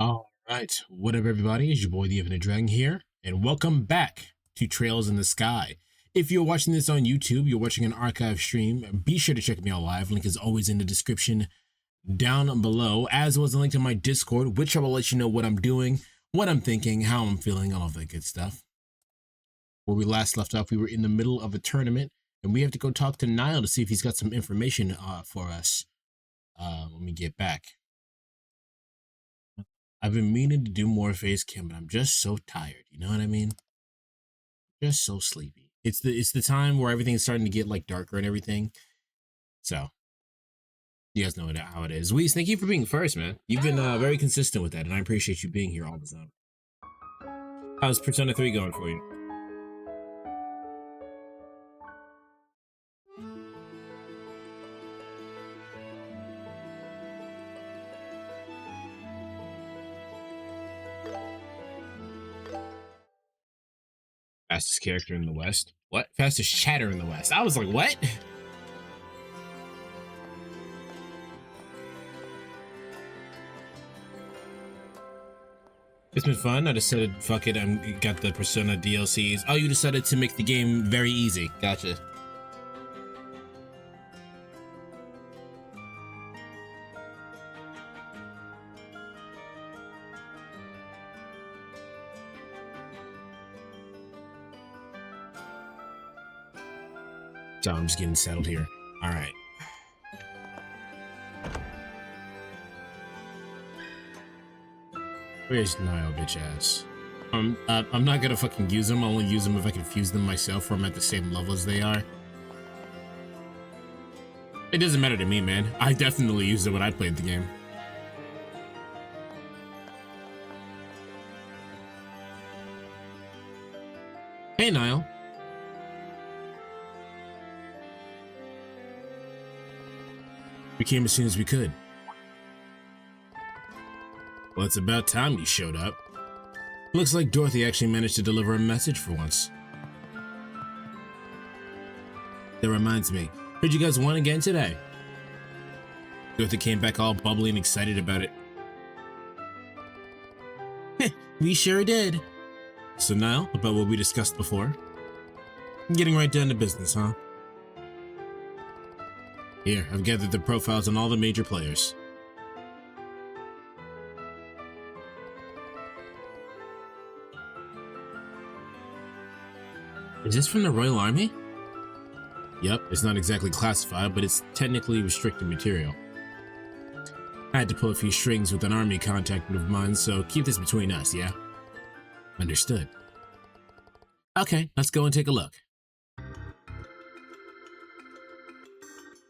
All right, what up, everybody? It's your boy, the Infinite Dragon here, and welcome back to Trails in the Sky. If you're watching this on YouTube, you're watching an archive stream, be sure to check me out live. Link is always in the description down below, as well as a link to my Discord, which I will let you know what I'm doing, what I'm thinking, how I'm feeling, all of that good stuff. Where we last left off, we were in the middle of a tournament, and we have to go talk to Niall to see if he's got some information for us when we get back. I've been meaning to do more face cam, but I'm just so tired. You know what I mean? Just so sleepy. It's the time where everything's starting to get like darker and everything. So you guys know how it is. Weez, thank you for being first, man. You've been very consistent with that, and I appreciate you being here all the time. How's Persona 3 going for you? Fastest character in the West? What? Fastest chatter in the West? I was like, what? It's been fun. I decided, fuck it, I got the Persona DLCs. Oh, you decided to make the game very easy. Gotcha. So I'm just getting settled here. All right. Where's Niall, bitch ass? I'm not gonna fucking use them. I'll only use them if I can fuse them myself or I'm at the same level as they are. It doesn't matter to me, man. I definitely used it when I played the game. Hey, Niall. We came as soon as we could. Well, it's about time you showed up. Looks like Dorothy actually managed to deliver a message for once. That reminds me, heard you guys won again today. Dorothy came back all bubbly and excited about it. We sure did. So Niall, about what we discussed before. Getting right down to business, huh? Here, I've gathered the profiles on all the major players. Is this from the Royal Army? Yep, it's not exactly classified, but it's technically restricted material. I had to pull a few strings with an army contact of mine, so keep this between us, yeah? Understood. Okay, let's go and take a look.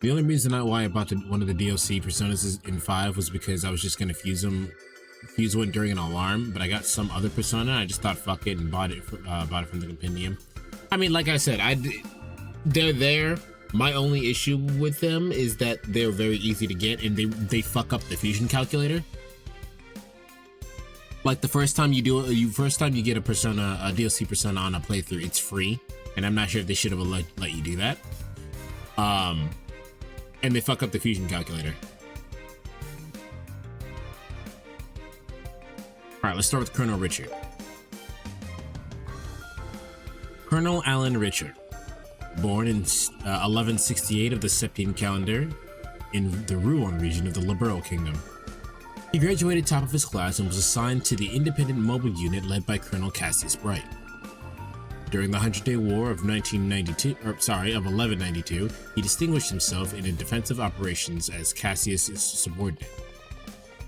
The only reason why I bought one of the DLC personas in 5 was because I was just gonna fuse one during an alarm, but I got some other persona. I just thought fuck it and bought it from the compendium. I mean, like I said, they're there. My only issue with them is that they're very easy to get, and they fuck up the fusion calculator. Like the first time you get a persona, a DLC persona on a playthrough, it's free, and I'm not sure if they should have let you do that. And they fuck up the fusion calculator. Alright, let's start with Colonel Richard. Colonel Alan Richard, born in 1168 of the Septine calendar in the Rouen region of the Liberal Kingdom. He graduated top of his class and was assigned to the independent mobile unit led by Colonel Cassius Bright. During the 100-Day War of 1192, he distinguished himself in defensive operations as Cassius' subordinate.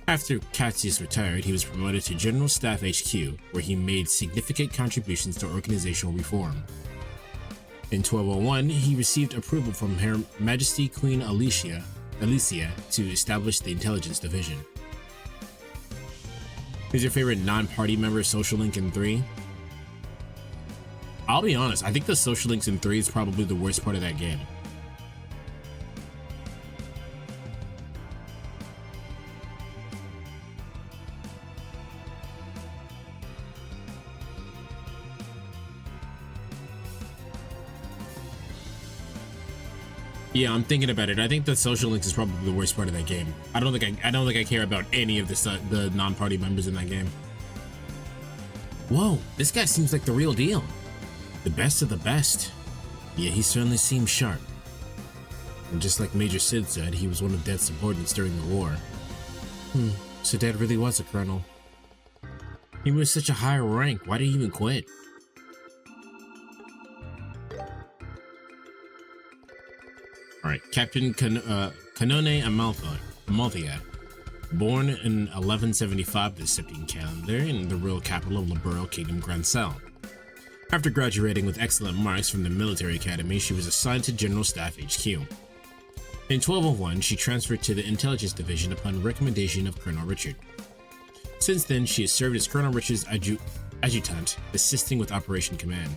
After Cassius retired, he was promoted to General Staff HQ, where he made significant contributions to organizational reform. In 1201, he received approval from Her Majesty Queen Alicia to establish the Intelligence Division. Who's your favorite non-party member social link in 3? I'll be honest, I think the social links in 3 is probably the worst part of that game. Yeah, I'm thinking about it. I think the social links is probably the worst part of that game. I don't think I care about any of the non-party members in that game. Whoa, this guy seems like the real deal. The best of the best. Yeah, he certainly seems sharp. And just like Major Sid said, he was one of Dad's subordinates during the war. So Dad really was a colonel. He was such a high rank, why did he even quit? Alright, Captain Canone Amalthea, born in 1175 the Septine calendar in the royal capital of Liberal Kingdom, Grancel. After graduating with excellent marks from the military academy, she was assigned to General Staff HQ. In 1201, she transferred to the Intelligence Division upon recommendation of Colonel Richard. Since then, she has served as Colonel Richard's adjutant, assisting with Operation Command.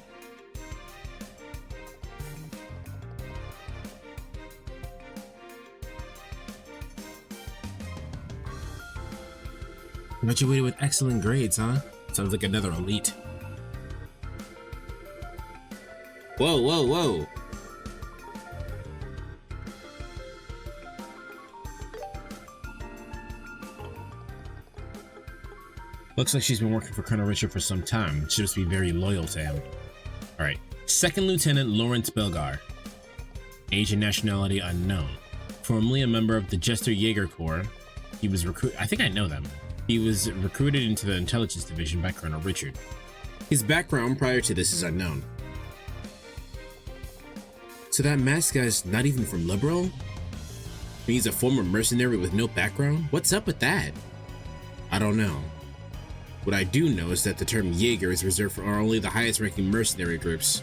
Graduated with excellent grades, huh? Sounds like another elite. Whoa, whoa, whoa! Looks like she's been working for Colonel Richard for some time. She must be very loyal to him. Alright. Second Lieutenant Lawrence Belgar. Age and nationality unknown. Formerly a member of the Jester Jaeger Corps, he was recruited. I think I know them. He was recruited into the Intelligence Division by Colonel Richard. His background prior to this is unknown. So that masked guy's not even from Liberal? He's a former mercenary with no background? What's up with that? I don't know. What I do know is that the term Jaeger is reserved for only the highest ranking mercenary groups.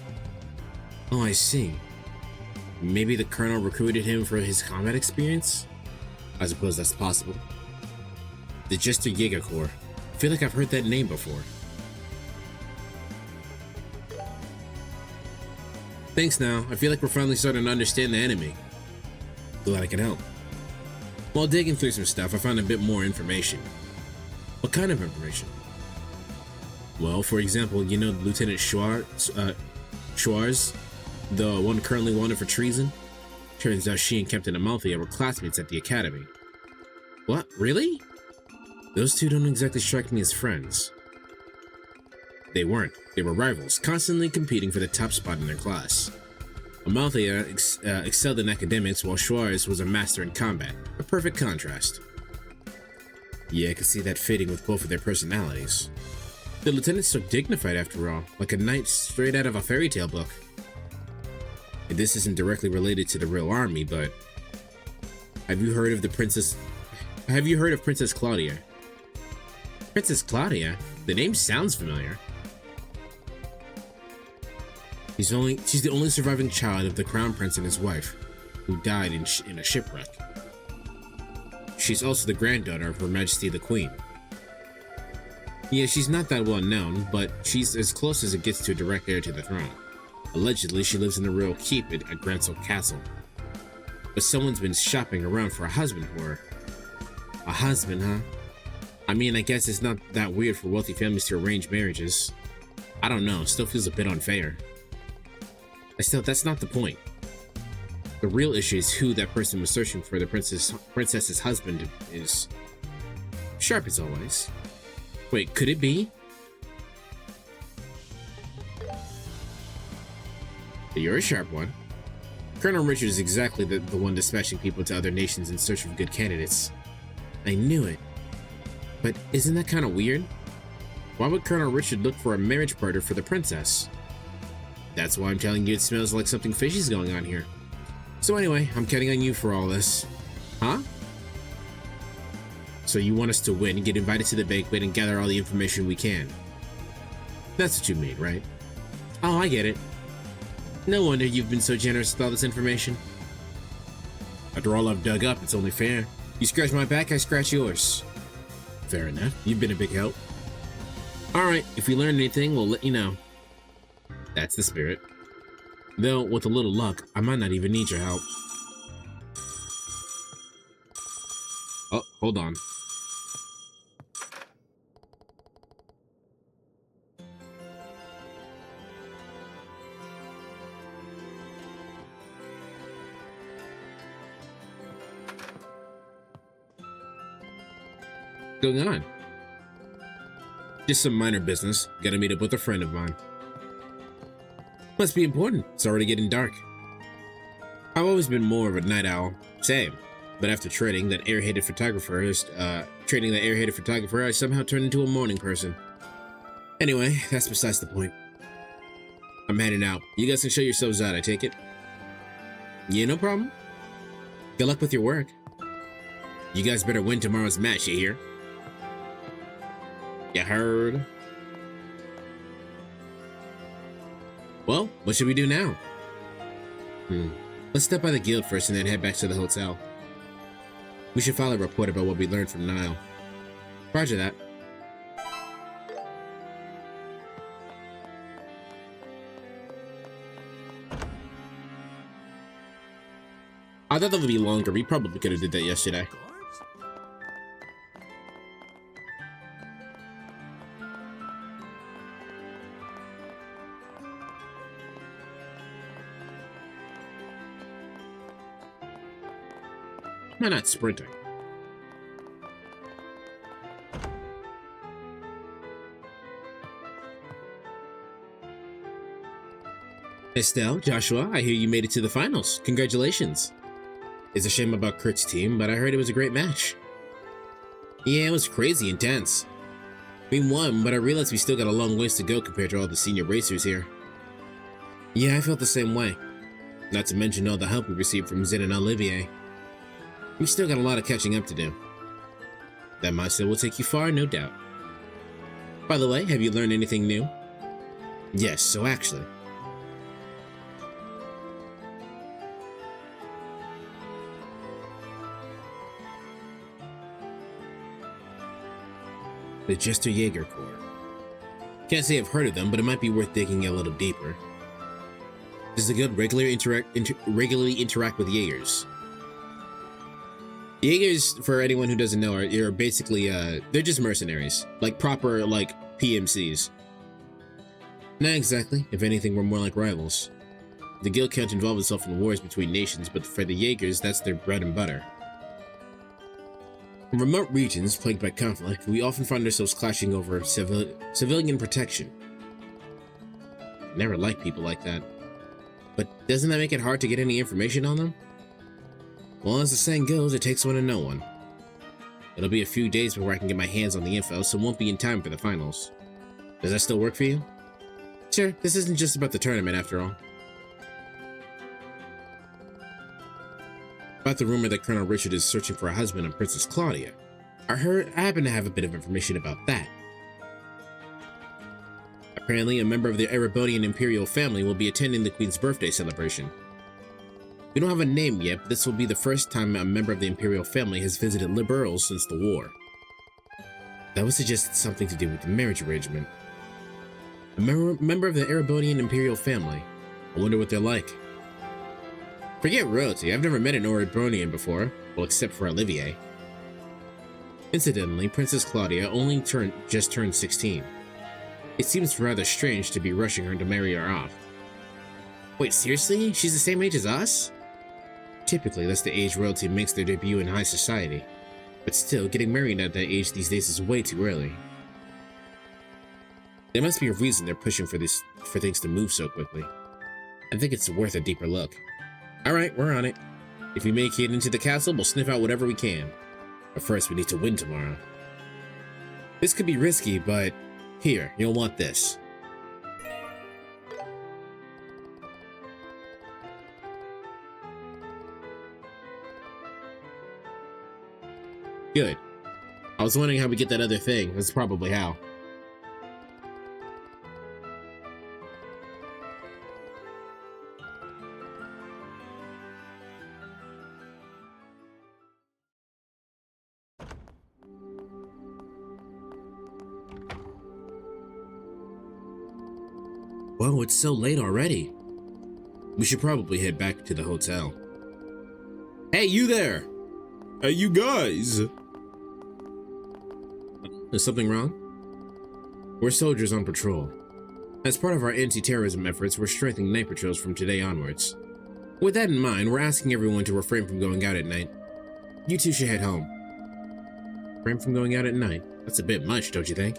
Oh, I see. Maybe the colonel recruited him for his combat experience? I suppose that's possible. The Jester Jaeger Corps. I feel like I've heard that name before. Thanks now. I feel like we're finally starting to understand the enemy. Glad I can help. While digging through some stuff, I found a bit more information. What kind of information? Well, for example, you know Lieutenant Schwarz, the one currently wanted for treason? Turns out she and Captain Amalthea were classmates at the academy. What? Really? Those two don't exactly strike me as friends. They weren't. They were rivals, constantly competing for the top spot in their class. Amalthea excelled in academics, while Schwarz was a master in combat. A perfect contrast. Yeah, I can see that fitting with both of their personalities. The lieutenant's so dignified after all, like a knight straight out of a fairy tale book. And this isn't directly related to the real army, but have you heard of Princess Claudia? Princess Claudia? The name sounds familiar. She's the only surviving child of the crown prince and his wife, who died in a shipwreck. She's also the granddaughter of Her Majesty the Queen. Yeah, she's not that well known, but she's as close as it gets to a direct heir to the throne. Allegedly, she lives in the royal keep at Grancel Castle. But someone's been shopping around for a husband for her. A husband, huh? I mean, I guess it's not that weird for wealthy families to arrange marriages. I don't know, still feels a bit unfair. Still, that's not the point. The real issue is who that person was searching for the princess's husband is. Sharp as always. Wait, could it be? You're a sharp one. Colonel Richard is exactly the one dispatching people to other nations in search of good candidates. I knew it. But isn't that kind of weird? Why would Colonel Richard look for a marriage partner for the princess? That's why I'm telling you it smells like something fishy's going on here. So anyway, I'm counting on you for all this. Huh? So you want us to win, get invited to the banquet, and gather all the information we can. That's what you mean, right? Oh, I get it. No wonder you've been so generous with all this information. After all I've dug up, it's only fair. You scratch my back, I scratch yours. Fair enough. You've been a big help. Alright, if we learn anything, we'll let you know. That's the spirit. Though, with a little luck, I might not even need your help. Oh, hold on. going on? Just some minor business. Gotta meet up with a friend of mine. Must be important. It's already getting dark. I've always been more of a night owl. Same. But after trading that airheaded photographer, I somehow turned into a morning person. Anyway, that's besides the point. I'm heading out. You guys can show yourselves out, I take it? Yeah, no problem. Good luck with your work. You guys better win tomorrow's match, you hear? You heard? Well, what should we do now? Let's step by the guild first and then head back to the hotel. We should file a report about what we learned from Nile. Roger that. I thought that would be longer. We probably could have did that yesterday. Why not sprinting? Estelle, Joshua, I hear you made it to the finals. Congratulations. It's a shame about Kurt's team, but I heard it was a great match. Yeah, it was crazy intense. We won, but I realized we still got a long ways to go compared to all the senior racers here. Yeah, I felt the same way. Not to mention all the help we received from Zin and Olivier. We've still got a lot of catching up to do. That mindset will take you far, no doubt. By the way, have you learned anything new? Yes, so actually. The Jester Jaeger Corps. Can't say I've heard of them, but it might be worth digging a little deeper. Does the guild regularly interact with Jaegers? Jaegers, for anyone who doesn't know, are basically, they're just mercenaries. Like proper, like, PMCs. Not exactly. If anything, we're more like rivals. The guild can't involve itself in wars between nations, but for the Jaegers, that's their bread and butter. In remote regions plagued by conflict, we often find ourselves clashing over civilian protection. Never liked people like that. But doesn't that make it hard to get any information on them? Well, as the saying goes, it takes one to know one. It'll be a few days before I can get my hands on the info, so it won't be in time for the finals. Does that still work for you? Sure, this isn't just about the tournament after all. About the rumor that Colonel Richard is searching for a husband on Princess Claudia. I happen to have a bit of information about that. Apparently, a member of the Erebonian imperial family will be attending the Queen's birthday celebration. We don't have a name yet, but this will be the first time a member of the imperial family has visited Liberal since the war. That would suggest something to do with the marriage arrangement. A member of the Erebonian imperial family. I wonder what they're like. Forget royalty, I've never met an Erebonian before, well except for Olivier. Incidentally, Princess Claudia only just turned 16. It seems rather strange to be rushing her to marry her off. Wait, seriously? She's the same age as us? Typically, that's the age royalty makes their debut in high society. But still, getting married at that age these days is way too early. There must be a reason they're pushing for things to move so quickly. I think it's worth a deeper look. Alright, we're on it. If we make it into the castle, we'll sniff out whatever we can. But first, we need to win tomorrow. This could be risky, but here, you'll want this. Good. I was wondering how we get that other thing. That's probably how. Whoa, it's so late already. We should probably head back to the hotel. Hey, you there! Hey, you guys! Is something wrong? We're soldiers on patrol. As part of our anti-terrorism efforts, we're strengthening night patrols from today onwards. With that in mind, we're asking everyone to refrain from going out at night. You two should head home. refrain from going out at night. That's a bit much, don't you think?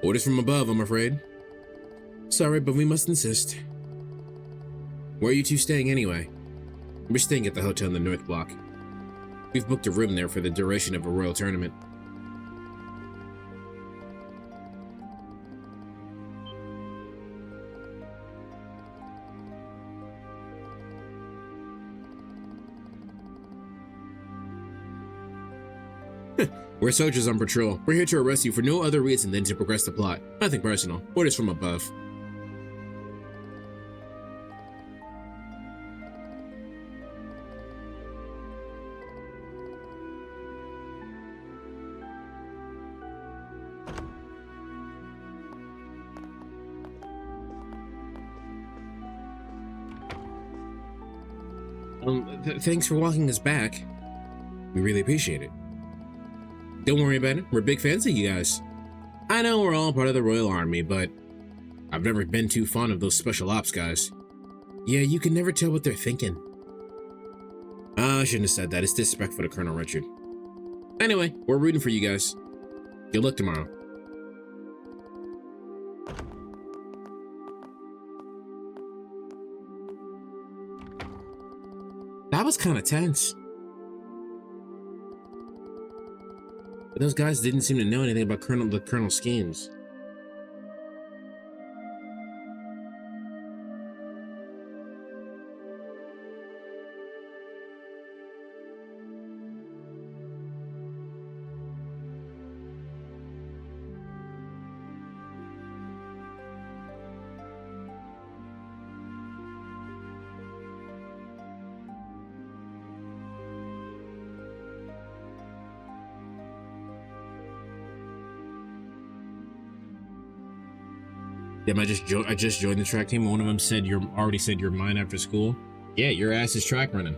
Orders from above, I'm afraid. Sorry, but we must insist. Where are you two staying anyway? We're staying at the hotel in the North Block. We've booked a room there for the duration of a royal tournament. We're soldiers on patrol. We're here to arrest you for no other reason than to progress the plot. Nothing personal. Orders from above. Thanks for walking us back. We really appreciate it. Don't worry about it. We're big fans of you guys. I know we're all part of the Royal Army, but I've never been too fond of those special ops guys. Yeah, you can never tell what they're thinking. I shouldn't have said that. It's disrespectful to Colonel Richard. Anyway, we're rooting for you guys. Good luck tomorrow. That was kind of tense. But those guys didn't seem to know anything about the Colonel's schemes. Damn, I just joined the track team. One of them said already said you're mine after school. Yeah, your ass is track running.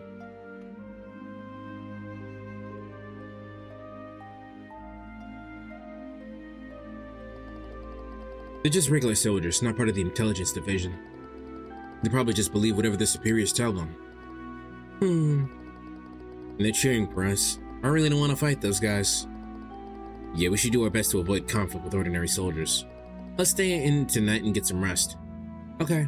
They're just regular soldiers, not part of the intelligence division. They probably just believe whatever their superiors tell them. And they're cheering for us. I really don't want to fight those guys. Yeah, we should do our best to avoid conflict with ordinary soldiers. Let's stay in tonight and get some rest. Okay.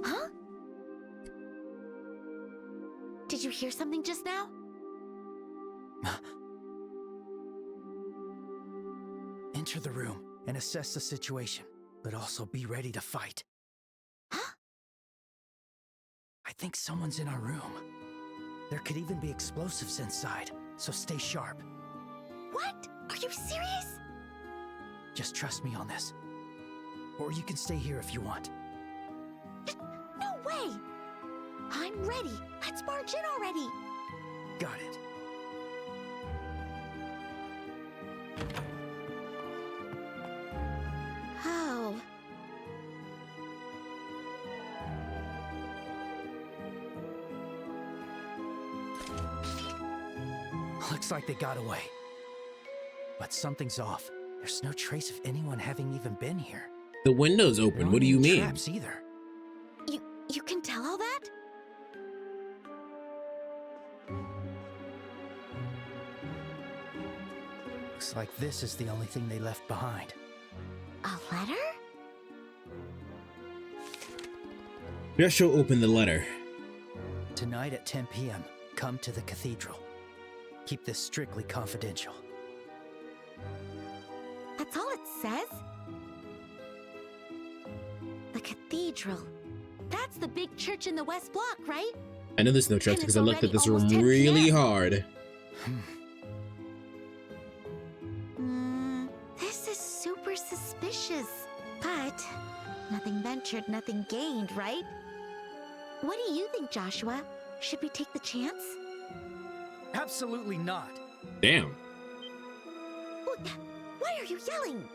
Huh? Did you hear something just now? Enter the room and assess the situation, but also be ready to fight. Huh? I think someone's in our room. There could even be explosives inside, so stay sharp. What? Are you serious? Just trust me on this. Or you can stay here if you want. No way! I'm ready. Let's barge in already. Got it. Oh. Looks like they got away. But something's off. There's no trace of anyone having even been here. The window's open. What do you mean? Traps either. You can tell all that? Looks like this is the only thing they left behind. A letter? Just open the letter. Tonight at 10 p.m., come to the Cathedral. Keep this strictly confidential. That's all it says? The Cathedral. That's the big church in the West Block, right? I know there's no trust And because it's I looked at this room already almost 10 really p.m. hard. This is super suspicious. But nothing ventured, nothing gained, right? What do you think, Joshua? Should we take the chance? Absolutely not. Damn. Why are you yelling?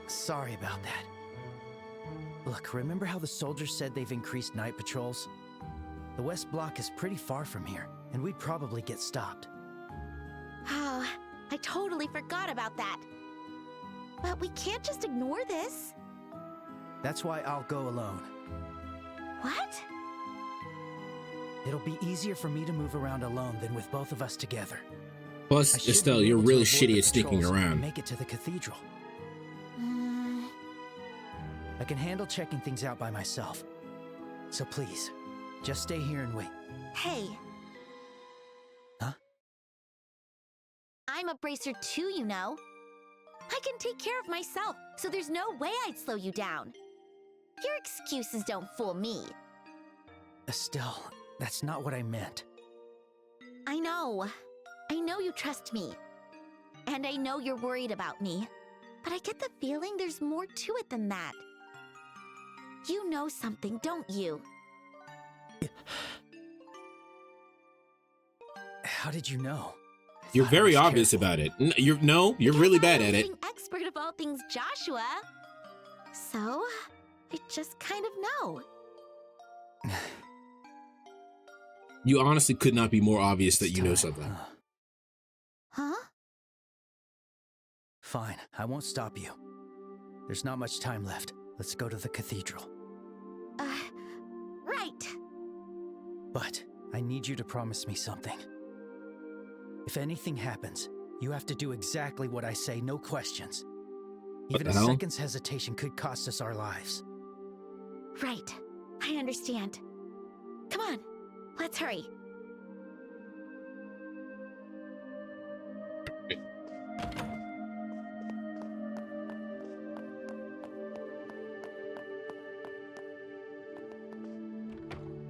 Sorry about that. Look, remember how the soldiers said they've increased night patrols? The West Block is pretty far from here, and we'd probably get stopped. Oh, I totally forgot about that. But we can't just ignore this. That's why I'll go alone. What? It'll be easier for me to move around alone than with both of us together. Plus, I should Estelle, be you're able to really avoid shitty the at sneaking patrols and around. Make it to the cathedral. Mm, I can handle checking things out by myself. So please, just stay here and wait. hey. Huh? I'm a bracer too, you know. I can take care of myself, so there's no way I'd slow you down. Your excuses don't fool me. Estelle, that's not what I meant. I know. I know you trust me. And I know you're worried about me. But I get the feeling there's more to it than that. You know something, don't you? How did you know? You're Thought I very was obvious careful. about it. You're really Because bad I'm at a it. living expert of all things Joshua. So, I just kind of know. You honestly could not be more obvious that you know It's time, something. huh? Huh? Fine, I won't stop you. There's not much time left. Let's go to the cathedral. Right. But I need you to promise me something. If anything happens, you have to do exactly what I say, no questions. Even the a hell? second's hesitation could cost us our lives. Right. I understand. Come on, let's hurry.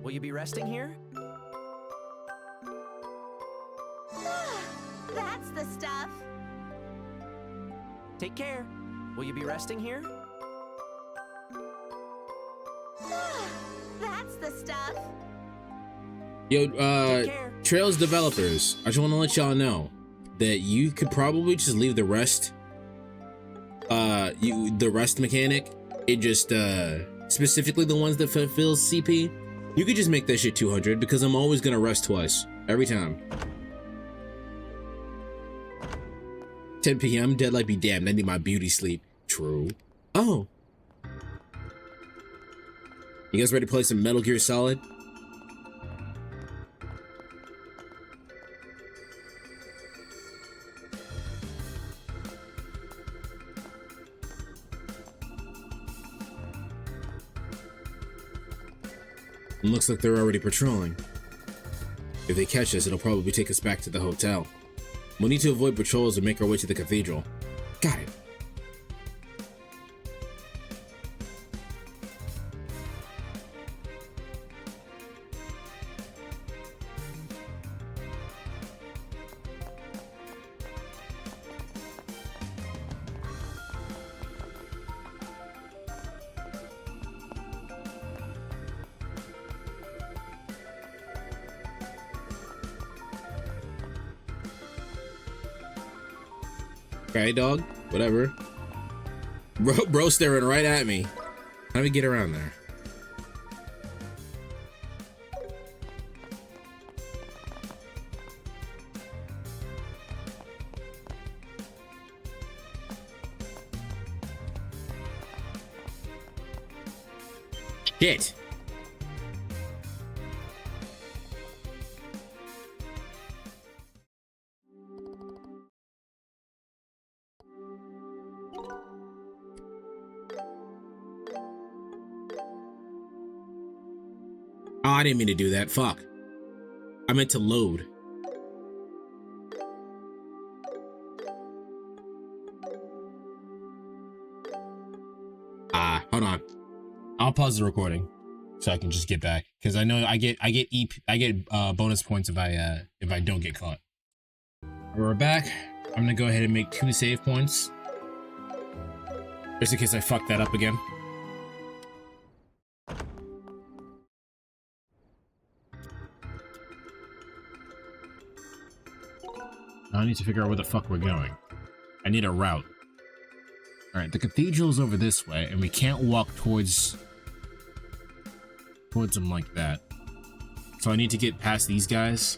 Will you be resting here? That's the stuff. Take care. Will you be resting here? That's the stuff. Yo, Take care. Trails developers, I just want to let y'all know that you could probably just leave the rest, the rest mechanic. It just, specifically the ones that fulfills CP. You could just make that shit 200 because I'm always gonna rest twice every time. 10 p.m. Deadlight be damned. I need my beauty sleep. True. Oh. You guys ready to play some Metal Gear Solid? Looks like they're already patrolling. If they catch us, it'll probably take us back to the hotel. We'll need to avoid patrols and make our way to the cathedral. Got it. Okay, dog. Whatever. Bro staring right at me. How do we get around there? Shit. Oh, I didn't mean to do that. Fuck. I meant to load. Hold on. I'll pause the recording so I can just get back because I know I get bonus points if I don't get caught. We're back. I'm gonna go ahead and make 2 save points just in case I fuck that up again. Now I need to figure out where the fuck we're going. I need a route. Alright, the cathedral's over this way, and we can't walk towards them like that. So I need to get past these guys.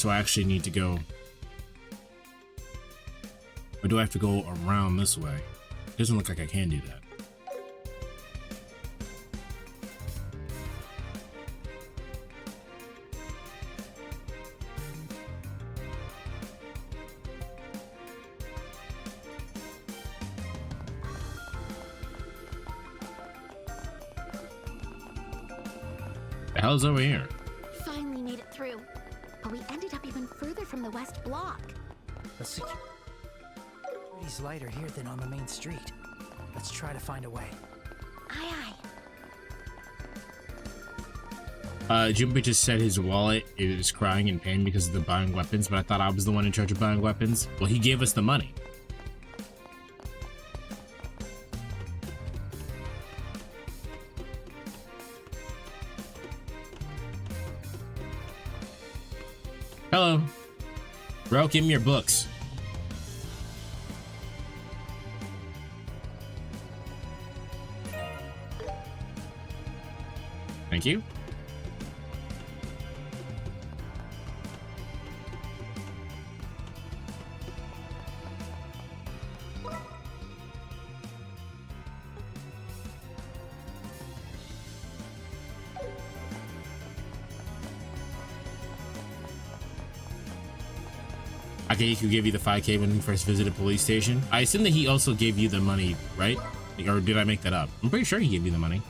So I actually need to go... Or do I have to go around this way? It doesn't look like I can do that. The hell's over here? Finally made it through. But we ended up even further from the west block. The security's lighter here than on the main street. Let's try to find a way. Aye, Junpei just said his wallet is crying in pain because of the buying weapons, but I thought I was the one in charge of buying weapons. Well, he gave us the money. Hello. Bro, give me your books. Thank you. Okay, he could give you the 5K when he first visited police station. I assume that he also gave you the money, right? Or did I make that up? I'm pretty sure he gave you the money.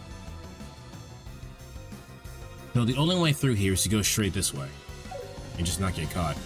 No, the only way through here is to go straight this way and just not get caught.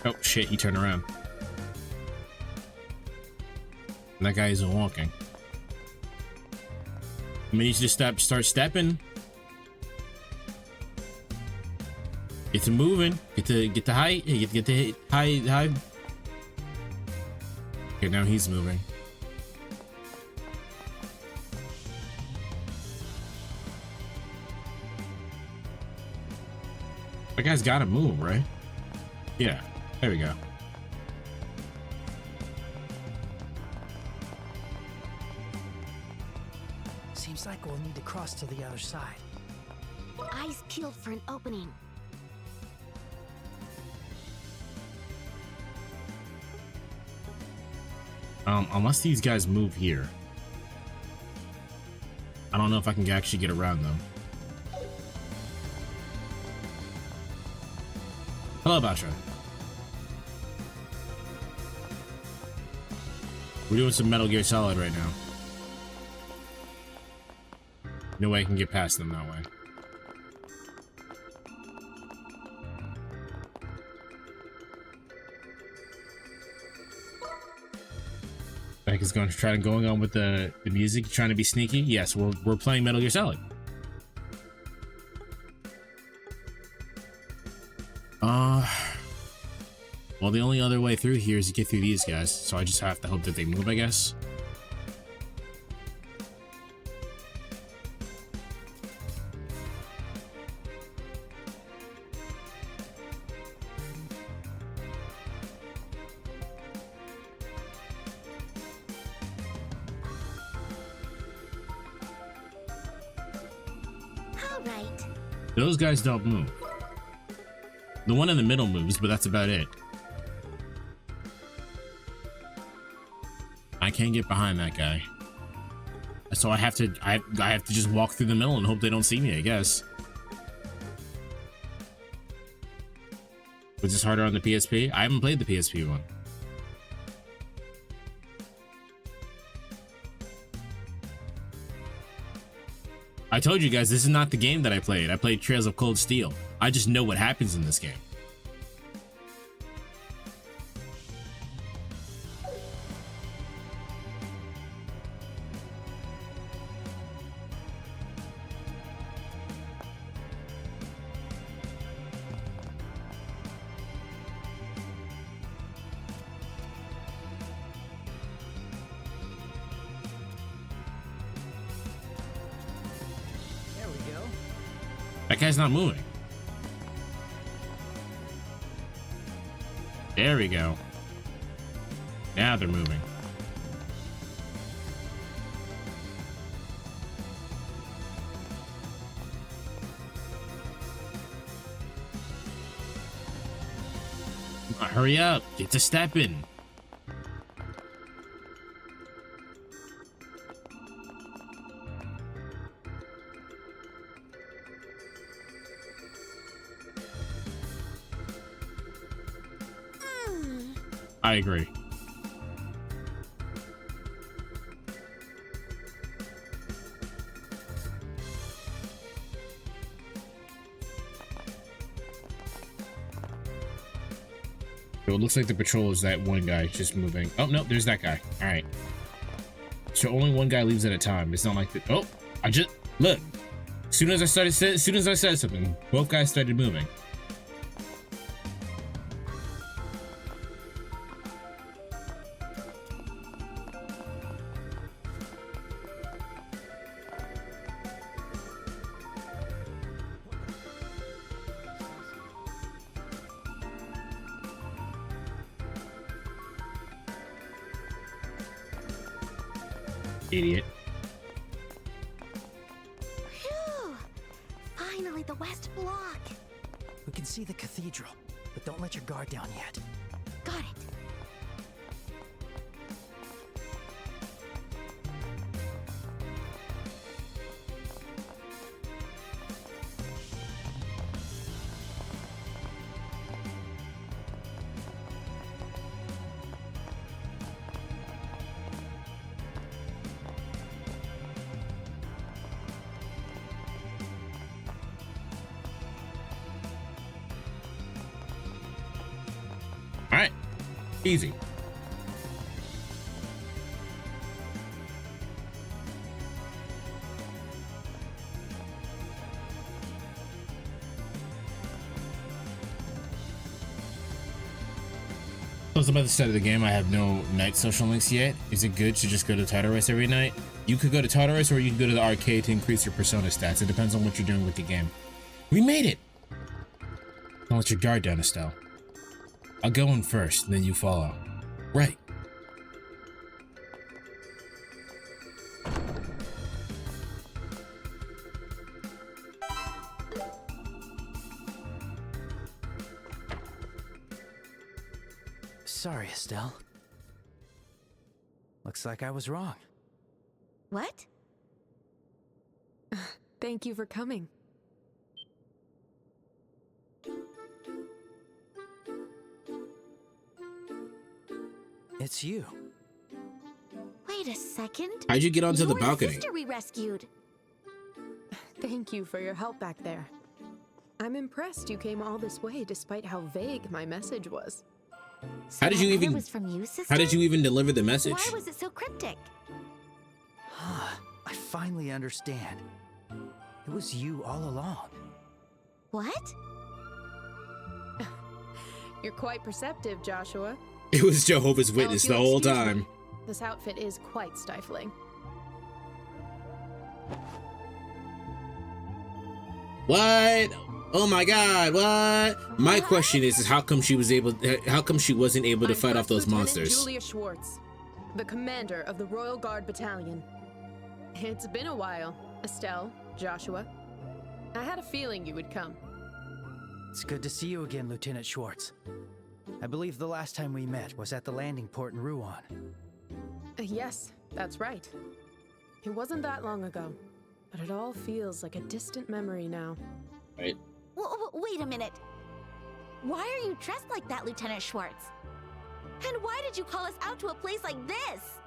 Oh shit, he turned around. And that guy isn't walking. I mean, you just start stepping. Get to moving. Get the height. Get the high. Okay, now he's moving. That guy's gotta move, right? Yeah. There we go. Seems like we'll need to cross to the other side. Eyes peeled for an opening. Unless these guys move here. I don't know if I can actually get around them. Hello, Basha. We're doing some Metal Gear Solid right now. No way I can get past them that way. Beck is going on with the music, trying to be sneaky. Yes, we're playing Metal Gear Solid. Well, the only other way through here is to get through these guys, so I just have to hope that they move, I guess. All right. Those guys don't move. The one in the middle moves, but that's about it. I can't get behind that guy, so I have to just walk through the middle and hope they don't see me, I guess. Was this harder on the PSP? I haven't played the PSP one. I told you guys, this is not the game that I played. I played Trails of Cold Steel. I just know what happens in this game. That guy's not moving. There we go. Now they're moving. Come on, hurry up. Get to step in. I agree. So it looks like the patrol is that one guy just moving. Oh no, there's that guy. All right. So only one guy leaves at a time. It's not like the. Oh, I just look. As soon as I said something, both guys started moving. Idiot. Phew! Finally, the west block. We can see the cathedral, but don't let your guard down yet. Got it. All right, easy. Plus, about the start of the game, I have no night social links yet. Is it good to just go to Tartarus every night? You could go to Tartarus, or you can go to the arcade to increase your persona stats. It depends on what you're doing with the game. We made it! Don't let your guard down, Estelle. I'll go in first, then you follow. Right. Sorry, Estelle. Looks like I was wrong. What? Thank you for coming. It's you. Wait a second. How'd you get onto the You're balcony? The sister we rescued. Thank you for your help back there. I'm impressed you came all this way despite how vague my message was. So How did you that letter even- was from you, sister? How did you even deliver the message? Why was it so cryptic? I finally understand. It was you all along. What? You're quite perceptive, Joshua. It was Jehovah's Now, Witness if the you'll whole excuse me, time. This outfit is quite stifling. What? Oh my God! What? My question is how come she wasn't able to I'm fight off First those Lieutenant monsters? Julia Schwartz, the commander of the Royal Guard Battalion. It's been a while, Estelle, Joshua. I had a feeling you would come. It's good to see you again, Lieutenant Schwartz. I believe the last time we met was at the landing port in Rouen. Yes, that's right. It wasn't that long ago, but it all feels like a distant memory now. Right. Wait a minute. Why are you dressed like that, Lieutenant Schwartz? And why did you call us out to a place like this?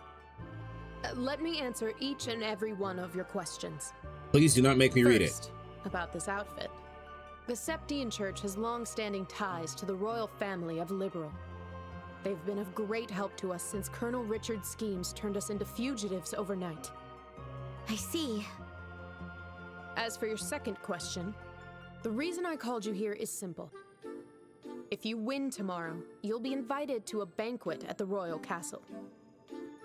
Let me answer each and every one of your questions. Please do not make me read it. First, about this outfit. The Septian Church has long-standing ties to the royal family of Liveral. They've been of great help to us since Colonel Richard's schemes turned us into fugitives overnight. I see. As for your second question, the reason I called you here is simple. If you win tomorrow, you'll be invited to a banquet at the Royal Castle.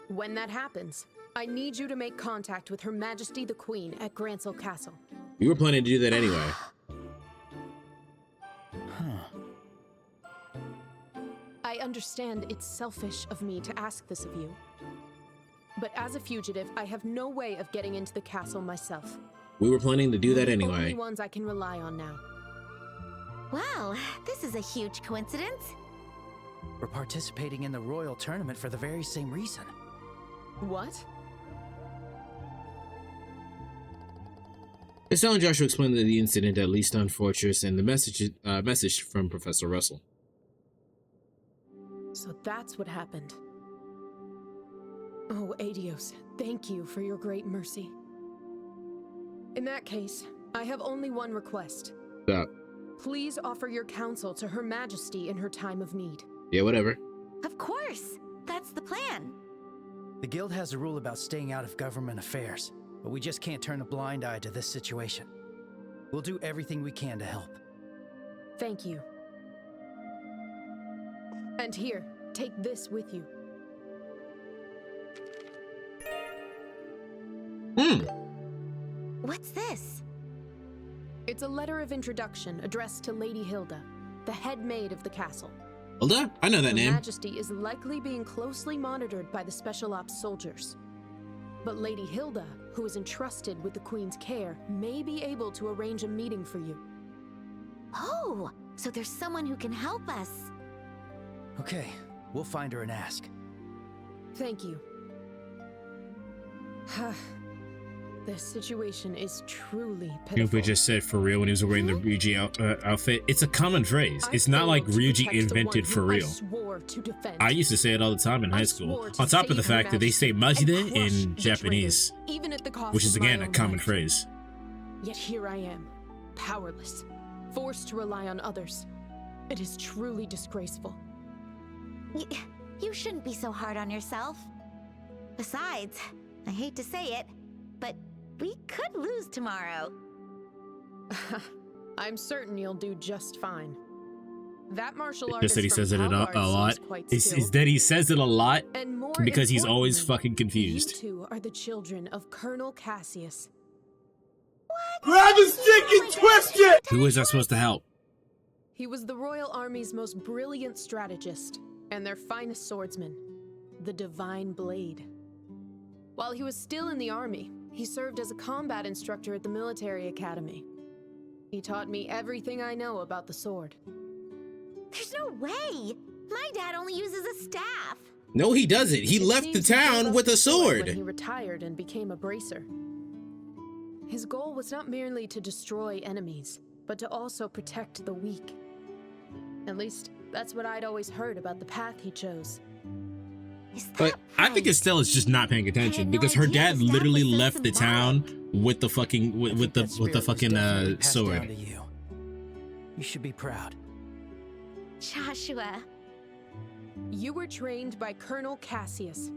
When that happens, I need you to make contact with Her Majesty the Queen at Grancel Castle. You were planning to do that anyway. I understand it's selfish of me to ask this of you. But as a fugitive, I have no way of getting into the castle myself. We were planning to do that The anyway. only ones I can rely on now. Wow, this is a huge coincidence. We're participating in the royal tournament for the very same reason. What? Estelle and Joshua explained the incident at Leastone Fortress and the message from Professor Russell. So that's what happened. Oh, Adios, thank you for your great mercy. In that case, I have only one request. Stop. Please offer your counsel to Her Majesty in her time of need. Yeah, whatever. Of course, that's the plan. The Guild has a rule about staying out of government affairs, but we just can't turn a blind eye to this situation. We'll do everything we can to help. Thank you. And here, take this with you. What's this? It's a letter of introduction addressed to Lady Hilda, the head maid of the castle. Hilda? I know that Her name. Majesty is likely being closely monitored by the Special Ops soldiers. But Lady Hilda, who is entrusted with the Queen's care, may be able to arrange a meeting for you. Oh, so there's someone who can help us. Okay, we'll find her and ask. Thank you. This situation is truly pitiful. Goomba just said for real when he was wearing the Ryuji outfit. It's a common phrase. It's not like Ryuji invented for real. I used to say it all the time in high school. On top of the fact that they say majide in Japanese, which is again a common phrase. Yet here I am, powerless, forced to rely on others. It is truly disgraceful. You shouldn't be so hard on yourself. Besides, I hate to say it, but we could lose tomorrow. I'm certain you'll do just fine. That martial Just artist that he from says it a Hogwarts lot. seems quite It's skilled. that he says it a lot And more because he's always importantly, fucking confused. You two are the children of Colonel Cassius. Grab his dick and twist it! Who is that supposed to help? He was the Royal Army's most brilliant strategist and their finest swordsman, the Divine Blade. While he was still in the army, he served as a combat instructor at the military academy. He taught me everything I know about the sword. There's no way! My dad only uses a staff! No, he doesn't. He It left the seems he gave town up with the a sword when he sword. retired and became a bracer. His goal was not merely to destroy enemies, but to also protect the weak. At least, that's what I'd always heard about the path he chose. Is that But I think right? Estella's just not paying attention no because her idea dad his dad literally was so left the town with the fucking I think with that the spirit was fucking definitely passed down sword. to you. You should be proud. Joshua. You were trained by Colonel Cassius.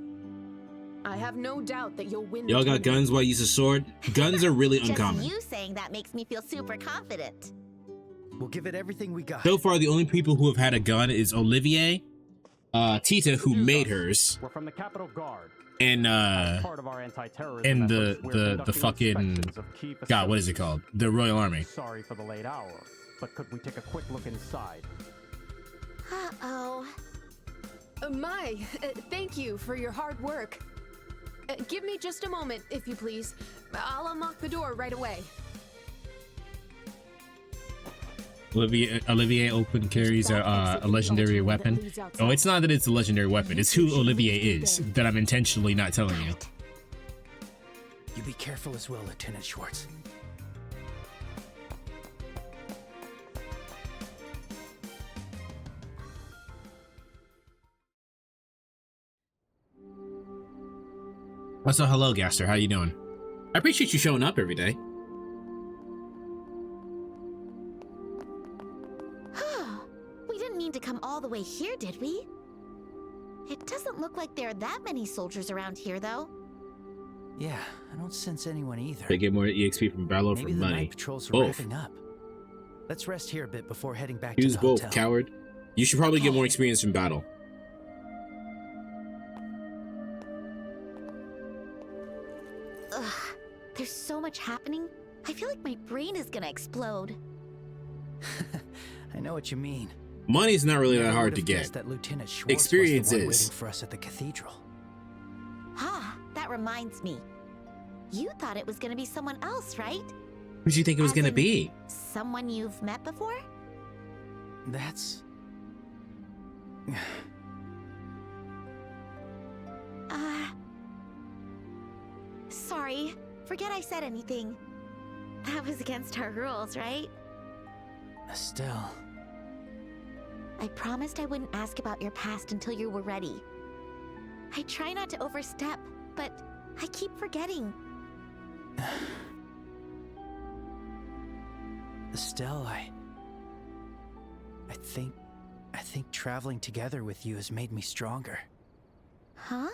I have no doubt that you'll win the Y'all got tournament. guns while you use a sword? Guns are really Just uncommon. you saying that makes me feel super confident. We'll give it everything we got. So far, the only people who have had a gun is Olivier, Tita, who made hers, We're from the Capitol Guard. and Part of our anti-terrorism and efforts, we're the conducting fucking inspections of key God, what is it facilities. called? The Royal Army. Sorry for the late hour, but could we take a quick look inside? Uh-oh. Thank you for your hard work. Give me just a moment, if you please. I'll unlock the door right away. Olivier open carries a legendary weapon. Oh, it's not that it's a legendary weapon. It's who Olivier is that I'm intentionally not telling you. You be careful as well, Lieutenant Schwartz. Oh, so hello, Gaster. How you doing? I appreciate you showing up every day. We didn't mean to come all the way here, did we? It doesn't look like there are that many soldiers around here, though. Yeah, I don't sense anyone either. They get more EXP from battle Maybe for the money. night patrols are Both. wrapping up. Let's rest here a bit before heading back to Use the both, hotel. coward. You should probably get more experience from battle. Ugh, there's so much happening. I feel like my brain is gonna explode. I know what you mean. Money's not really that Never hard to would've get. guessed that Lieutenant Schwartz Experience was the one is. waiting for us at the cathedral. That reminds me. You thought it was gonna be someone else, right? Who did you think it was As gonna in- be? Someone you've met before? That's... Sorry. Forget I said anything. That was against our rules, right? Estelle. I promised I wouldn't ask about your past until you were ready. I try not to overstep, but I keep forgetting. Estelle, I think traveling together with you has made me stronger. Huh?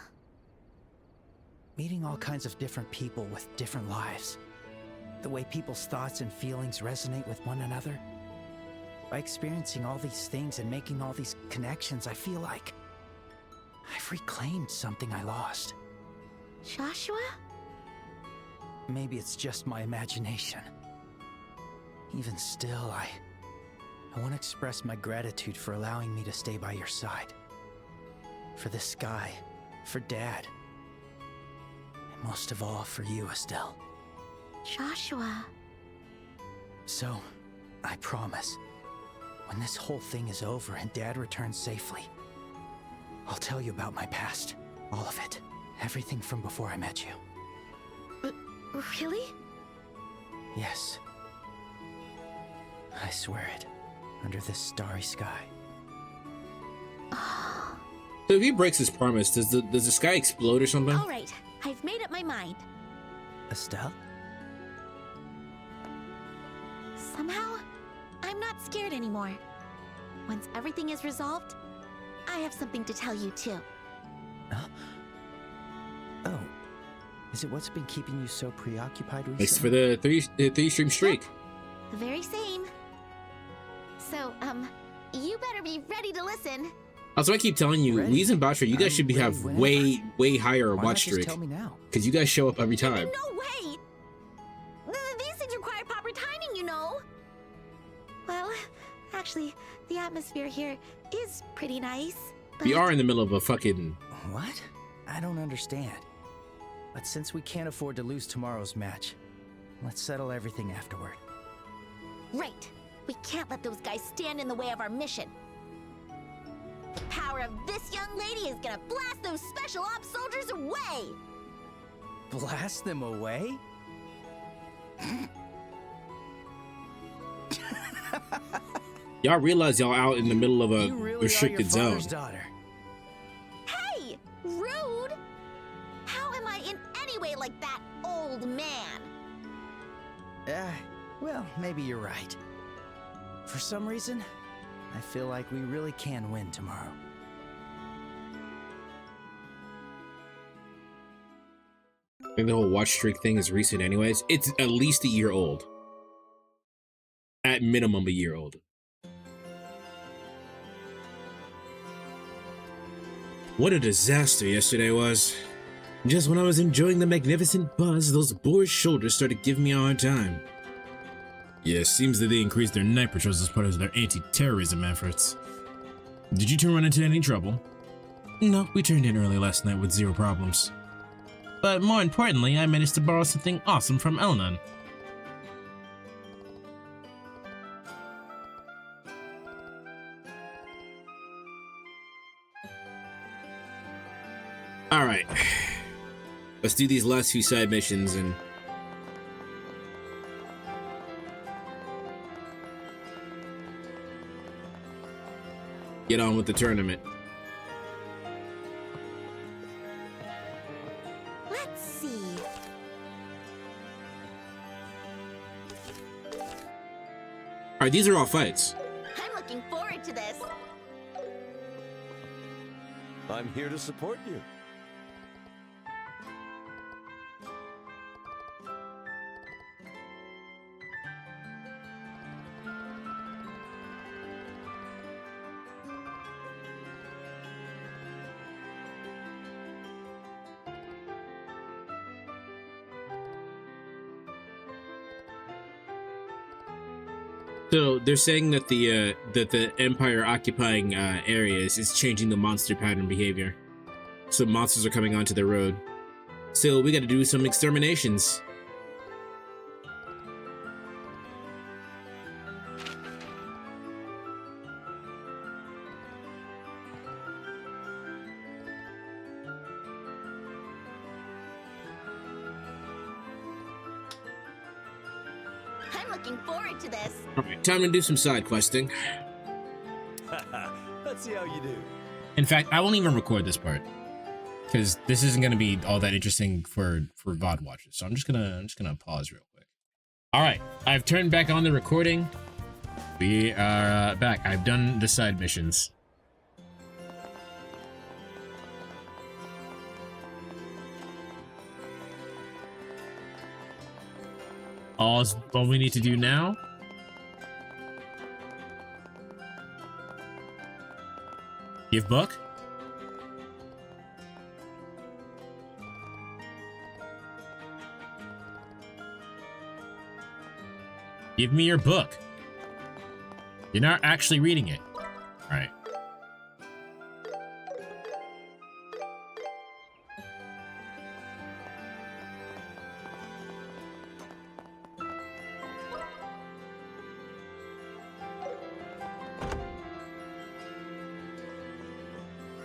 Meeting all kinds of different people with different lives. The way people's thoughts and feelings resonate with one another. By experiencing all these things and making all these connections, I feel like I've reclaimed something I lost. Joshua? Maybe it's just my imagination. Even still, I want to express my gratitude for allowing me to stay by your side. For the sky, for Dad. And most of all, for you, Estelle. Joshua. So, I promise, when this whole thing is over and Dad returns safely, I'll tell you about my past. All of it. Everything from before I met you. Really? Yes. I swear it. Under this starry sky. So if he breaks his promise, does the sky explode or something? All right, I've made up my mind. Estelle? Somehow, I'm not scared anymore. Once everything is resolved, I have something to tell you too. Huh? Oh. Is it what's been keeping you so preoccupied recently? Thanks for the three stream streak. The very same. So, you better be ready to listen. Also, I keep telling you, Ready? Lee's and Batra, you guys I'm should be ready have whenever. way higher Why not watch just streak. tell me now? Because you guys show up every time. No way! These things require proper timing, you know. Well, actually, the atmosphere here is pretty nice. But We are in the middle of a fucking... What? I don't understand. But since we can't afford to lose tomorrow's match, let's settle everything afterward. Right. We can't let those guys stand in the way of our mission. The power of this young lady is gonna blast those special ops soldiers away! Blast them away? Y'all realize y'all out in the middle of a You really restricted are your zone. father's daughter. Hey! Rude! How am I in any way like that old man? Well, maybe you're right. For some reason, I feel like we really can win tomorrow. I think the whole watch streak thing is recent anyways. It's at least a year old. At minimum a year old. What a disaster yesterday was. Just when I was enjoying the magnificent buzz, those boorish shoulders started giving me a hard time. Yeah, seems that they increased their night patrols as part of their anti-terrorism efforts. Did you two run into any trouble? No, we turned in early last night with zero problems. But more importantly, I managed to borrow something awesome from Elnan. Alright. Let's do these last few side missions and... get on with the tournament. Let's Alright, these are all fights. I'm looking forward to this. I'm here to support you. So they're saying that the Empire occupying areas is changing the monster pattern behavior. So monsters are coming onto the road. So we got to do some exterminations. I'm looking forward to this. All right, time to do some side questing. Let's see how you do. In fact, I won't even record this part because this isn't going to be all that interesting for VOD watchers. So I'm just gonna pause real quick. All right, I've turned back on the recording. We are back. I've done the side missions. All we need to do now give book. Give me your book. You're not actually reading it. All right.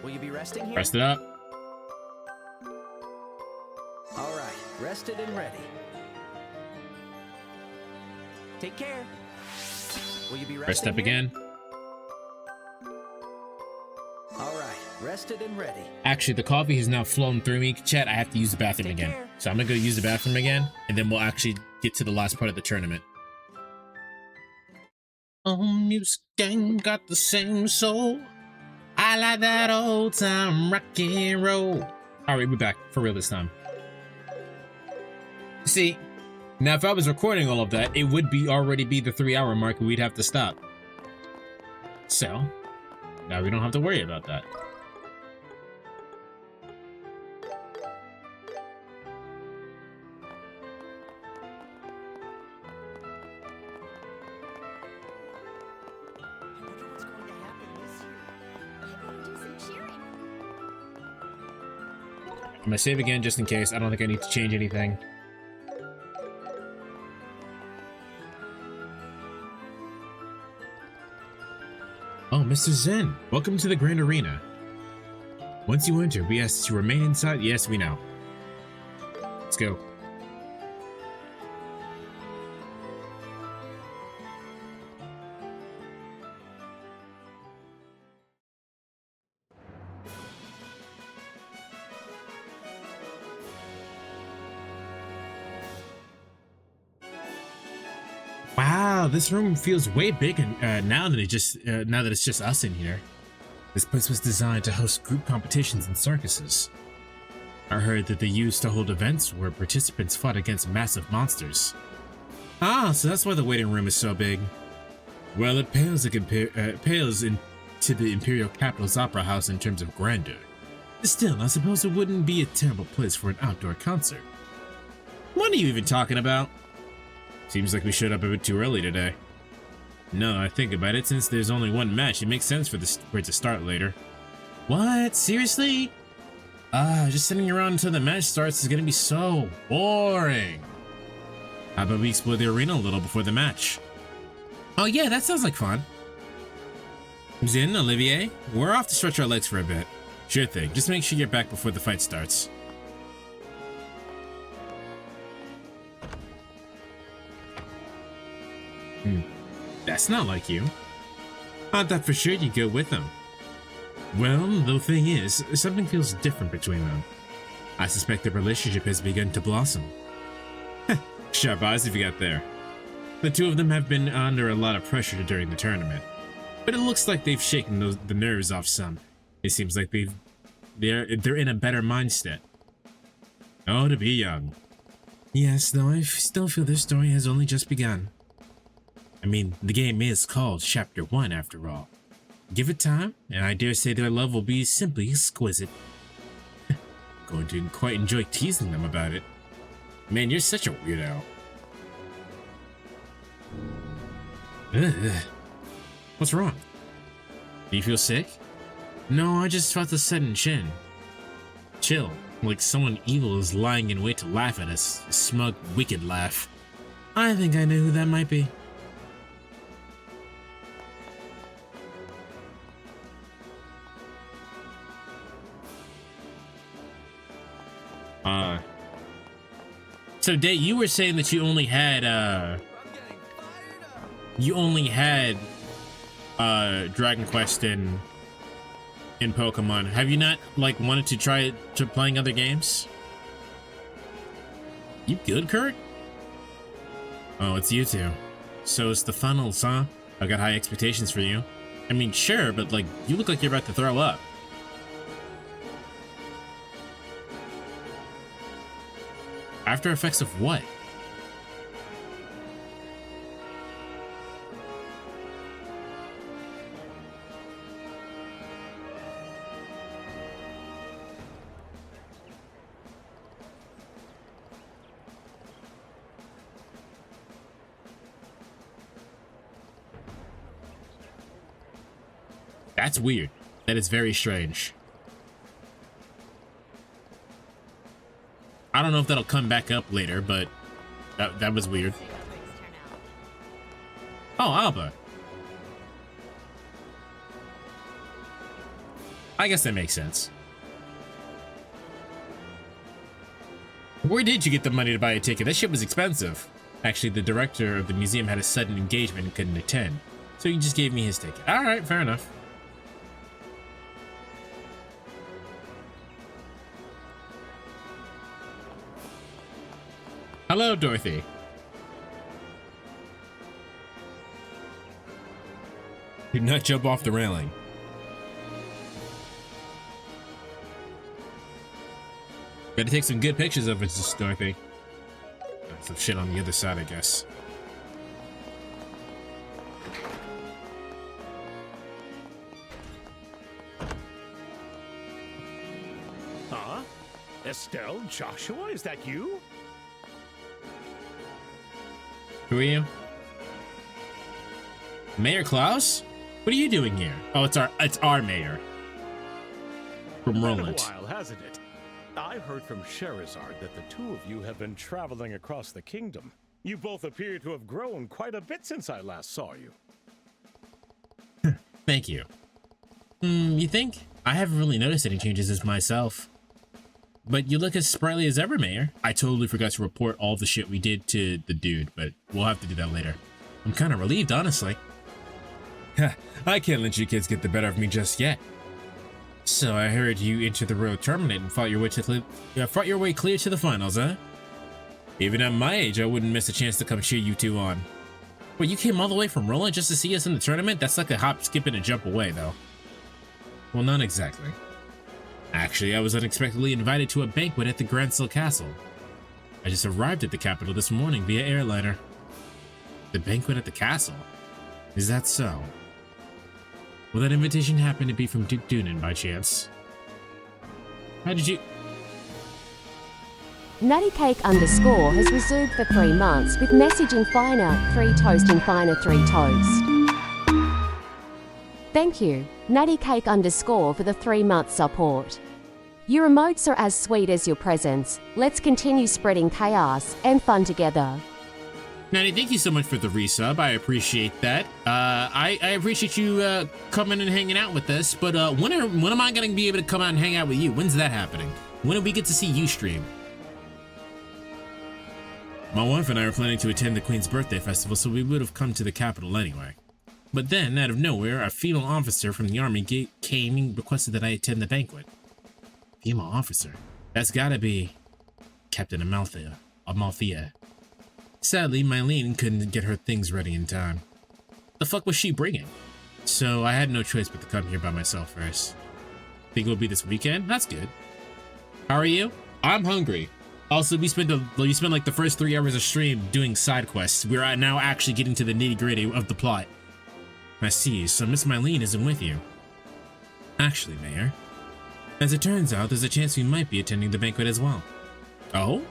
Will you be resting here? Rest it up. All right, rested and ready. Take care. Will you be resting Rest up here? again. All right, rested and ready. Actually, the coffee has now flown through me. Chat, I have to use the bathroom Take again. care. So I'm gonna go use the bathroom again, and then we'll actually get to the last part of the tournament. Music gang got the same soul. I like that old time rock and roll. All right, we're back for real this time. See, now if I was recording all of that, it would already be the 3-hour mark and we'd have to stop. So, now we don't have to worry about that. What's going to happen this year? I'm going to do some cheering. I'm gonna save again just in case. I don't think I need to change anything. Oh, Mr. Zen, welcome to the Grand Arena. Once you enter, we ask that you remain inside. Yes, we know. Let's go. Wow, this room feels way bigger now that it's just us in here. This place was designed to host group competitions and circuses. I heard that they used to hold events where participants fought against massive monsters. Ah, so that's why the waiting room is so big. Well, it pales into the Imperial Capital's Opera House in terms of grandeur. Still, I suppose it wouldn't be a terrible place for an outdoor concert. What are you even talking about? Seems like we showed up a bit too early today. No, I think about it, since there's only one match, it makes sense for it to start later. What? Seriously? Just sitting around until the match starts is gonna be so boring. How about we explore the arena a little before the match? Oh yeah, that sounds like fun. Zin, Olivier, we're off to stretch our legs for a bit. Sure thing, just make sure you're back before the fight starts. That's not like you. I thought for sure you'd go with them. Well, the thing is, something feels different between them. I suspect their relationship has begun to blossom. Sharp eyes if you got there. The two of them have been under a lot of pressure during the tournament, but it looks like they've shaken the nerves off some. It seems like they're in a better mindset. Oh, to be young. Yes, though I still feel this story has only just begun. I mean, the game is called Chapter 1 after all. Give it time, and I dare say their love will be simply exquisite. Going to quite enjoy teasing them about it. Man, you're such a weirdo. Ugh. What's wrong? Do you feel sick? No, I just felt a sudden chill, like someone evil is lying in wait to laugh at us. A smug, wicked laugh. I think I know who that might be. So Date, you were saying that you only had Dragon Quest in Pokemon. Have you not like wanted to try to playing other games? You good, Kurt? Oh, it's you two. So it's the funnels, huh? I've got high expectations for you. I mean, sure, but like you look like you're about to throw up. After effects of what? That's weird. That is very strange. I don't know if that'll come back up later, but that was weird. Oh, Alba. I guess that makes sense. Where did you get the money to buy a ticket? That shit was expensive. Actually, the director of the museum had a sudden engagement and couldn't attend, so he just gave me his ticket. All right, fair enough. Hello, Dorothy. Do not jump off the railing. Gotta take some good pictures of it, Dorothy. Some shit on the other side, I guess. Huh? Estelle, Joshua, is that you? Who are you? Mayor Klaus? What are you doing here? Oh, it's our mayor. From Roland. Been a while, hasn't it? I heard from Sherazard that the two of you have been traveling across the kingdom. You both appear to have grown quite a bit since I last saw you. Thank you. You think? I haven't really noticed any changes as myself. But you look as sprightly as ever, Mayor. I totally forgot to report all the shit we did to the dude, but we'll have to do that later. I'm kind of relieved, honestly. I can't let you kids get the better of me just yet. So I heard you entered the Royal Tournament and fought your way clear to the finals, huh? Even at my age, I wouldn't miss a chance to come cheer you two on. Wait, you came all the way from Roland just to see us in the tournament? That's like a hop, skip, and a jump away, though. Well, not exactly. Actually, I was unexpectedly invited to a banquet at the Grancel Castle. I just arrived at the capital this morning via airliner. The banquet at the castle? Is that so? Will that invitation happen to be from Duke Dunan by chance? How did you... NuttyCake _ has resumed for 3 months with message in finer 3 toast in finer 3 toast. Thank you, NuttyCake _ for the 3-month support. Your emotes are as sweet as your presence. Let's continue spreading chaos and fun together. Natty, thank you so much for the resub. I appreciate that. I appreciate you coming and hanging out with us. But when am I going to be able to come out and hang out with you? When's that happening? When do we get to see you stream? My wife and I were planning to attend the Queen's birthday festival, so we would have come to the capital anyway. But then, out of nowhere, a female officer from the army came and requested that I attend the banquet. Female officer? That's gotta be Captain Amalthea. Sadly, Mylene couldn't get her things ready in time. The fuck was she bringing? So I had no choice but to come here by myself first. Think it'll be this weekend? That's good. How are you? I'm hungry. Also, we spent like the first 3 hours of stream doing side quests. We're now actually getting to the nitty-gritty of the plot. I see, so Miss Mylene isn't with you. Actually, Mayor, as it turns out, there's a chance we might be attending the banquet as well. Oh?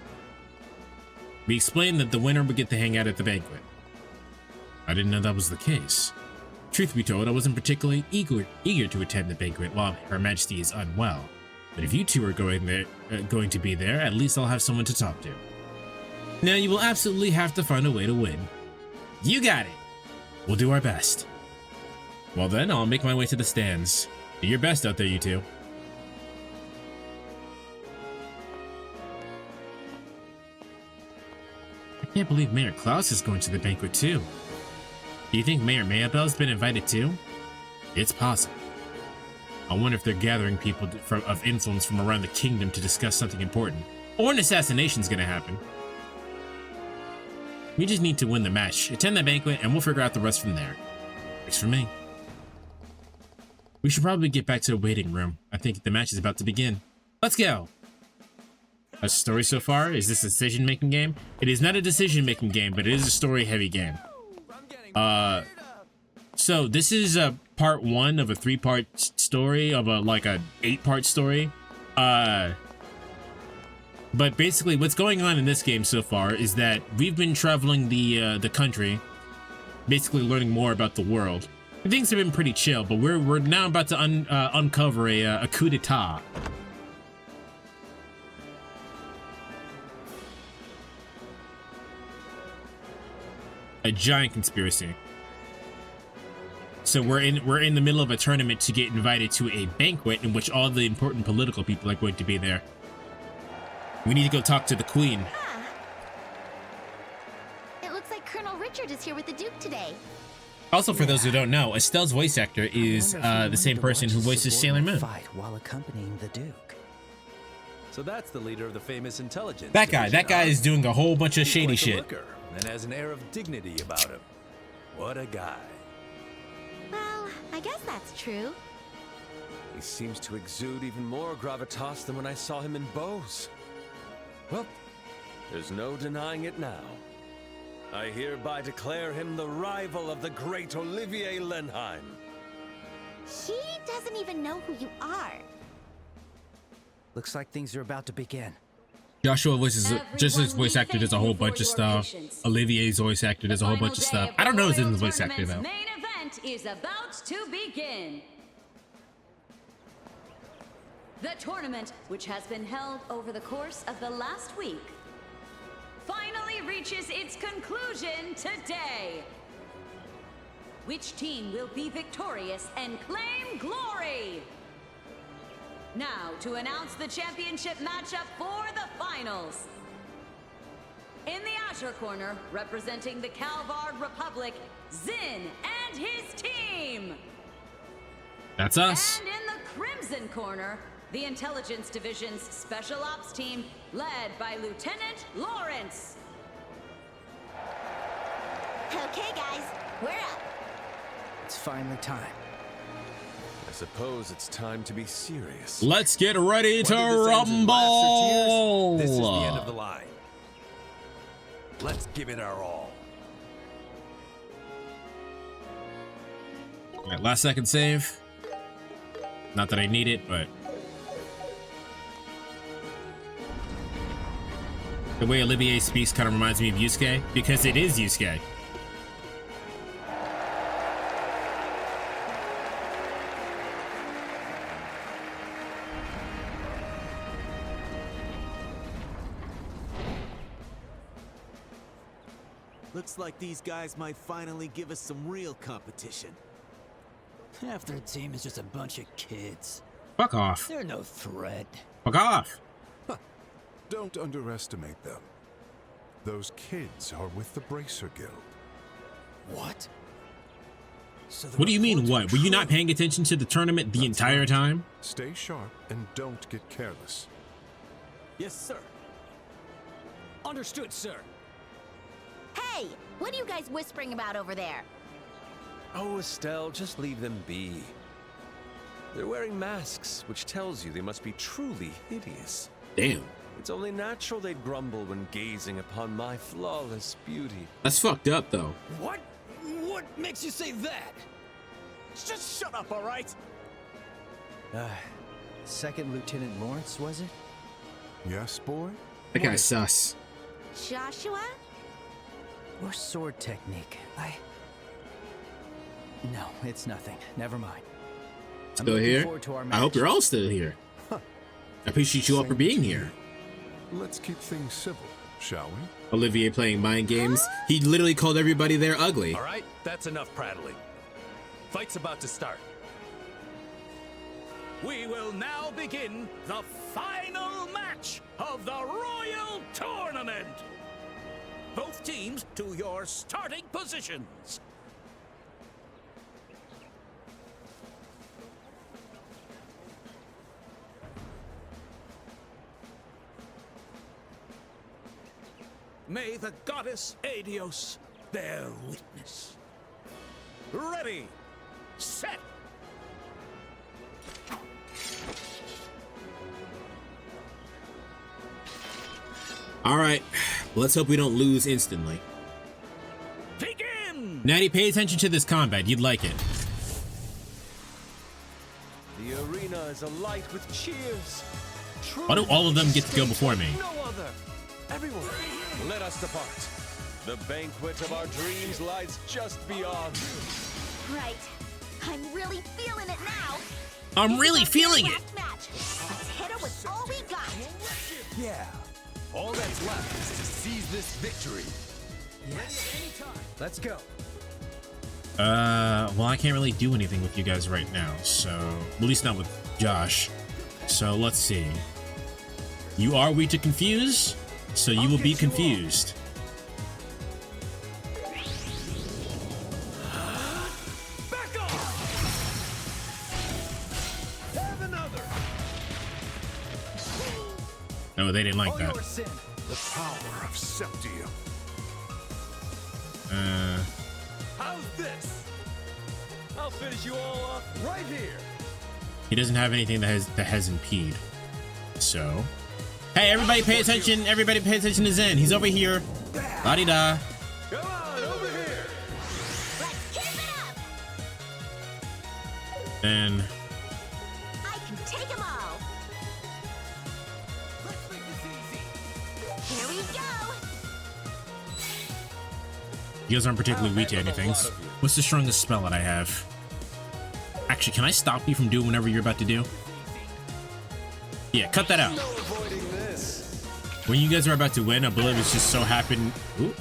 We explained that the winner would get to hang out at the banquet. I didn't know that was the case. Truth be told, I wasn't particularly eager to attend the banquet while Her Majesty is unwell. But if you two are going to be there, at least I'll have someone to talk to. Now you will absolutely have to find a way to win. You got it! We'll do our best. Well then, I'll make my way to the stands. Do your best out there, you two. I can't believe Mayor Klaus is going to the banquet too. Do you think Mayor Mayabelle's been invited too? It's possible. I wonder if they're gathering people of influence from around the kingdom to discuss something important. Or an assassination's gonna happen. We just need to win the match, attend the banquet, and we'll figure out the rest from there. Works for me. We should probably get back to the waiting room. I think the match is about to begin. Let's go! A story so far? Is this a decision-making game? It is not a decision-making game, but it is a story-heavy game. So this is a part 1 of a 3-part story of a 8-part story. But basically what's going on in this game so far is that we've been traveling the country, basically learning more about the world. And things have been pretty chill, but we're now about to uncover a coup d'etat. A giant conspiracy. So we're in the middle of a tournament to get invited to a banquet in which all the important political people are going to be there. We need to go talk to the Queen. Ah. It looks like Colonel Richard is here with the Duke today. Also, for those who don't know, Estelle's voice actor is the same person who voices Sailor Moon. Fight while accompanying the Duke. So that's the leader of the famous intelligence. That guy is doing a whole bunch of shady shit. And has an air of dignity about him. What a guy. Well, I guess that's true. He seems to exude even more gravitas than when I saw him in Bose. Well, there's no denying it now. I hereby declare him the rival of the great Olivier Lenheim. He doesn't even know who you are. Looks like things are about to begin. Joshua voices, just his voice actor does a whole bunch of stuff. Olivier's voice actor does a whole bunch of stuff. I don't know his voice actor though. Main event is about to begin. The tournament, which has been held over the course of the last week, finally reaches its conclusion today. Which team will be victorious and claim glory? Now, to announce the championship matchup for the finals. In the Azure corner, representing the Calvard Republic, Zin and his team. That's us. And in the Crimson corner, the Intelligence Division's Special Ops team, led by Lieutenant Lawrence. Okay, guys, we're up. It's finally time. I suppose it's time to be serious. Let's get ready to rumble! This is the end of the line. Let's give it our all. Alright, last second save. Not that I need it, but the way Olivier speaks kind of reminds me of Yusuke, because it is Yusuke. Looks like these guys might finally give us some real competition. Half their team is just a bunch of kids. Fuck off. They're no threat. Fuck off. Don't underestimate them. Those kids are with the Bracer Guild. What? So What do you mean, what? Were you not paying attention to the tournament the entire time? Stay sharp and don't get careless. Yes, sir. Understood, sir. Hey, what are you guys whispering about over there? Oh, Estelle, just leave them be. They're wearing masks, which tells you they must be truly hideous. Damn. It's only natural they'd grumble when gazing upon my flawless beauty. That's fucked up, though. What? What makes you say that? Just shut up, all right? Second Lieutenant Lawrence, was it? Yes, boy? That guy's sus. Joshua? Your sword technique. No, it's nothing. Never mind. I'm Still looking here? forward to our I hope match. you're all still here. I appreciate you all for being here. Let's keep things civil, shall we? Olivier playing mind games. He literally called everybody there ugly. All right, that's enough prattling. Fight's about to start. We will now begin the final match of the Royal Tournament. Both teams to your starting positions. May the goddess Adios bear witness. Ready, set. All right, let's hope we don't lose instantly. Begin! Natty, pay attention to this combat. You'd like it. The arena is alight with cheers. Why do all of them get to go before me? No other. Everyone, let us depart. The banquet of our dreams lies just beyond. Right. I'm really feeling it now. I'm really feeling it. Last match. Let's hit it with all we got. Yeah. All that's left is to seize this victory. Yes. Let's go. Well, I can't really do anything with you guys right now, so at least not with Josh. So let's see. You are weak to confuse, so you will be confused. Back off! Have another. No, they didn't like All that. your sin. The power of Septium. How's this? I'll finish you all off right here. He doesn't have anything that has impede. So, hey, everybody, pay attention! Everybody, pay attention to Zen. He's over here. La-di-da. Come on, over here. Let's keep it up. Then I can take them all. Let's make this easy. Here we go. you guys aren't particularly weak to anything. What's the strongest spell that I have? Actually, can I stop you from doing whatever you're about to do? Yeah, cut that out. No avoiding this. When you guys are about to win, a bullet was just so happened. Ooh.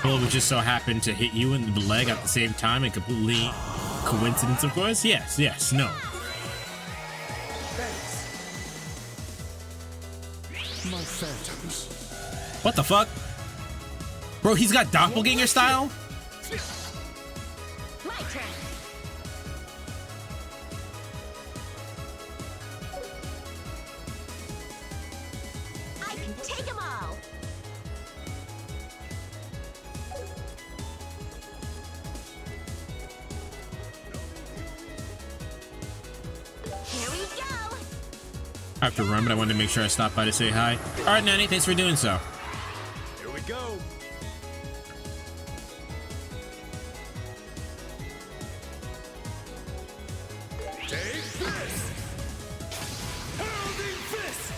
Bullet was just so happened to hit you in the leg at the same time, and completely coincidence, of course. Yes, yes, no. My phantoms. What the fuck, bro? He's got doppelganger style. My turn. I can take them all. Here we go. I have to run, but I wanted to make sure I stopped by to say hi. All right, Nanny, thanks for doing so. Here we go. Take this! Heralding fist!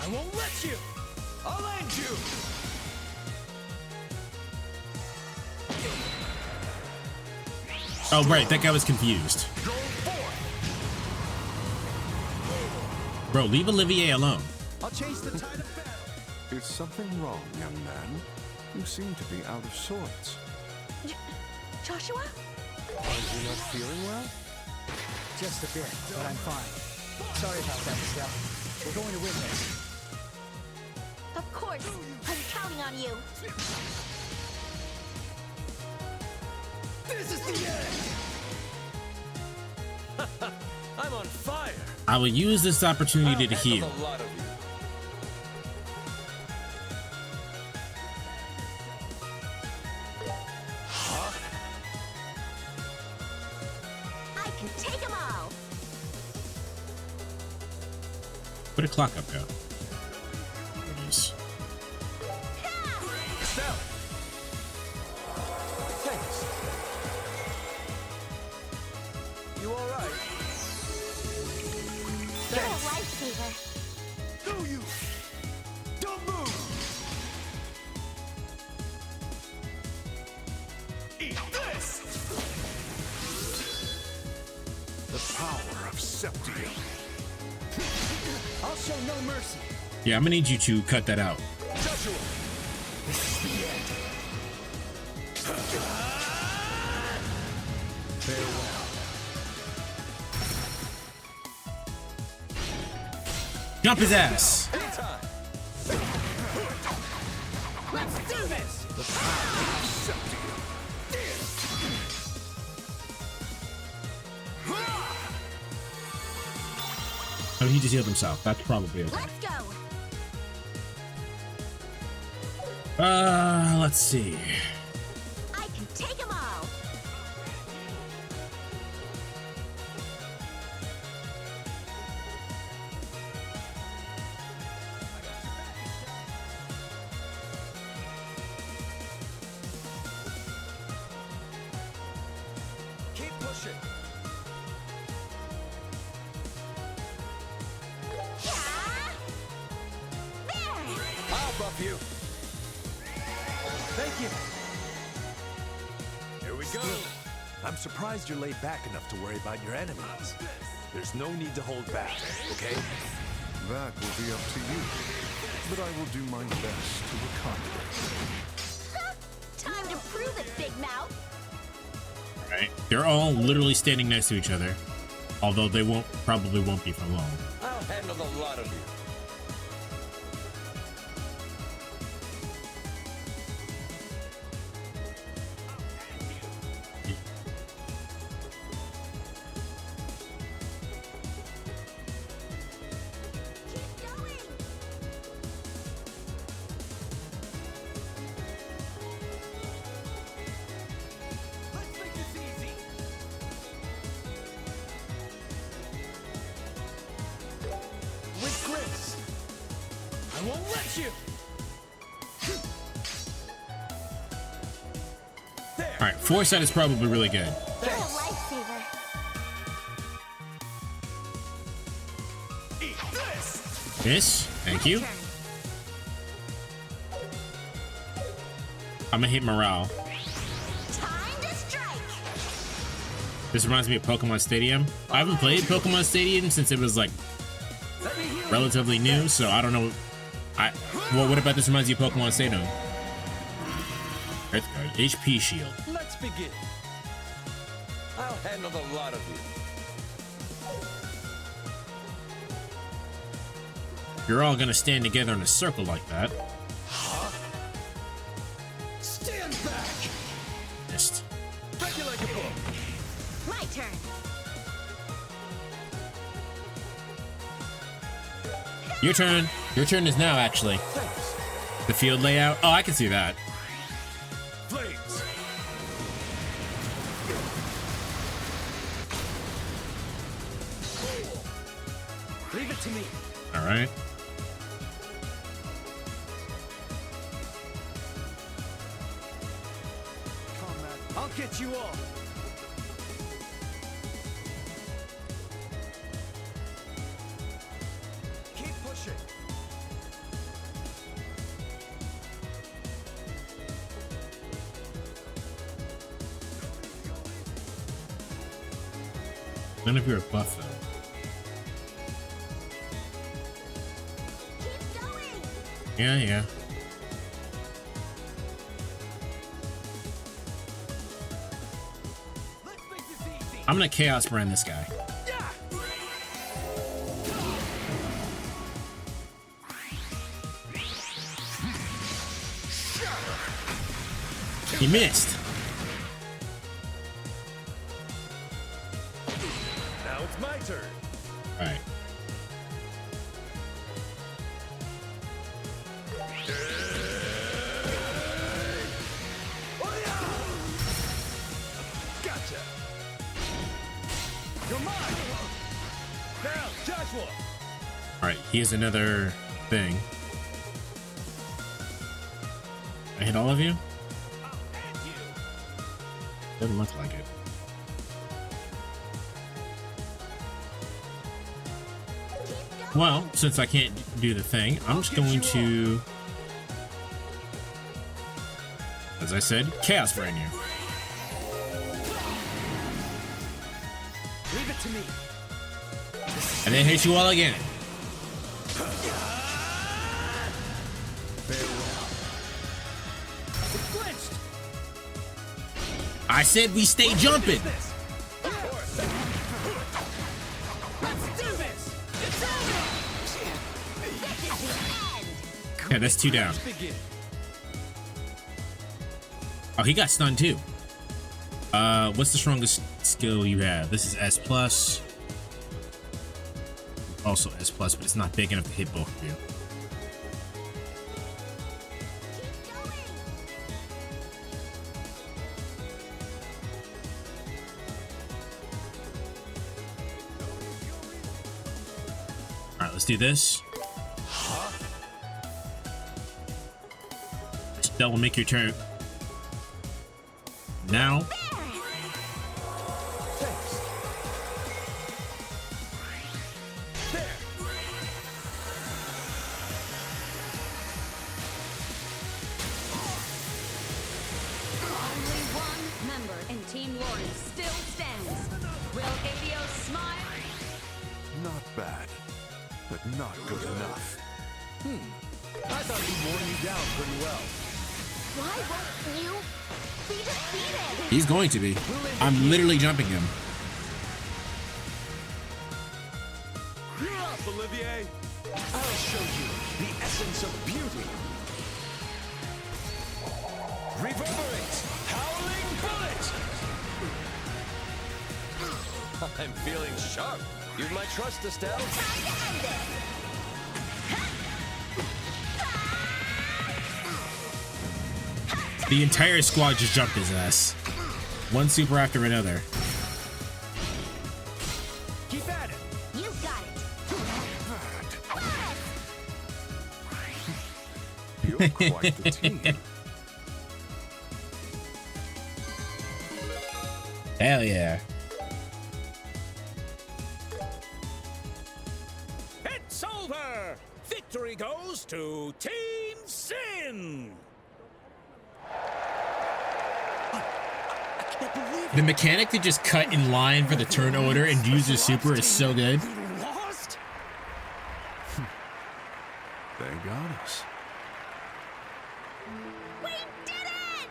I won't let you! I'll end you! Oh, right, that guy was confused. Go forth! Bro, leave Olivier alone. I'll change the tide of battle. Is something wrong, young man? You seem to be out of sorts. Joshua? Are you not feeling well? Just a bit, but I'm fine. Sorry about that, Estelle. We're going to win this. Of course. I'm counting on you. This is the end! on fire. I will use this opportunity to heal. A lot of you. I can take them all. Put a clock up, go. There it is. Thanks. You all right? You're a lifesaver. No, you! Don't move! Eat this! The power of Septium. I'll show no mercy. Yeah, I'm gonna need you to cut that out. Joshua! This is the end. Farewell. Jump his ass. Anytime. Let's do this! The power of Septium. Oh, he just healed himself. That's probably okay. Let's go. Let's see. I can take them all. Keep pushing. I'll buff you. Thank you. Here we go. I'm surprised you're laid back enough to worry about your enemies. There's no need to hold back, okay? That will be up to you. But I will do my best to accommodate. Time to prove it, Big Mouth. Right. They're all literally standing next to each other. Although they probably won't be for long. I'll handle the lot of you. Keep going. Let's make this easy. With grace. I won't let you. There. All right, foresight is probably really good. You're a lifesaver. Eat this. This, thank you. Turn. I'm gonna hit morale. Time to strike. This reminds me of Pokemon Stadium. I haven't played Pokemon Stadium since it was like relatively new, so I don't know. Well, what about this reminds you of Pokemon Stadium? Earth Guard, HP Shield. Let's begin. I'll handle the lot of you. You're all gonna stand together in a circle like that. Stand back. Missed. Break it like a book. My turn. Your turn. Your turn is now, actually. The field layout. Oh, I can see that. Flames. Leave it to me. All right. I'll get you all. Keep pushing. None of you are buff though. Keep going. Yeah. Let's make this easy. I'm gonna Chaos Brand this guy. He missed. Now it's my turn. Alright, here's another thing. I hit all of you? Doesn't look like it. Well, since I can't do the thing, I'm just going to, as I said, Chaos Rain you. Leave it to me. And then hit you all again. I said we stay jumping. Yeah, that's 2 down. Oh, he got stunned too. What's the strongest skill you have? This is S plus. Also S plus, but it's not big enough to hit both of you. All right, let's do this. That will make your turn. Now. Not bad, but not good enough. I thought he wore you down pretty well. Why won't you be defeated? He's going to be. I'm literally jumping him. You're up, Olivier. I'll show you the essence of beauty. Reverberate, howling bullet. I'm feeling sharp. You've my trust, Estelle. Time to end it. The entire squad just jumped his ass. One super after another. Keep at it. You got it. You're quite the team. Hell yeah. It's over! Victory goes to Team Sin! The mechanic to just cut in line for the turn order and use your super is so good. Lost? They got us. We did it!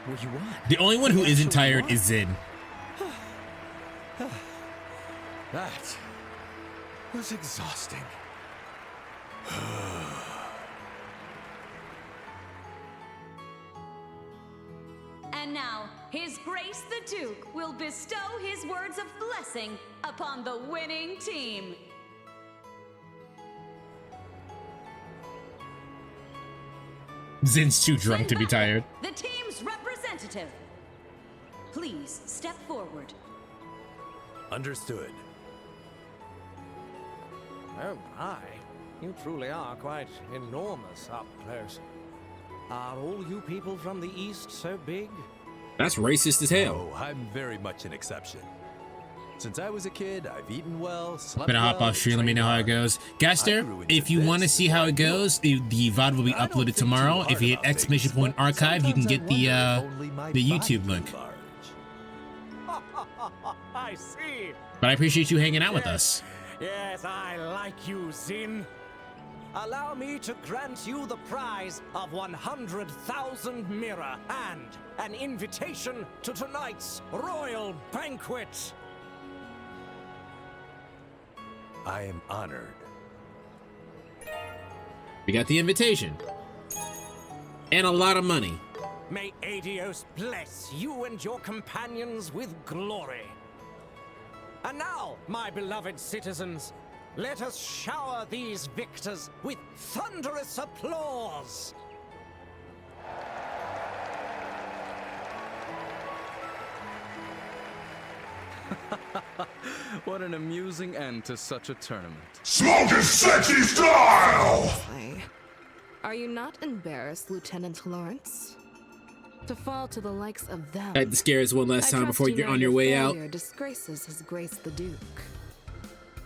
What you want? The only one who isn't tired is Zin. That was exhausting. And now, His Grace the Duke will bestow his words of blessing upon the winning team. Zin's too drunk to be tired. The team's representative. Please step forward. Understood. Oh my, you truly are quite enormous up close. Are all you people from the East so big? That's racist as hell. Oh, I'm very much an exception. Since I was a kid, I've eaten well, slept Gonna hop well, off stream, let me know how it goes. Gaster, if you want to see how it goes, the VOD will be uploaded tomorrow. If you hit exclamation point archive, you can get the YouTube link. I see. But I appreciate you hanging out with us. Yes, I like you, Zin. Allow me to grant you the prize of 100,000 mirror and an invitation to tonight's royal banquet. I am honored. We got the invitation. And a lot of money. May Adios bless you and your companions with glory. And now, my beloved citizens, let us shower these victors with thunderous applause. What an amusing end to such a tournament. Smoke is sexy style! Are you not embarrassed, Lieutenant Lawrence? To fall to the likes of them. I had to scare us one last time before you're on your way out. Disgraces His Grace the Duke.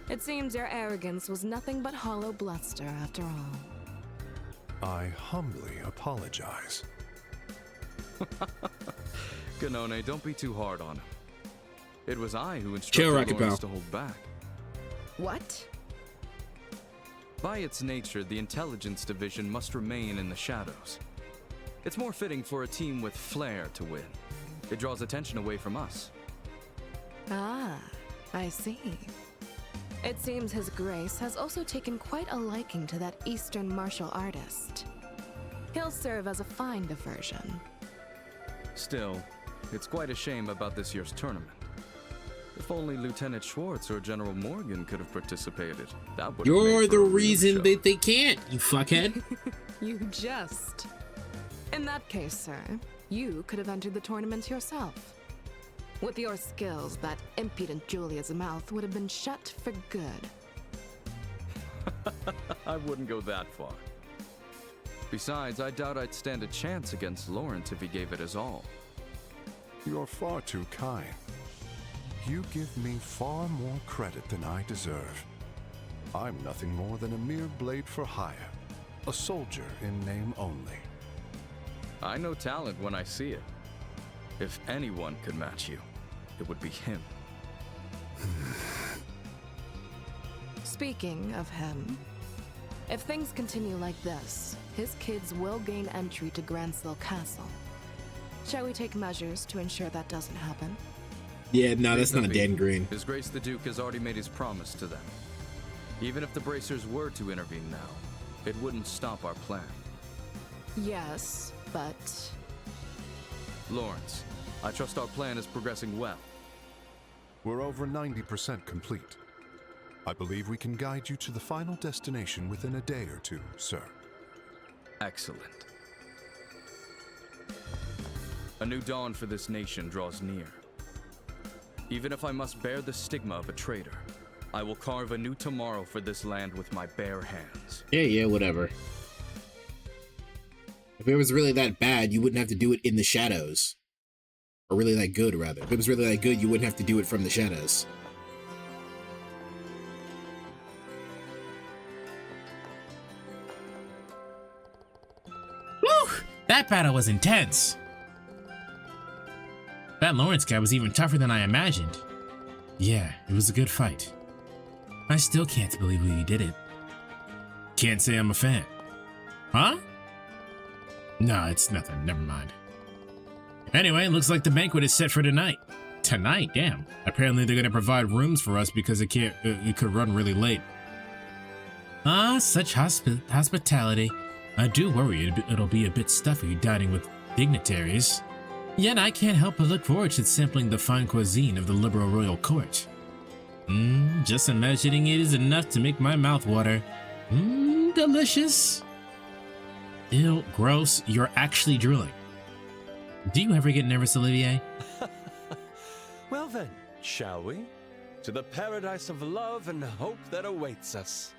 It seems your arrogance was nothing but hollow bluster after all. I humbly apologize. Ganone, don't be too hard on him. It was I who instructed Lawrence to hold back. What? By its nature, the intelligence division must remain in the shadows. It's more fitting for a team with flair to win. It draws attention away from us. Ah, I see. It seems His Grace has also taken quite a liking to that Eastern martial artist. He'll serve as a fine diversion. Still, it's quite a shame about this year's tournament. If only Lieutenant Schwartz or General Morgan could have participated, that would have You're made the for a real reason show. that they can't, you fuckhead. You just. In that case, sir, you could have entered the tournament yourself. With your skills, that impudent Julia's mouth would have been shut for good. I wouldn't go that far. Besides, I doubt I'd stand a chance against Lawrence if he gave it his all. You're far too kind. You give me far more credit than I deserve. I'm nothing more than a mere blade for hire, a soldier in name only. I know talent when I see it. If anyone could match you, it would be him. Speaking of him, if things continue like this, his kids will gain entry to Grancel Castle. Shall we take measures to ensure that doesn't happen? Yeah, no, that's not Dan Green. His Grace the Duke has already made his promise to them. Even if the Bracers were to intervene now, it wouldn't stop our plan. Yes, but... Lawrence, I trust our plan is progressing well. We're over 90% complete. I believe we can guide you to the final destination within a day or two, sir. Excellent. A new dawn for this nation draws near. Even if I must bear the stigma of a traitor, I will carve a new tomorrow for this land with my bare hands. Yeah, whatever. If it was really that bad, you wouldn't have to do it in the shadows. Or really that good, rather. If it was really that good, you wouldn't have to do it from the shadows. Woo! That battle was intense! That Lawrence guy was even tougher than I imagined. Yeah, it was a good fight. I still can't believe we did it. Can't say I'm a fan. Huh? No, it's nothing. Never mind. Anyway, looks like the banquet is set for tonight. Tonight? Damn. Apparently they're gonna provide rooms for us because it could run really late. Ah, such hospitality. I do worry it'll be a bit stuffy dining with dignitaries. Yet I can't help but look forward to sampling the fine cuisine of the liberal royal court. Just imagining it is enough to make my mouth water. Delicious. Ew, gross, you're actually drooling. Do you ever get nervous, Olivier? Well then, shall we? To the paradise of love and hope that awaits us.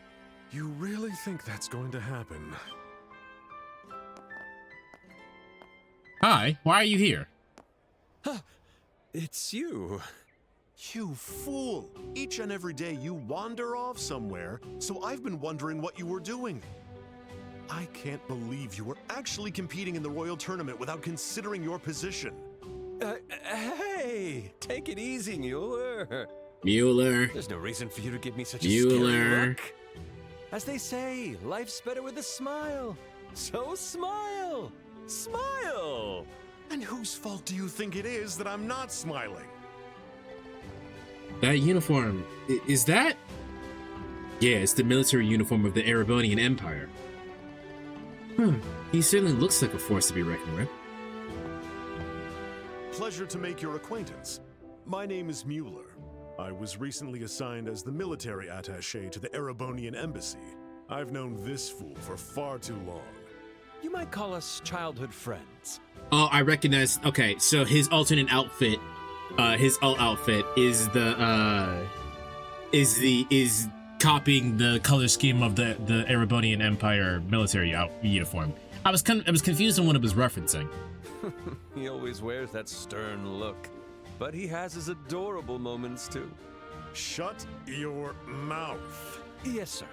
You really think that's going to happen? Hi, why are you here? It's you. You fool! Each and every day you wander off somewhere, so I've been wondering what you were doing. I can't believe you were actually competing in the Royal Tournament without considering your position. Hey, take it easy, Mueller. Mueller. There's no reason for you to give me such a scary Mueller. look. As they say, life's better with a smile. So smile! Smile! And whose fault do you think it is that I'm not smiling? That uniform, is that? Yeah, it's the military uniform of the Erebonian Empire. He certainly looks like a force to be reckoned with. Pleasure to make your acquaintance. My name is Mueller. I was recently assigned as the military attaché to the Erebonian Embassy. I've known this fool for far too long. You might call us childhood friends. Oh, I recognize. Okay, so his alternate outfit his alt outfit is copying the color scheme of the Erebonian Empire military uniform. I was confused on what it was referencing. He always wears that stern look, but he has his adorable moments too. Shut your mouth. Yes, sir.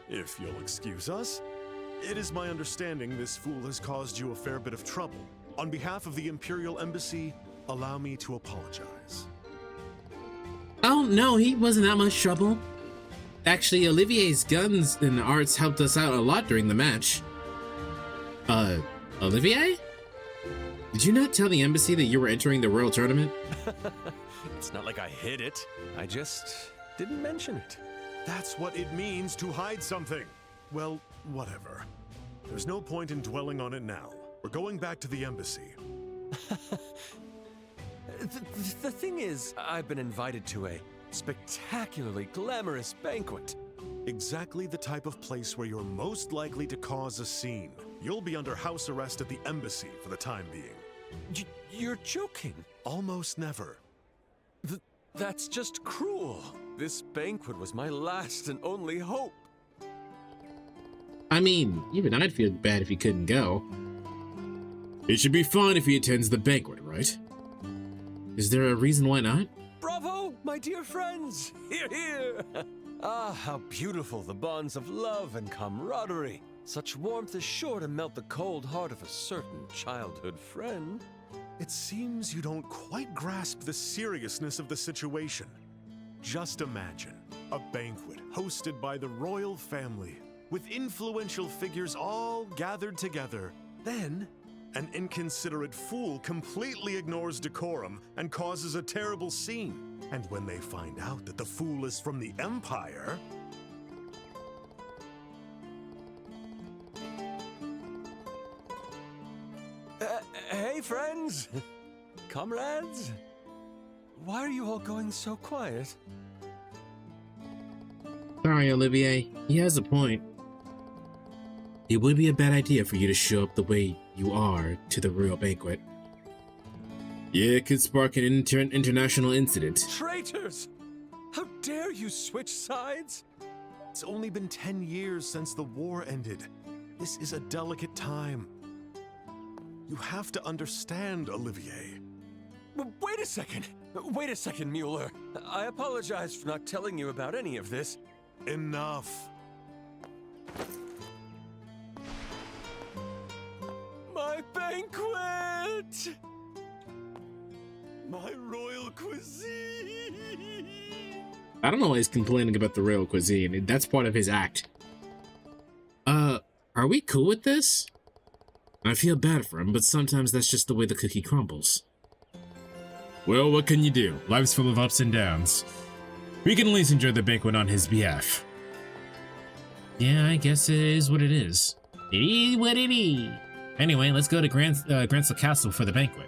If you'll excuse us, it is my understanding this fool has caused you a fair bit of trouble. On behalf of the Imperial Embassy, allow me to apologize. Oh, no, he wasn't that much trouble. Actually, Olivier's guns and arts helped us out a lot during the match. Olivier? Did you not tell the embassy that you were entering the Royal Tournament? It's not like I hid it. I just didn't mention it. That's what it means to hide something. Well, whatever. There's no point in dwelling on it now. We're going back to the embassy. The thing is, I've been invited to a spectacularly glamorous banquet. Exactly the type of place where you're most likely to cause a scene. You'll be under house arrest at the embassy for the time being. You're joking. Almost never. That's just cruel. This banquet was my last and only hope. I mean, even I'd feel bad if he couldn't go. It should be fun if he attends the banquet, right? Is there a reason why not? Bravo, my dear friends! Hear, hear! Ah, how beautiful the bonds of love and camaraderie. Such warmth is sure to melt the cold heart of a certain childhood friend. It seems you don't quite grasp the seriousness of the situation. Just imagine a banquet hosted by the royal family, with influential figures all gathered together. Then, an inconsiderate fool completely ignores decorum and causes a terrible scene. And when they find out that the fool is from the Empire... Hey, friends! Comrades? Why are you all going so quiet? Sorry, Olivier. He has a point. It would be a bad idea for you to show up the way you are to the royal banquet. Yeah, it could spark an international incident. Traitors! How dare you switch sides? It's only been 10 years since the war ended. This is a delicate time. You have to understand, Olivier. Wait a second, Mueller. I apologize for not telling you about any of this. Enough. My banquet! My royal cuisine! I don't know why he's complaining about the royal cuisine. That's part of his act. Are we cool with this? I feel bad for him, but sometimes that's just the way the cookie crumbles. Well, what can you do? Life's full of ups and downs. We can at least enjoy the banquet on his behalf. Yeah, I guess it is what it is. It is what it is. Anyway, let's go to Grancel Castle for the banquet.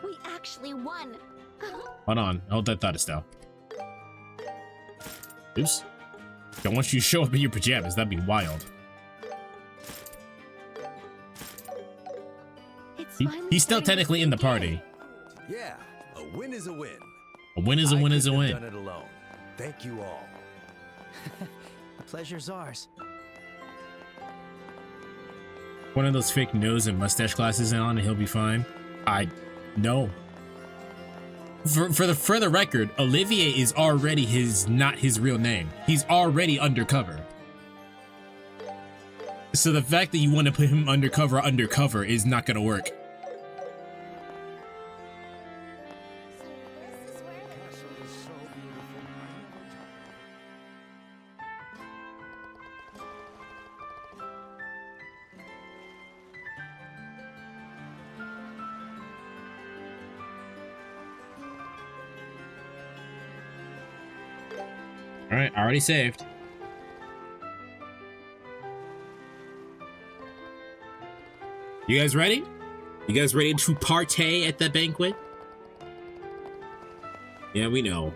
We actually won. Hold on, hold that thought, Estelle. Oops. Don't want you to show up in your pajamas, that'd be wild. He's still technically in the party. Yeah, a win is a win. A win is a win is a win. I couldn't have done it alone. Thank you all. The pleasure's ours. One of those fake nose and mustache glasses on and he'll be fine. No. For the record, Olivier is already not his real name. He's already undercover. So the fact that you want to put him undercover is not gonna work. All right, already saved. You guys ready? You guys ready to partay at the banquet? Yeah, we know.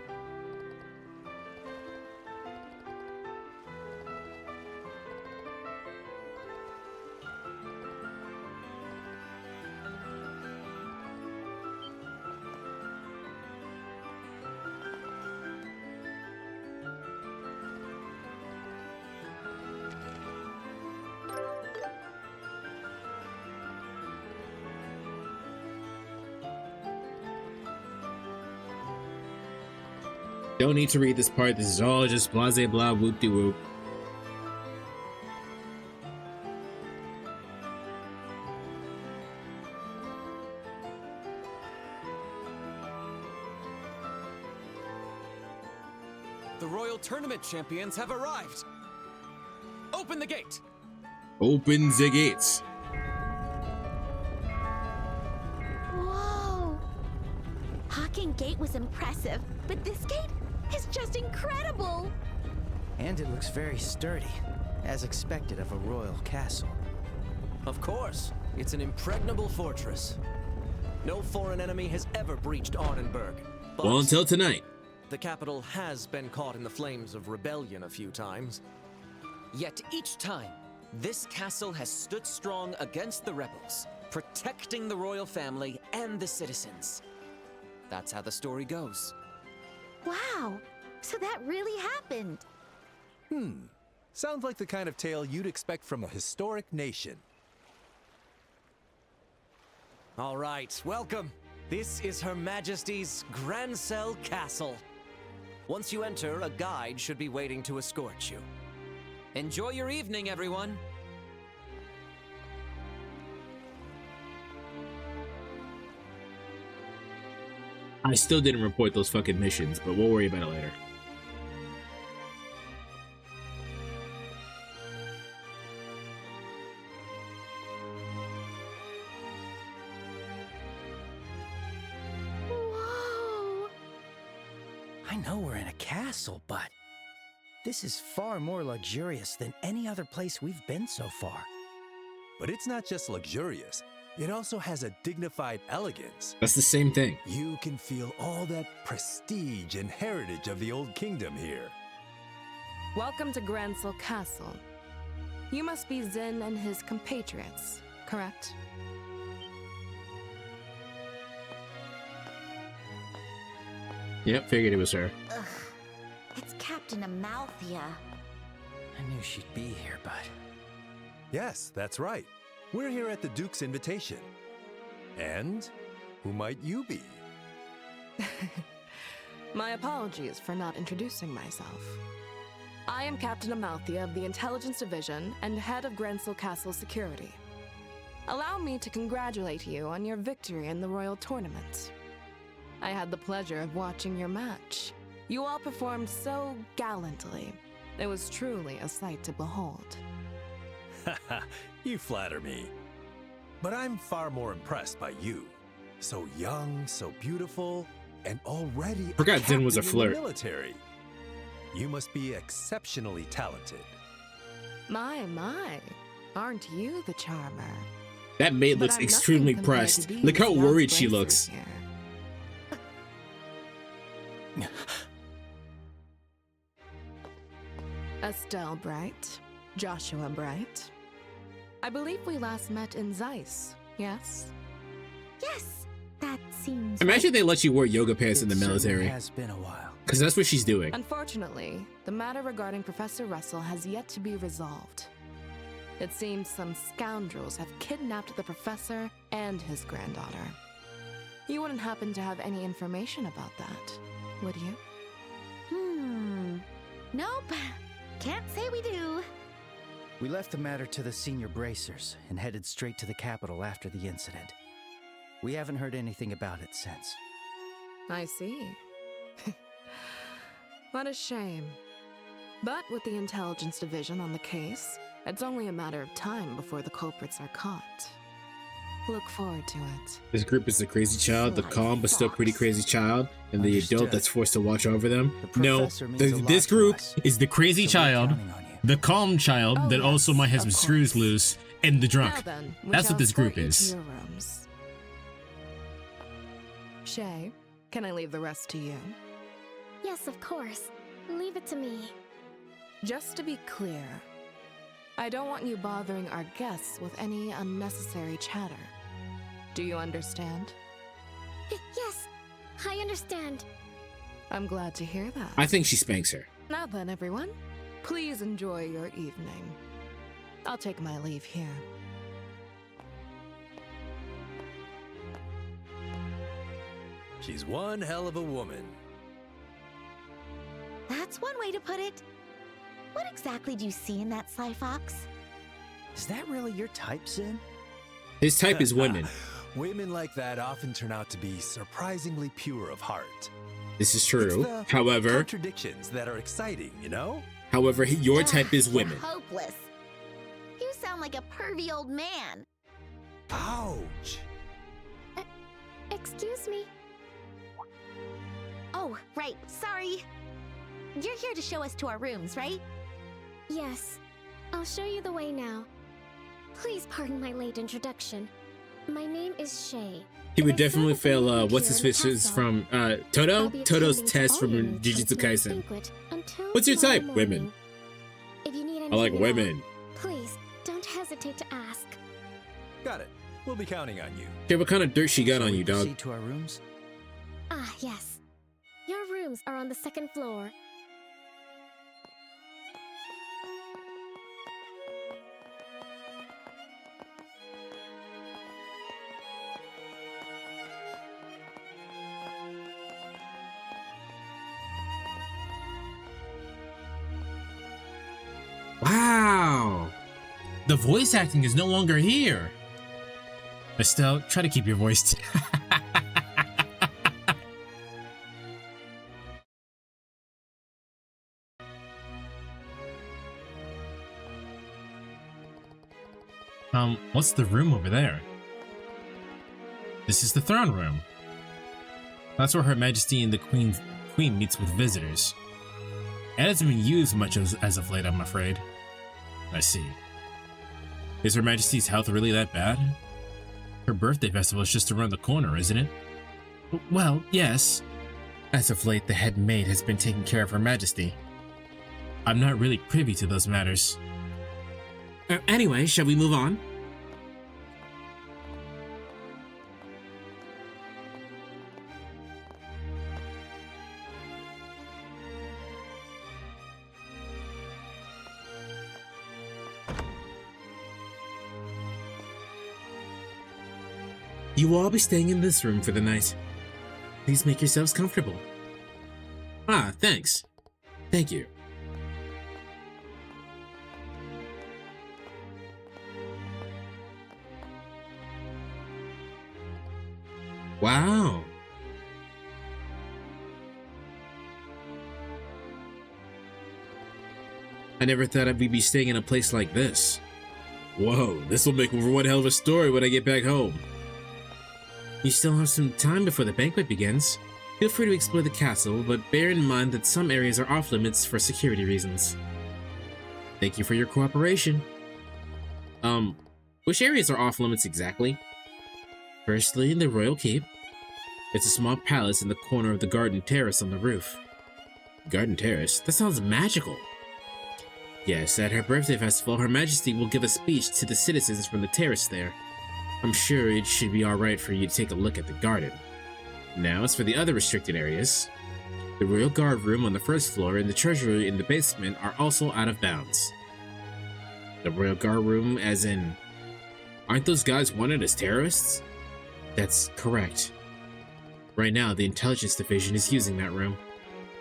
Don't need to read this part. This is all just blase blah whoop de whoop. The Royal Tournament champions have arrived. Open the gate. Open the gates. Whoa! Hawking Gate was impressive, but this gate is just incredible! And it looks very sturdy, as expected of a royal castle. Of course, it's an impregnable fortress. No foreign enemy has ever breached Arnenberg. Well, until tonight. The capital has been caught in the flames of rebellion a few times. Yet each time, this castle has stood strong against the rebels, protecting the royal family and the citizens. That's how the story goes. Wow! So that really happened! Sounds like the kind of tale you'd expect from a historic nation. All right, welcome. This is Her Majesty's Grancel Castle. Once you enter, a guide should be waiting to escort you. Enjoy your evening, everyone. I still didn't report those fucking missions, but we'll worry about it later. Whoa! I know we're in a castle, but this is far more luxurious than any other place we've been so far. But it's not just luxurious. It also has a dignified elegance. That's the same thing. You can feel all that prestige and heritage of the old kingdom here. Welcome to Grancel Castle. You must be Zin and his compatriots, correct? Yep, figured it was her. Ugh. It's Captain Amalthea. I knew she'd be here, but... Yes, that's right. We're here at the Duke's invitation. And who might you be? My apologies for not introducing myself. I am Captain Amalthea of the Intelligence Division and head of Grancel Castle Security. Allow me to congratulate you on your victory in the Royal Tournament. I had the pleasure of watching your match. You all performed so gallantly. It was truly a sight to behold. You flatter me. But I'm far more impressed by you. So young, so beautiful, and already Forgot Zin was a captain in the flirt. military. You must be exceptionally talented. My, aren't you the charmer? That maid But looks I'm extremely nothing compared pressed. to these Look how young worried she blazers looks. here. Estelle Bright, Joshua Bright. I believe we last met in Zeiss, yes? Yes, that seems. Imagine right. they let you wear yoga pants in the It certainly military. has been a while. Because that's what she's doing. Unfortunately, the matter regarding Professor Russell has yet to be resolved. It seems some scoundrels have kidnapped the professor and his granddaughter. You wouldn't happen to have any information about that, would you? Nope. Can't say we do. We left the matter to the senior bracers and headed straight to the capital after the incident. We haven't heard anything about it since. I see. What a shame. But with the Intelligence Division on the case, it's only a matter of time before the culprits are caught. Look forward to it. This group is the crazy child, the Sly calm but still pretty fox. crazy child, and the adult Understood. that's forced to watch over them. The No, professor means a lot this to group us, is the crazy so we're child, counting on you. the calm child Oh, that also yes, might have some of screws course. loose, and the drunk. Now then, we That's shall what this group escort you is. to your rooms. Shay, can I leave the rest to you? Yes, of course. Leave it to me. Just to be clear, I don't want you bothering our guests with any unnecessary chatter. Do you understand? Yes, I understand. I'm glad to hear that. I think she spanks her. Now then, everyone, please enjoy your evening. I'll take my leave here. She's one hell of a woman. That's one way to put it. What exactly do you see in that sly fox? Is that really your type, Sin? His type is women. Women like that often turn out to be surprisingly pure of heart. This is It's true. the However, contradictions that are exciting, you know? however, your type is You're women. hopeless. You sound like a pervy old man. Ouch! Excuse me. Oh, right. Sorry. You're here to show us to our rooms, right? Yes. I'll show you the way now. Please pardon my late introduction. My name is Shay. He would definitely fail, what's his face is from, Toto? Toto's test from Jujutsu Kaisen. What's your type? Women. If you need I like anything at all, women. please don't hesitate to ask. Got it. We'll be counting on you. Okay, what kind of dirt she got on you, dog? Proceed to our rooms? Ah, yes. Your rooms are on the second floor. Wow! The voice acting is no longer here. Estelle, try to keep your voice. What's the room over there? This is the throne room. That's where Her Majesty and the Queen meets with visitors. It hasn't been used much as of late, I'm afraid. I see. Is Her Majesty's health really that bad? Her birthday festival is just around the corner, isn't it? Well, yes. As of late, the head maid has been taking care of Her Majesty. I'm not really privy to those matters. Anyway, shall we move on? You will all be staying in this room for the night. Please make yourselves comfortable. Ah, thanks. Thank you. Wow. I never thought we'd be staying in a place like this. Whoa, this will make for one hell of a story when I get back home. You still have some time before the banquet begins. Feel free to explore the castle, but bear in mind that some areas are off limits for security reasons. Thank you for your cooperation. Which areas are off limits exactly? Firstly, the Royal Keep. It's a small palace in the corner of the garden terrace on the roof. Garden terrace? That sounds magical. Yes, at her birthday festival, Her Majesty will give a speech to the citizens from the terrace there. I'm sure it should be alright for you to take a look at the garden. Now, as for the other restricted areas, the Royal Guard Room on the first floor and the Treasury in the basement are also out of bounds. The Royal Guard Room as in... Aren't those guys wanted as terrorists? That's correct. Right now, the Intelligence Division is using that room.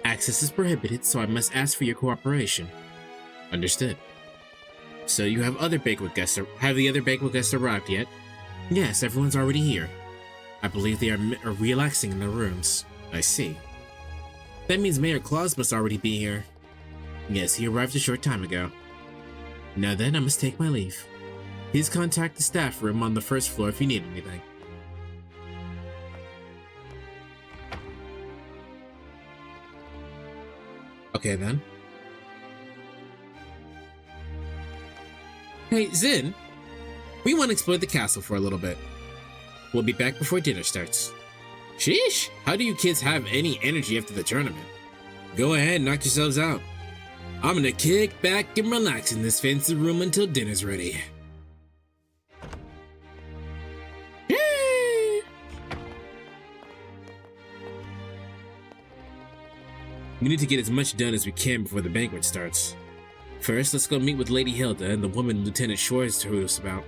Access is prohibited, so I must ask for your cooperation. Understood. So you have other banquet guests. Have the other banquet guests arrived yet? Yes, everyone's already here. I believe they are relaxing in their rooms. I see. That means Mayor Claus must already be here. Yes, he arrived a short time ago. Now then, I must take my leave. Please contact the staff room on the first floor if you need anything. Okay then. Hey, Zin! We want to explore the castle for a little bit. We'll be back before dinner starts. Sheesh! How do you kids have any energy after the tournament? Go ahead, knock yourselves out. I'm gonna kick back and relax in this fancy room until dinner's ready. Yay! We need to get as much done as we can before the banquet starts. First, let's go meet with Lady Hilda and the woman Lieutenant Schwartz told us about.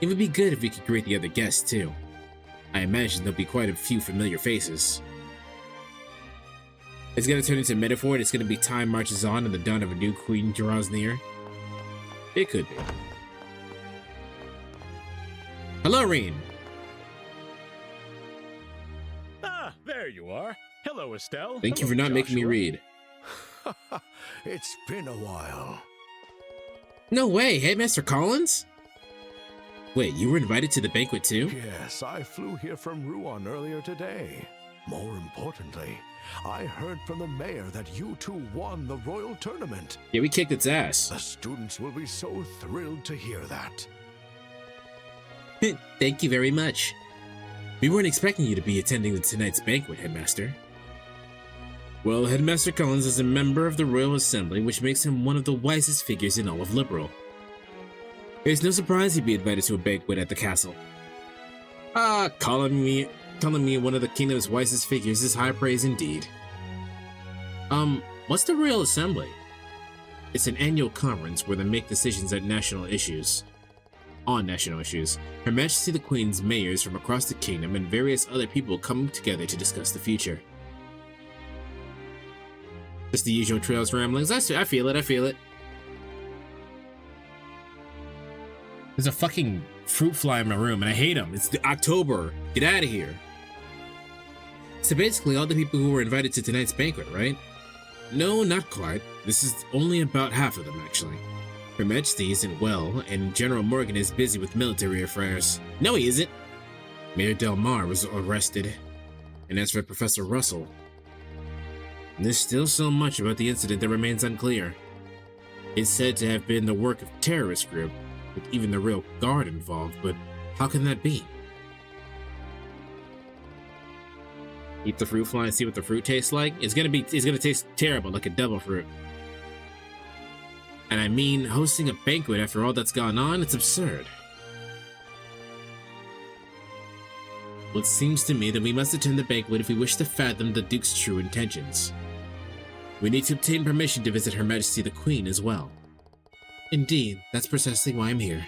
It would be good if we could greet the other guests, too. I imagine there'll be quite a few familiar faces. It's gonna turn into a metaphor, and it's gonna be time marches on and the dawn of a new queen draws near. It could be. Hello, Reen. Ah, there you are. Hello, Estelle. Thank you for not making me read. It's been a while. No way, Headmaster Collins? Wait, you were invited to the banquet too? Yes, I flew here from Ruan earlier today. More importantly, I heard from the mayor that you two won the royal tournament. Yeah, we kicked its ass. The students will be so thrilled to hear that. Thank you very much. We weren't expecting you to be attending tonight's banquet, Headmaster. Well, Headmaster Collins is a member of the Royal Assembly, which makes him one of the wisest figures in all of Liveral. It's no surprise he'd be invited to a banquet at the castle. Calling me one of the kingdom's wisest figures is high praise indeed. What's the Royal Assembly? It's an annual conference where they make decisions on national issues. Her Majesty the Queen's mayors from across the kingdom and various other people come together to discuss the future. Just the usual Trails ramblings. I feel it. There's a fucking fruit fly in my room and I hate him. It's the October. Get out of here. So basically all the people who were invited to tonight's banquet, right? No, not quite. This is only about half of them, actually. Her Majesty isn't well, and General Morgan is busy with military affairs. No, he isn't. Mayor Del Mar was arrested. And as for Professor Russell, there's still so much about the incident that remains unclear. It's said to have been the work of a terrorist group, with even the real guard involved, but how can that be? Eat the fruit fly and see what the fruit tastes like? It's gonna taste terrible, like a devil fruit. And I mean, hosting a banquet after all that's gone on, it's absurd. Well, it seems to me that we must attend the banquet if we wish to fathom the Duke's true intentions. We need to obtain permission to visit Her Majesty the Queen as well. Indeed, that's precisely why I'm here.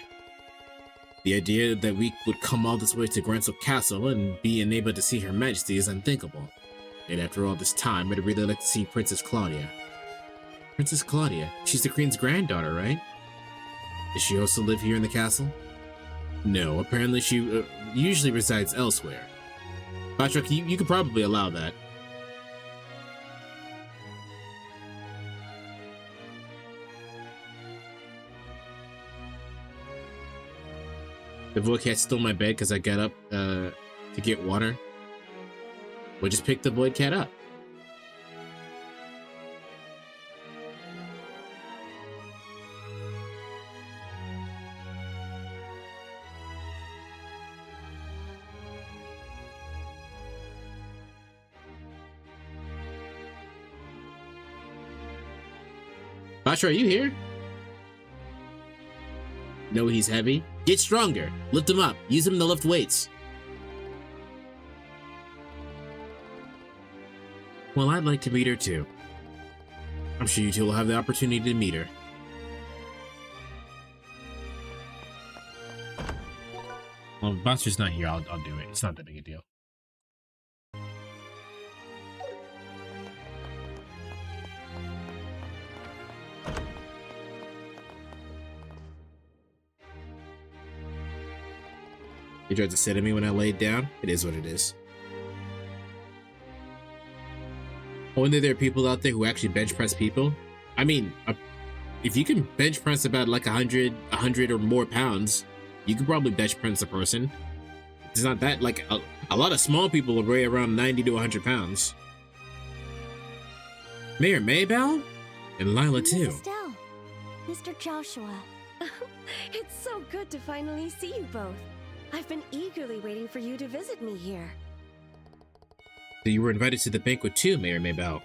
The idea that we would come all this way to Grancel Castle and be unable to see Her Majesty is unthinkable. And after all this time, I'd really like to see Princess Claudia. Princess Claudia? She's the Queen's granddaughter, right? Does she also live here in the castle? No, apparently she usually resides elsewhere. Patrick, you could probably allow that. The Void Cat stole my bed because I got up to get water. We'll just pick the Void Cat up. Basha, are you here? No, he's heavy. Get stronger. Lift him up. Use him to lift weights. Well, I'd like to meet her too. I'm sure you two will have the opportunity to meet her. Well, if Buster's not here, I'll do it. It's not that big a deal. You tried to sit at me when I laid down? It is what it is. I wonder if there are people out there who actually bench press people. I mean, if you can bench press about like 100 or more pounds, you could probably bench press a person. It's not that, like, a lot of small people will weigh around 90 to 100 pounds. Mayor Maybell? And Lila too. Estelle, Mr. Joshua. It's so good to finally see you both. I've been eagerly waiting for you to visit me here. So you were invited to the banquet too, Mayor Maybell.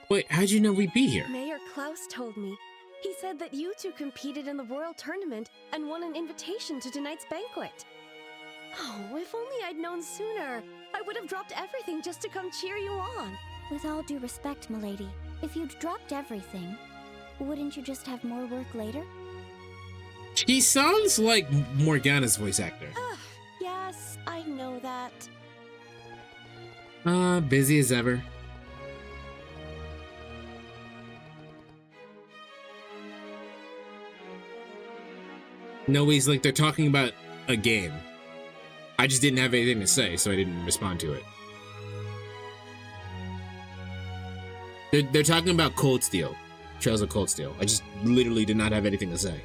Wait, how'd you know we'd be here? Mayor Klaus told me. He said that you two competed in the royal tournament and won an invitation to tonight's banquet. Oh, if only I'd known sooner. I would have dropped everything just to come cheer you on. With all due respect, milady, if you'd dropped everything, wouldn't you just have more work later? He sounds like Morgana's voice actor. Yes, I know that. Busy as ever. No, he's like, they're talking about a game. I just didn't have anything to say, so I didn't respond to it. They're talking about Cold Steel. Trails of Cold Steel. I just literally did not have anything to say.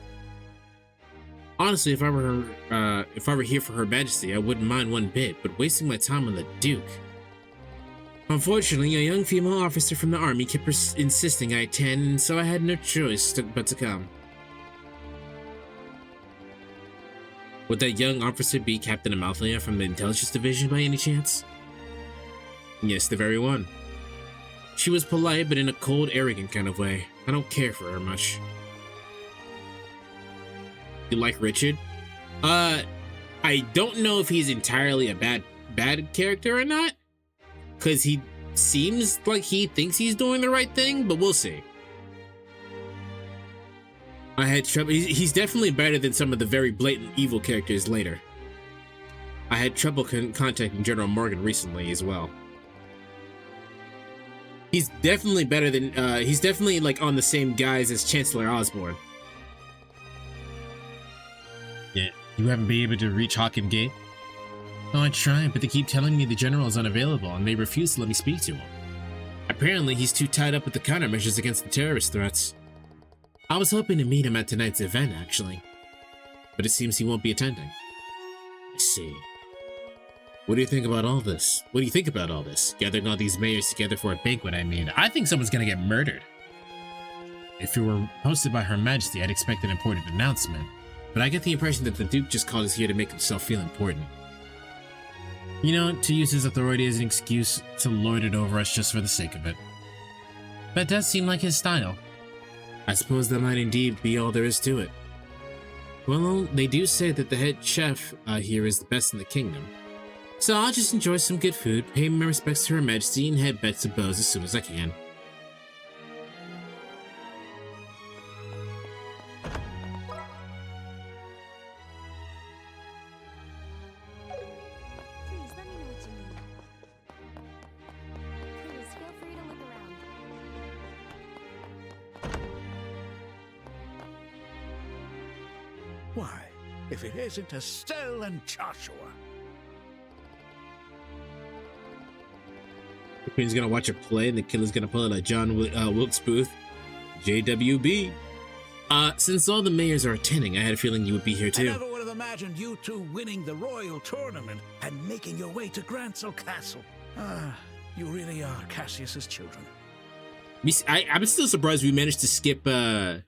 Honestly, if I were here for Her Majesty, I wouldn't mind one bit, but wasting my time on the Duke. Unfortunately, a young female officer from the army kept insisting I attend, and so I had no choice but to come. Would that young officer be Captain Amalthea from the Intelligence Division by any chance? Yes, the very one. She was polite, but in a cold, arrogant kind of way. I don't care for her much. You like Richard? I don't know if he's entirely a bad character or not. Because he seems like he thinks he's doing the right thing, but we'll see. I had trouble. He's definitely better than some of the very blatant evil characters later. I had trouble contacting General Morgan recently as well. He's definitely better than, he's definitely like on the same guise as Chancellor Osborne. Yeah, you haven't been able to reach Hawken Gate? Oh, I tried, but they keep telling me the general is unavailable and they refuse to let me speak to him. Apparently, he's too tied up with the countermeasures against the terrorist threats. I was hoping to meet him at tonight's event, actually. But it seems he won't be attending. I see. What do you think about all this? What do you think about all this? Gathering all these mayors together for a banquet, I mean. I think someone's gonna get murdered. If it were hosted by Her Majesty, I'd expect an important announcement. But I get the impression that the Duke just called us here to make himself feel important. You know, to use his authority as an excuse to lord it over us just for the sake of it. That does seem like his style. I suppose that might indeed be all there is to it. Well, they do say that the head chef here is the best in the kingdom. So I'll just enjoy some good food, pay my respects to Her Majesty, and head back to Bose as soon as I can. Please let me know what you need. Please feel free to look around. Why, if it isn't Estelle and Joshua. The Queen's gonna watch her play, and the killer's gonna pull out a John Wilkes Booth. JWB. Since all the mayors are attending, I had a feeling you would be here too. I never would have imagined you two winning the royal tournament and making your way to Grancel Castle. You really are Cassius's children. I'm still surprised we managed to skip the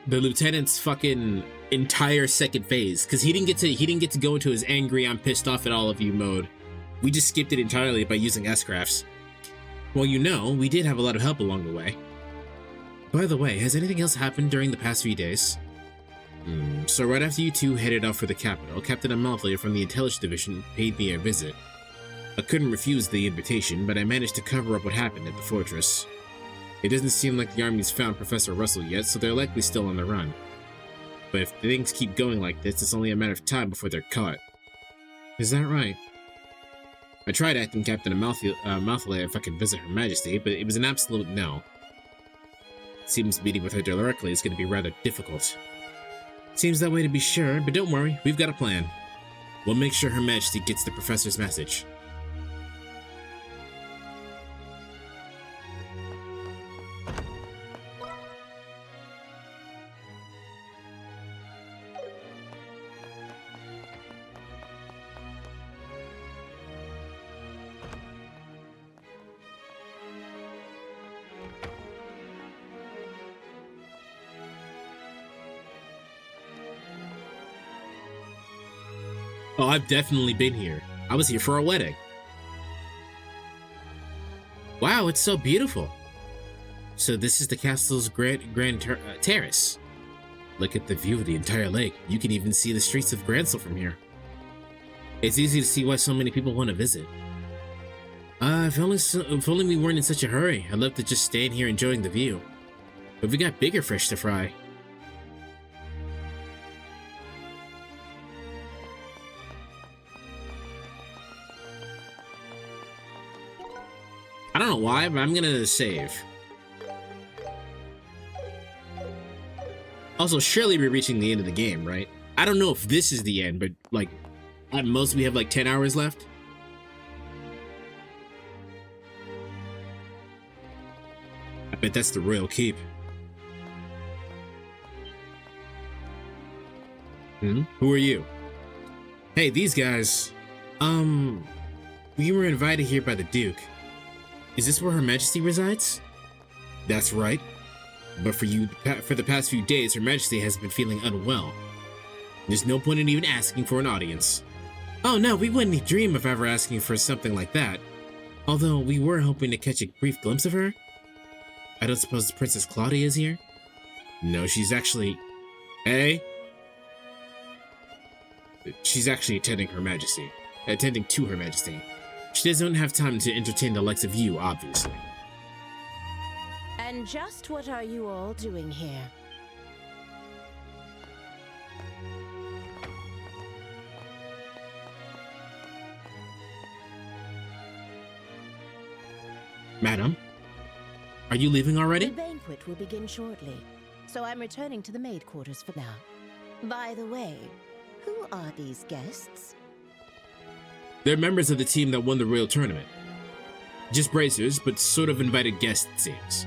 lieutenant's fucking entire second phase, because he didn't get to go into his angry, I'm pissed off at all of you mode. We just skipped it entirely by using S-crafts. Well, you know, we did have a lot of help along the way. By the way, has anything else happened during the past few days? So right after you two headed off for the capital, Captain Amalthea from the Intelligence Division paid me a visit. I couldn't refuse the invitation, but I managed to cover up what happened at the fortress. It doesn't seem like the army's found Professor Russell yet, so they're likely still on the run. But if things keep going like this, it's only a matter of time before they're caught. Is that right? I tried asking Captain Amalthea if I could visit Her Majesty, but it was an absolute no. It seems meeting with her directly is going to be rather difficult. Seems that way to be sure, but don't worry, we've got a plan. We'll make sure Her Majesty gets the Professor's message. Oh, I've definitely been here. I was here for a wedding. Wow, it's so beautiful. So this is the castle's grand terrace. Look at the view of the entire lake. You can even see the streets of Grancel from here. It's easy to see why so many people want to visit. If only we weren't in such a hurry. I'd love to just stand here enjoying the view. But we got bigger fish to fry. I don't know why, but I'm gonna save. Also, surely we're reaching the end of the game, right? I don't know if this is the end, but like, at most we have like 10 hours left. I bet that's the royal keep. Who are you? Hey, these guys. We were invited here by the Duke. Is this where Her Majesty resides? That's right. But for the past few days, Her Majesty has been feeling unwell. There's no point in even asking for an audience. Oh no, we wouldn't dream of ever asking for something like that. Although we were hoping to catch a brief glimpse of her. I don't suppose Princess Claudia is here? No, she's actually... Hey? She's actually attending to Her Majesty. She doesn't have time to entertain the likes of you, obviously. And just what are you all doing here? Madam? Are you leaving already? The banquet will begin shortly, so I'm returning to the maid quarters for now. By the way, who are these guests? They're members of the team that won the royal tournament. Just bracers, but sort of invited guests, it seems.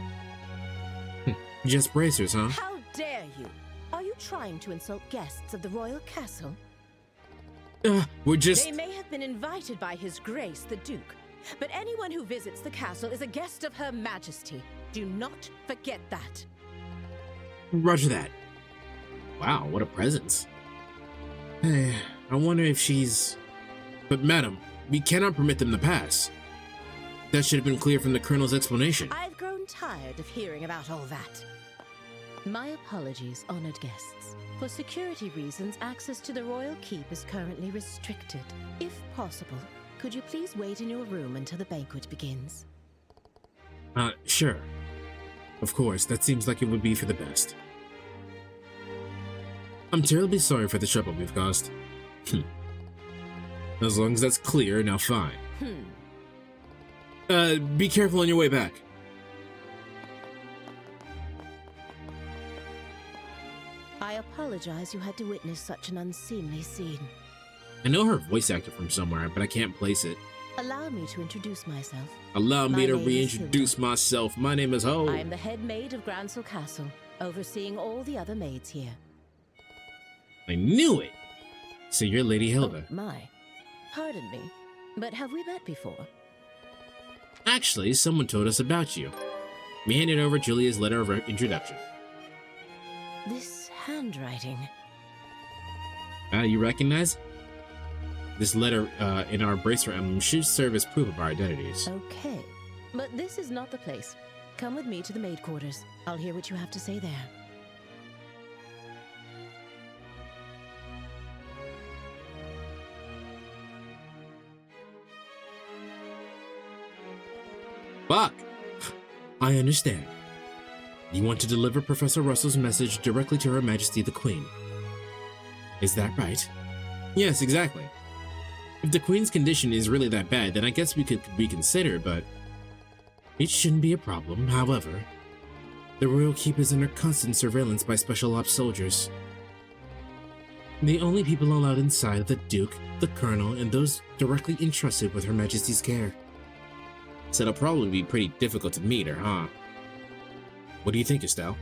Just bracers, huh? How dare you! Are you trying to insult guests of the royal castle? We're just... They may have been invited by His Grace, the Duke, but anyone who visits the castle is a guest of Her Majesty. Do not forget that. Roger that. Wow, what a presence. I wonder if she's... But madam, we cannot permit them to pass. That should have been clear from the Colonel's explanation. I've grown tired of hearing about all that. My apologies, honored guests. For security reasons, access to the royal keep is currently restricted. If possible, could you please wait in your room until the banquet begins? Sure. Of course, that seems like it would be for the best. I'm terribly sorry for the trouble we've caused. As long as that's clear, now fine. Be careful on your way back. I apologize you had to witness such an unseemly scene. I know her voice actor from somewhere, but I can't place it. Allow me to introduce myself. Allow me to reintroduce myself. My name is Ho. I am the head maid of Grancel Castle, overseeing all the other maids here. I knew it! So you're Lady Hilda. Oh, my. Pardon me, but have we met before? Actually, someone told us about you. We handed over Julia's letter of introduction. This handwriting... You recognize? This letter in our bracer emblem should serve as proof of our identities. Okay, but this is not the place. Come with me to the maid quarters. I'll hear what you have to say there. Fuck! I understand. You want to deliver Professor Russell's message directly to Her Majesty the Queen. Is that right? Yes, exactly. If the Queen's condition is really that bad, then I guess we could reconsider, but it shouldn't be a problem. However, the Royal Keep is under constant surveillance by Special Ops soldiers. The only people allowed inside are the Duke, the Colonel, and those directly entrusted with Her Majesty's care. So it'll probably be pretty difficult to meet her, huh? What do you think, Estelle?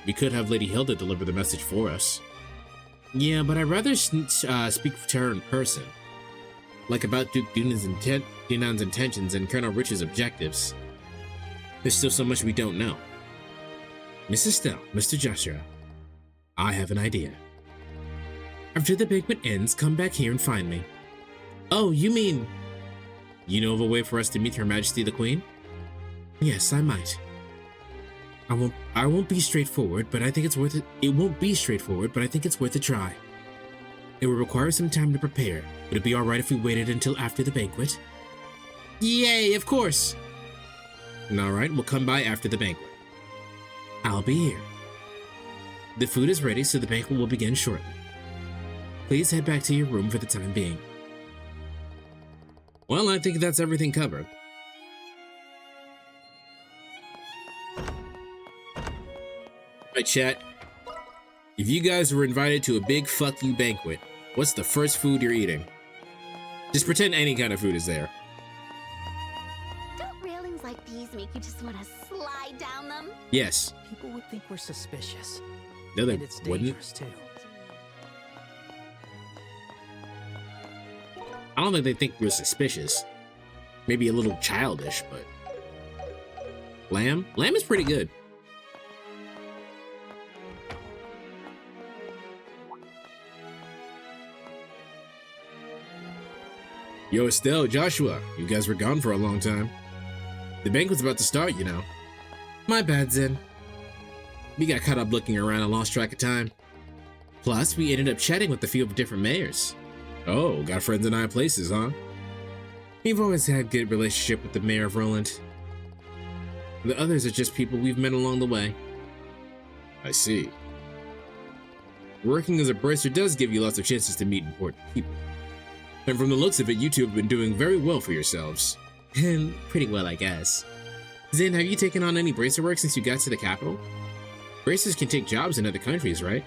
We could have Lady Hilda deliver the message for us. Yeah, but I'd rather speak to her in person. Like about Duke Dunan's intentions and Colonel Rich's objectives. There's still so much we don't know. Miss Estelle, Mr. Joshua, I have an idea. After the banquet ends, come back here and find me. Oh, you mean... You know of a way for us to meet Her Majesty the Queen? Yes, I might. I won't be straightforward, but I think it's worth it. It won't be straightforward, but I think it's worth a try. It will require some time to prepare. Would it be alright if we waited until after the banquet? Yay, of course! Alright, we'll come by after the banquet. I'll be here. The food is ready, so the banquet will begin shortly. Please head back to your room for the time being. Well, I think that's everything covered. Right, chat. If you guys were invited to a big fuck you banquet, what's the first food you're eating? Just pretend any kind of food is there. Don't railings like these make you just want to slide down them? Yes. People would think we're suspicious. No, they and it's wouldn't. dangerous too. I don't think they think we're suspicious. Maybe a little childish, but... Lamb? Lamb is pretty good. Yo, Estelle, Joshua, you guys were gone for a long time. The banquet's about to start, you know. My bad, Zen. We got caught up looking around and lost track of time. Plus, we ended up chatting with a few of different mayors. Oh, got friends in high places, huh? We've always had a good relationship with the mayor of Roland. The others are just people we've met along the way. I see. Working as a bracer does give you lots of chances to meet important people. And from the looks of it, you two have been doing very well for yourselves. And pretty well, I guess. Zen, have you taken on any bracer work since you got to the capital? Bracers can take jobs in other countries, right?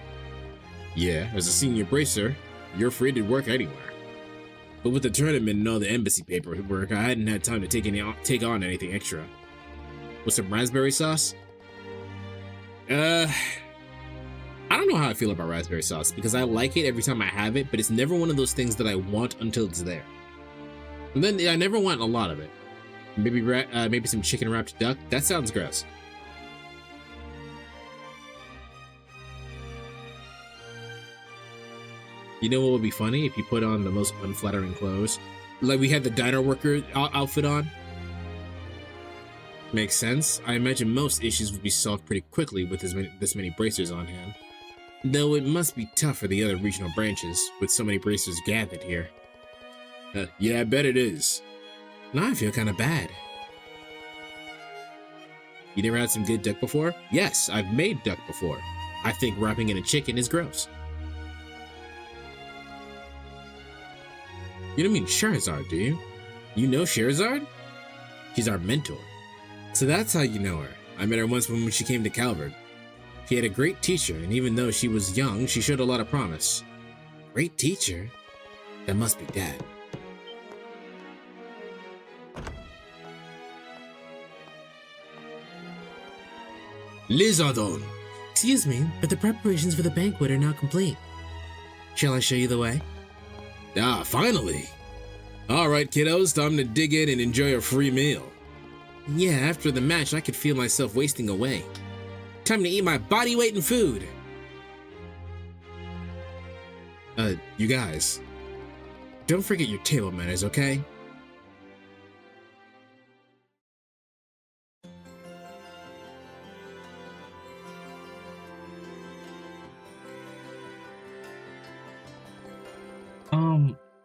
Yeah, as a senior bracer, you're free to work anywhere. But with the tournament and all the embassy paperwork, I hadn't had time to take on anything extra. With some raspberry sauce? I don't know how I feel about raspberry sauce, because I like it every time I have it, but it's never one of those things that I want until it's there. And then I never want a lot of it. Maybe some chicken wrapped duck. That sounds gross. You know what would be funny? If you put on the most unflattering clothes. Like we had the diner worker outfit on. Makes sense. I imagine most issues would be solved pretty quickly with this many bracers on hand. Though it must be tough for the other regional branches, with so many bracers gathered here. Yeah, I bet it is. Now I feel kinda bad. You never had some good duck before? Yes, I've made duck before. I think wrapping in a chicken is gross. You don't mean Charizard, do you? You know Charizard? She's our mentor. So that's how you know her. I met her once when she came to Calvert. She had a great teacher, and even though she was young, she showed a lot of promise. Great teacher? That must be Dad. Lizardon! Excuse me, but the preparations for the banquet are now complete. Shall I show you the way? Ah, finally! Alright, kiddos, time to dig in and enjoy a free meal. Yeah, after the match, I could feel myself wasting away. Time to eat my body weight in food! You guys. Don't forget your table manners, okay?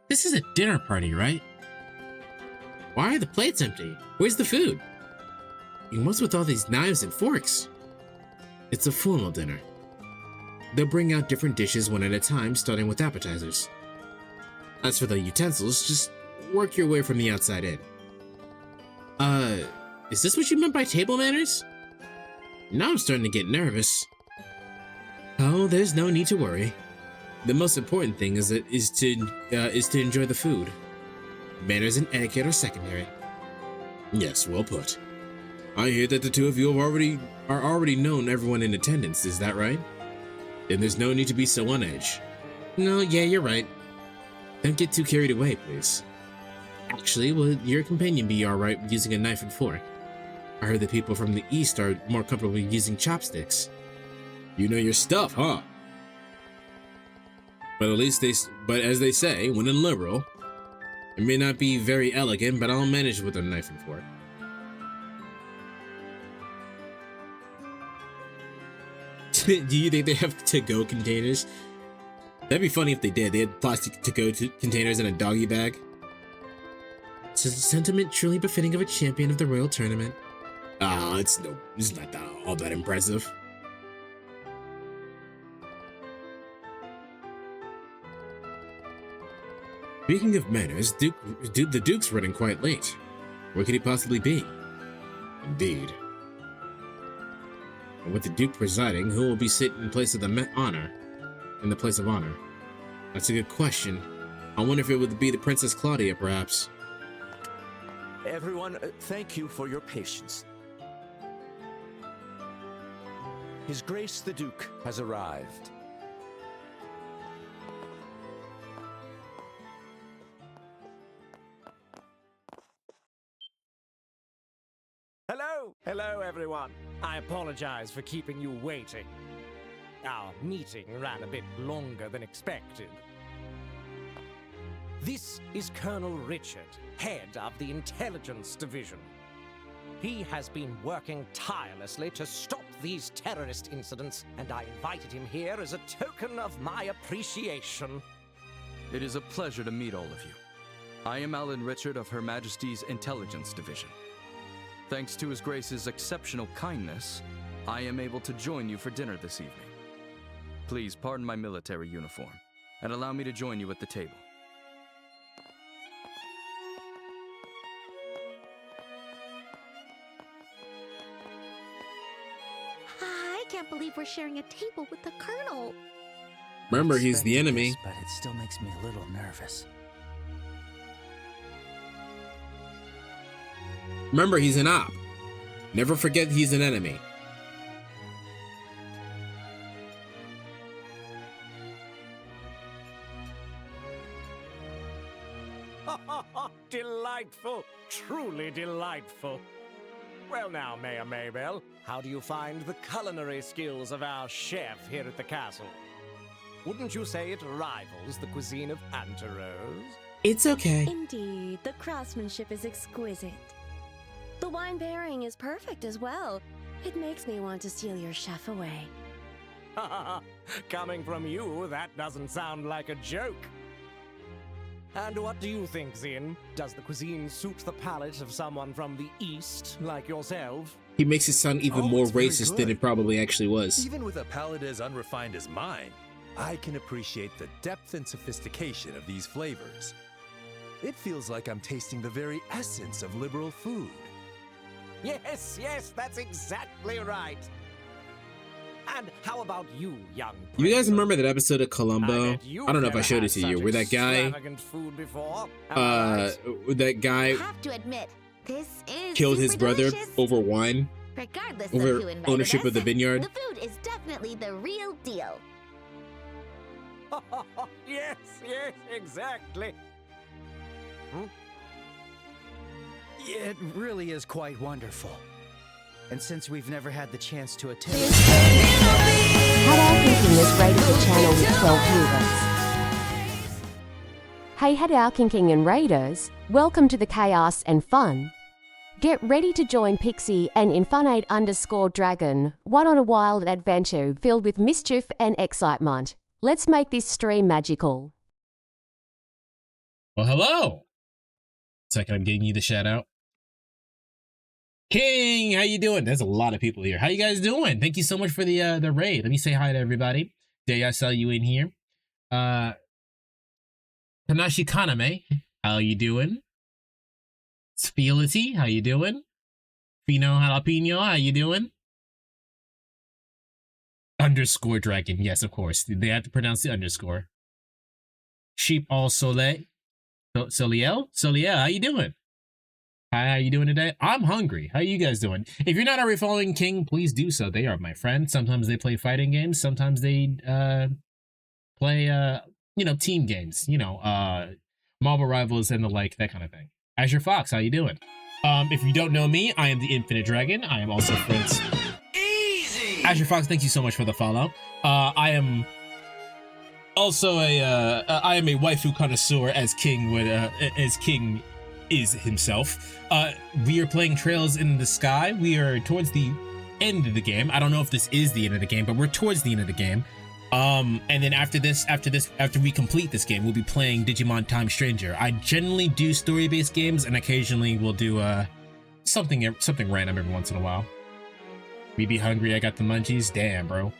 This is a dinner party, right? Why are the plates empty? Where's the food? And what's with all these knives and forks? It's a formal dinner. They'll bring out different dishes one at a time, starting with appetizers. As for the utensils, just work your way from the outside in. Is this what you meant by table manners? Now I'm starting to get nervous. Oh, there's no need to worry. The most important thing is to enjoy the food. Manners and etiquette are secondary. Yes, well put. I hear that the two of you are already known everyone in attendance, is that right? Then there's no need to be so on edge. No, yeah, you're right. Don't get too carried away, please. Actually, will your companion be alright using a knife and fork? I heard that people from the east are more comfortable using chopsticks. You know your stuff, huh? But as they say, when in liberal, it may not be very elegant, but I'll manage with a knife and fork. Do you think they have to-go containers? That'd be funny if they did. They had plastic to-go containers in a doggy bag. It's a sentiment truly befitting of a champion of the royal tournament. Ah, it's not all that impressive. Speaking of manners, the Duke's running quite late. Where could he possibly be? Indeed. And with the Duke presiding, who will be sitting in place of the honor? In the place of honor? That's a good question. I wonder if it would be the Princess Claudia, perhaps. Everyone, thank you for your patience. His Grace the Duke has arrived. Hello! Hello, everyone. I apologize for keeping you waiting. Our meeting ran a bit longer than expected. This is Colonel Richard, head of the Intelligence Division. He has been working tirelessly to stop these terrorist incidents, and I invited him here as a token of my appreciation. It is a pleasure to meet all of you. I am Alan Richard of Her Majesty's Intelligence Division. Thanks to His Grace's exceptional kindness, I am able to join you for dinner this evening. Please pardon my military uniform, and allow me to join you at the table. I can't believe we're sharing a table with the Colonel. Remember, he's the enemy. This, but it still makes me a little nervous. Remember, he's an op. Never forget he's an enemy. Delightful. Truly delightful. Well now, Mayor Maybell, how do you find the culinary skills of our chef here at the castle? Wouldn't you say it rivals the cuisine of Anterose? It's okay. Indeed, the craftsmanship is exquisite. The wine pairing is perfect as well. It makes me want to steal your chef away. Coming from you, that doesn't sound like a joke. And what do you think, Zin? Does the cuisine suit the palate of someone from the East, like yourself? He makes it sound even more racist than it probably actually was. Even with a palate as unrefined as mine, I can appreciate the depth and sophistication of these flavors. It feels like I'm tasting the very essence of liberal food. Yes, that's exactly right. And how about you, young You guys remember that episode of Columbo? I don't know if I showed it to you, where that guy, that guy have to admit, this is killed his brother delicious. over wine, Regardless over of who invited ownership us, of the vineyard. The food is definitely the real deal. Yes, exactly. It really is quite wonderful. And since we've never had the chance to attend... Had our Kinking is rated the channel with 12 viewers. Hey Had our Kinking and Raiders, welcome to the chaos and fun. Get ready to join Pixie and Infinite_Dragon, one on a wild adventure filled with mischief and excitement. Let's make this stream magical. Well, hello. Second, I'm getting you the shout out. King, how you doing? There's a lot of people here. How you guys doing? Thank you so much for the raid. Let me say hi to everybody. Day I saw you in here. Tanashi Kaname, how you doing? Spielity, how you doing? Fino Jalapeno, how you doing? Underscore Dragon, yes, of course. They have to pronounce the underscore. Sheep All Soleil. Soliel, how you doing? Hi, how you doing today? I'm hungry. How you guys doing? If you're not already following King, please do so. They are my friends. Sometimes they play fighting games. Sometimes they play team games. Marble Rivals and the like, that kind of thing. Azure Fox, how you doing? If you don't know me, I am the Infinite Dragon. I am also friends. Easy. Azure Fox, thank you so much for the follow. I am also I am a waifu connoisseur, as King would as King is himself. We are playing Trails in the Sky. We are towards the end of the game. I don't know if this is the end of the game, but we're towards the end of the game. And then after we complete this game, we'll be playing Digimon Time Stranger. I generally do story-based games, and occasionally we'll do something random every once in a while. We be hungry. I got the munchies. Damn, bro.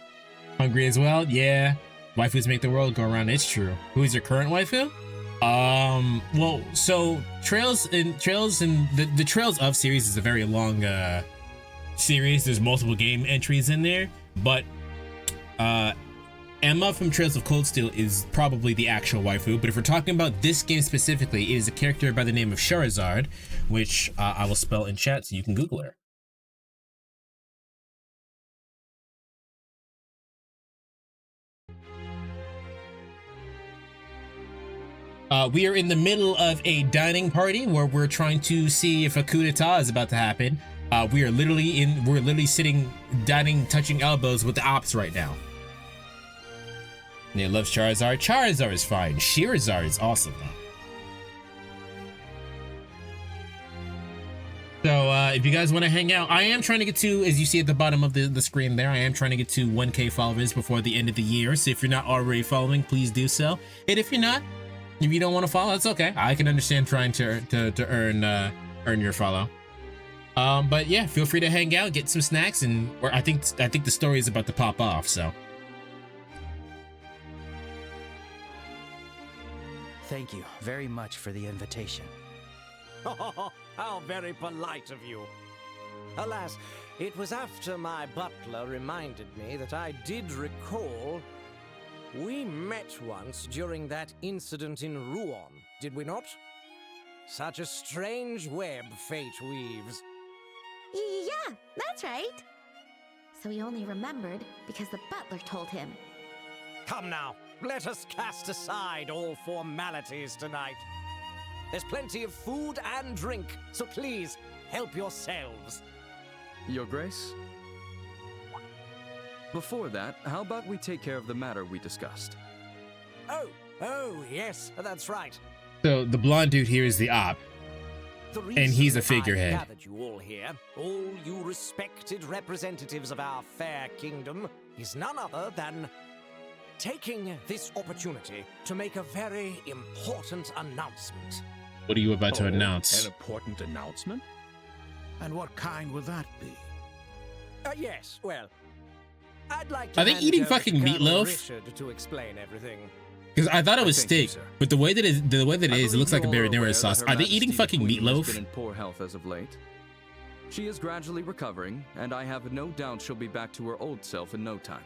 Hungry as well? Yeah. Waifus make the world go around. It's true. Who is your current waifu? Well, so Trails and the Trails of series is a very long serious. There's multiple game entries in there, but Emma from Trails of Cold Steel is probably the actual waifu. But if we're talking about this game specifically, it is a character by the name of Charizard, which I will spell in chat so you can Google her. We are in the middle of a dining party where we're trying to see if a coup d'etat is about to happen. We're literally sitting, dining, touching elbows with the ops right now. Nate loves Charizard. Charizard is fine. Shearzard is awesome though. So if you guys want to hang out, I am trying to get to, as you see at the bottom of the screen there, I am trying to get to 1K followers before the end of the year. So if you're not already following, please do so. And if you're not, if you don't want to follow, that's okay. I can understand trying to earn your follow. But yeah, feel free to hang out, get some snacks, and I think the story is about to pop off. So thank you very much for the invitation. Oh, how very polite of you. Alas, it was after my butler reminded me that I did recall we met once during that incident in Rouen, did we not? Such a strange web fate weaves. Yeah, that's right. So he only remembered because the butler told him. Come now, let us cast aside all formalities tonight. There's plenty of food and drink, so please help yourselves. Your Grace? Before that, how about we take care of the matter we discussed? Oh, yes, that's right. So the blonde dude here is the op, and he's a figurehead. I gathered you all here, all you respected representatives of our fair kingdom, is none other than taking this opportunity to make a very important announcement. What are you about to announce? An important announcement? And what kind would that be? Yes, well, I'd like to Are they hand eating it over fucking to Colonel meatloaf? Richard to explain everything. Because I thought it was Thank you, steak, sir. but the way that it is, it looks like a marinara sauce. Are they eating fucking Has meatloaf? been in poor health as of late. She is gradually recovering, and I have no doubt she'll be back to her old self in no time.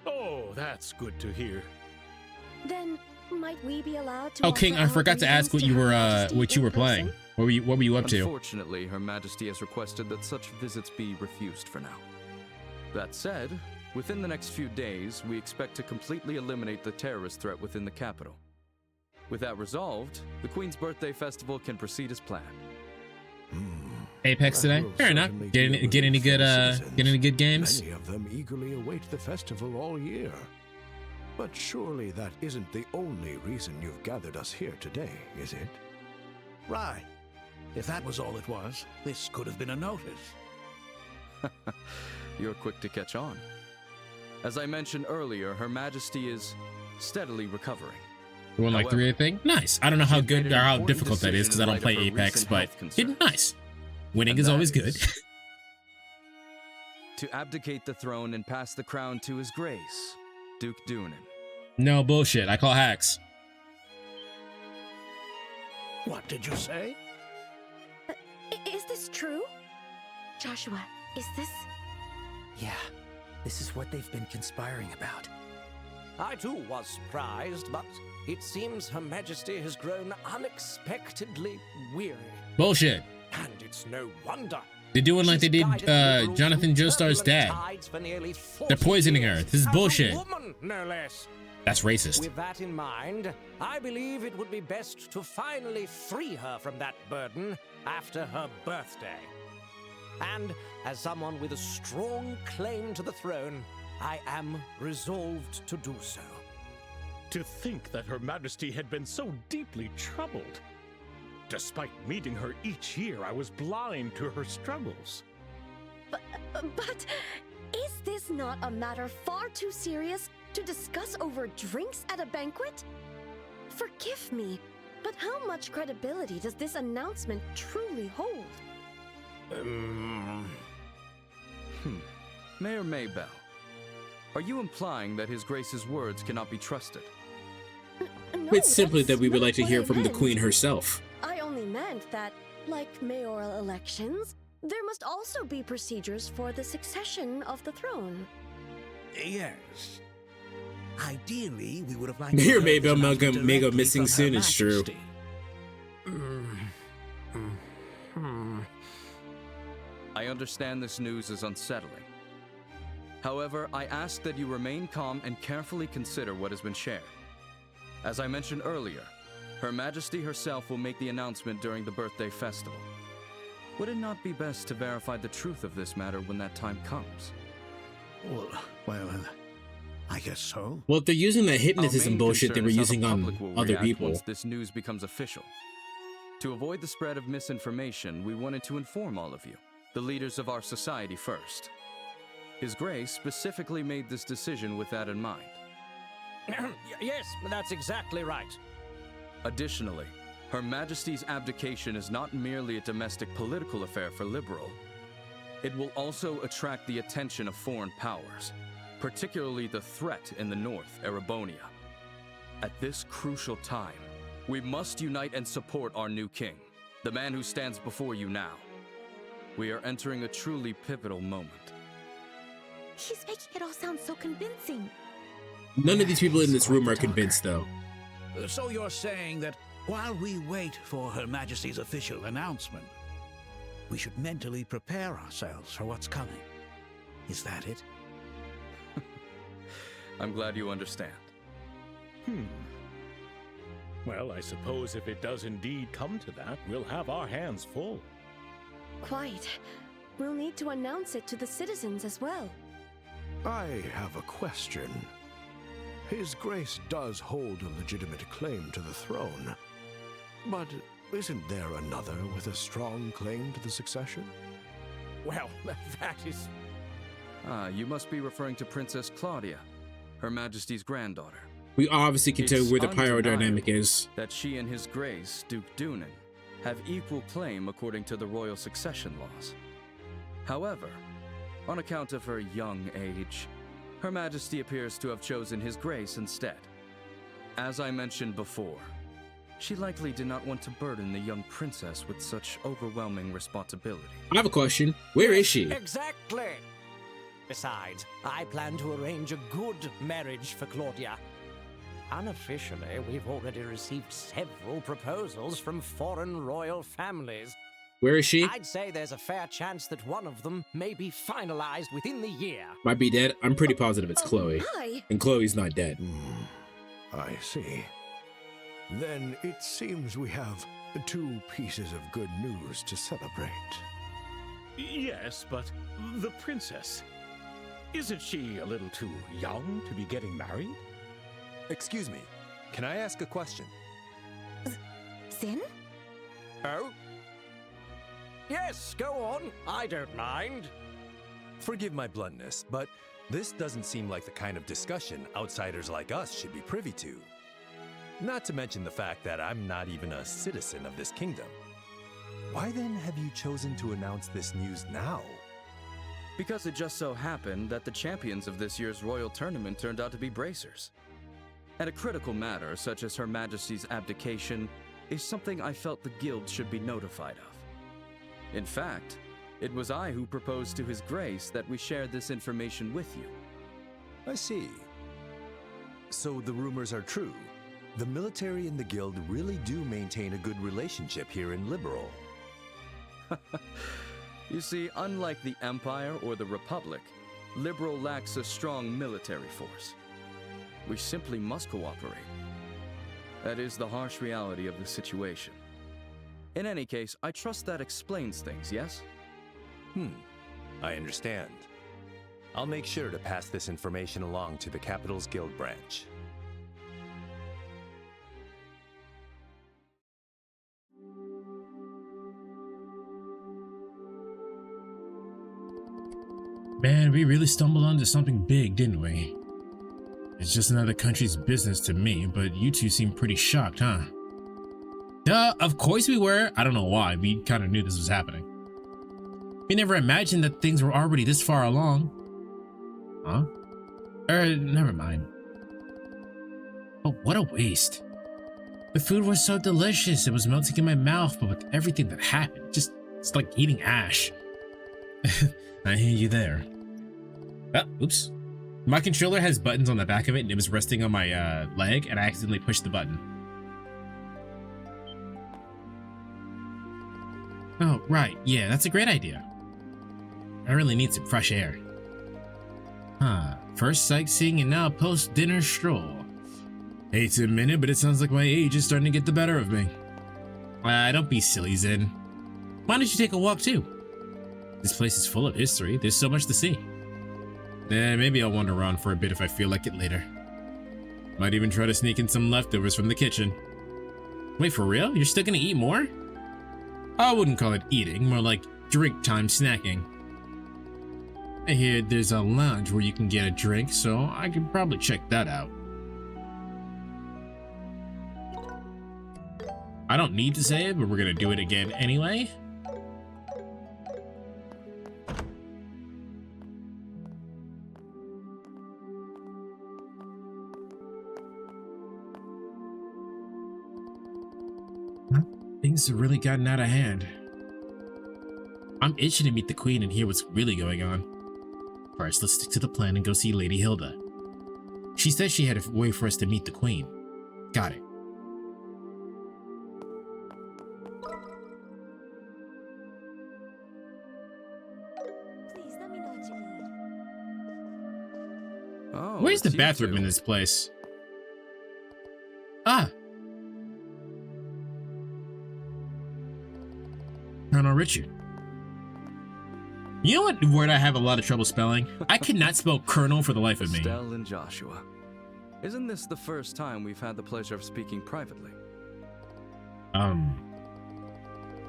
Oh, that's good to hear. Then might we be allowed to? Oh, King, offer I our forgot to ask what greetings you to Her were Majesty what you in were playing. person? What were you up to? Unfortunately, Her Majesty has requested that such visits be refused for now. That said, within the next few days, we expect to completely eliminate the terrorist threat within the capital. With that resolved, the Queen's birthday festival can proceed as planned. Apex today? Fair enough. Get any good games? Many of them eagerly await the festival all year. But surely that isn't the only reason you've gathered us here today, is it? Right. If that was all it was, this could have been a notice. You're quick to catch on. As I mentioned earlier, Her Majesty is steadily recovering. You want like 3, I think? Nice. I don't know how good or how difficult that is because I don't play Apex, but it's nice. Winning is always good. To abdicate the throne and pass the crown to His Grace, Duke Dunan. No bullshit. I call hacks. What did you say? Is this true? Joshua, is this? Yeah, this is what they've been conspiring about. I too was surprised, but it seems Her Majesty has grown unexpectedly weary. Bullshit. And it's no wonder. They're doing like they did Jonathan Joestar's dad. They're poisoning her. This is bullshit. Woman, no less. That's racist. With that in mind, I believe it would be best to finally free her from that burden after her birthday. And as someone with a strong claim to the throne, I am resolved to do so. To think that Her Majesty had been so deeply troubled. Despite meeting her each year, I was blind to her struggles. But is this not a matter far too serious to discuss over drinks at a banquet? Forgive me, but how much credibility does this announcement truly hold? Mayor Maybell, are you implying that His Grace's words cannot be trusted? No, It's simply that's that we would not like to what hear I from the meant. Queen herself. I only meant that, like mayoral elections, There must also be procedures for the succession of the throne. Yes. Ideally, we would have liked Here, to maybe heard I'm this gonna make a directly missing from Her soon. It's true. Majesty. I understand this news is unsettling. However, I ask that you remain calm and carefully consider what has been shared. As I mentioned earlier, Her Majesty herself will make the announcement during the birthday festival. Would it not be best to verify the truth of this matter when that time comes? Well, I guess so. Well, if they're using that Our hypnotism main bullshit they concern were is how using the on public will other react people. once this news becomes official. To avoid the spread of misinformation, we wanted to inform all of you, the leaders of our society first. His Grace specifically made this decision with that in mind. Yes, that's exactly right. Additionally, Her Majesty's abdication is not merely a domestic political affair for Liberal. It will also attract the attention of foreign powers, particularly the threat in the north, Erebonia. At this crucial time, we must unite and support our new king, the man who stands before you now. We are entering a truly pivotal moment. He's making it all sound so convincing. None of these people in this room are convinced, though. So you're saying that while we wait for Her Majesty's official announcement, we should mentally prepare ourselves for what's coming. Is that it? I'm glad you understand. Well, I suppose if it does indeed come to that, we'll have our hands full. Quite. We'll need to announce it to the citizens as well. I have a question. His Grace does hold a legitimate claim to the throne. But isn't there another with a strong claim to the succession? Well, that is... You must be referring to Princess Claudia, Her Majesty's granddaughter. We obviously can tell It's where the power dynamic undeniable is. that she and His Grace, Duke Dunan, have equal claim according to the royal succession laws. However, on account of her young age, Her Majesty appears to have chosen His Grace instead. As I mentioned before, she likely did not want to burden the young princess with such overwhelming responsibility. I have a question. Where is she? Exactly! Besides, I plan to arrange a good marriage for Claudia. Unofficially, we've already received several proposals from foreign royal families. Where is she? I'd say there's a fair chance that one of them may be finalized within the year. Might be dead. I'm pretty positive it's Chloe. Hi. And Chloe's not dead. I see. Then it seems we have 2 pieces of good news to celebrate. Yes, but the princess... Isn't she a little too young to be getting married? Excuse me, can I ask a question? Sin? Oh? Yes, go on. I don't mind. Forgive my bluntness, but this doesn't seem like the kind of discussion outsiders like us should be privy to. Not to mention the fact that I'm not even a citizen of this kingdom. Why then have you chosen to announce this news now? Because it just so happened that the champions of this year's royal tournament turned out to be bracers. And a critical matter such as Her Majesty's abdication is something I felt the guild should be notified of. In fact, it was I who proposed to His Grace that we share this information with you. I see. So the rumors are true. The military and the guild really do maintain a good relationship here in Liberal. You see, unlike the Empire or the Republic, Liberal lacks a strong military force. We simply must cooperate. That is the harsh reality of the situation. In any case, I trust that explains things, yes? I understand. I'll make sure to pass this information along to the Capital's Guild branch. Man, we really stumbled onto something big, didn't we? It's just another country's business to me, but you two seem pretty shocked, huh? Duh, of course we were. I don't know why. We kind of knew this was happening. We never imagined that things were already this far along. Huh? Never mind. But what a waste. The food was so delicious. It was melting in my mouth, but with everything that happened, it's like eating ash. I hear you there. Oh, oops. My controller has buttons on the back of it, and it was resting on my leg, and I accidentally pushed the button. Oh, right. Yeah, that's a great idea. I really need some fresh air. Huh. First sightseeing and now post-dinner stroll. Hate to admit it, but it sounds like my age is starting to get the better of me. Don't be silly, Zen. Why don't you take a walk too? This place is full of history. There's so much to see. Maybe I'll wander around for a bit if I feel like it later. Might even try to sneak in some leftovers from the kitchen. Wait, for real? You're still gonna eat more? I wouldn't call it eating, more like drink time snacking. I hear there's a lounge where you can get a drink, so I could probably check that out. I don't need to say it, but we're gonna do it again anyway. Things have really gotten out of hand. I'm itching to meet the queen and hear what's really going on. First, let's stick to the plan and go see Lady Hilda. She said she had a way for us to meet the queen. Got it. Please let me know what you need. Oh, Where's the it's you bathroom two. in this place? Ah. Colonel Richard. You know what word I have a lot of trouble spelling? I cannot spell colonel for the life of me. Estelle and Joshua. Isn't this the first time we've had the pleasure of speaking privately?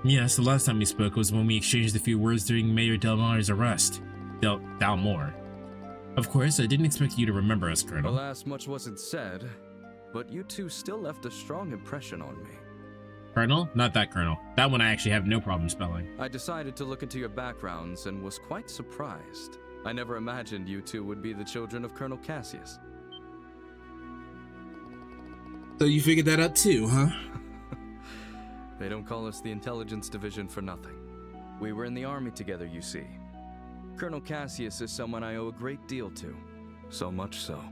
Yes, the last time we spoke was when we exchanged a few words during Mayor Delmar's arrest. Dalmore. Of course, I didn't expect you to remember us, Colonel. Alas, much wasn't said, but you two still left a strong impression on me. Colonel? Not that Colonel. That one I actually have no problem spelling. I decided to look into your backgrounds and was quite surprised. I never imagined you two would be the children of Colonel Cassius. So you figured that out too, huh? They don't call us the intelligence division for nothing. We were in the army together, you see. Colonel Cassius is someone I owe a great deal to. So much so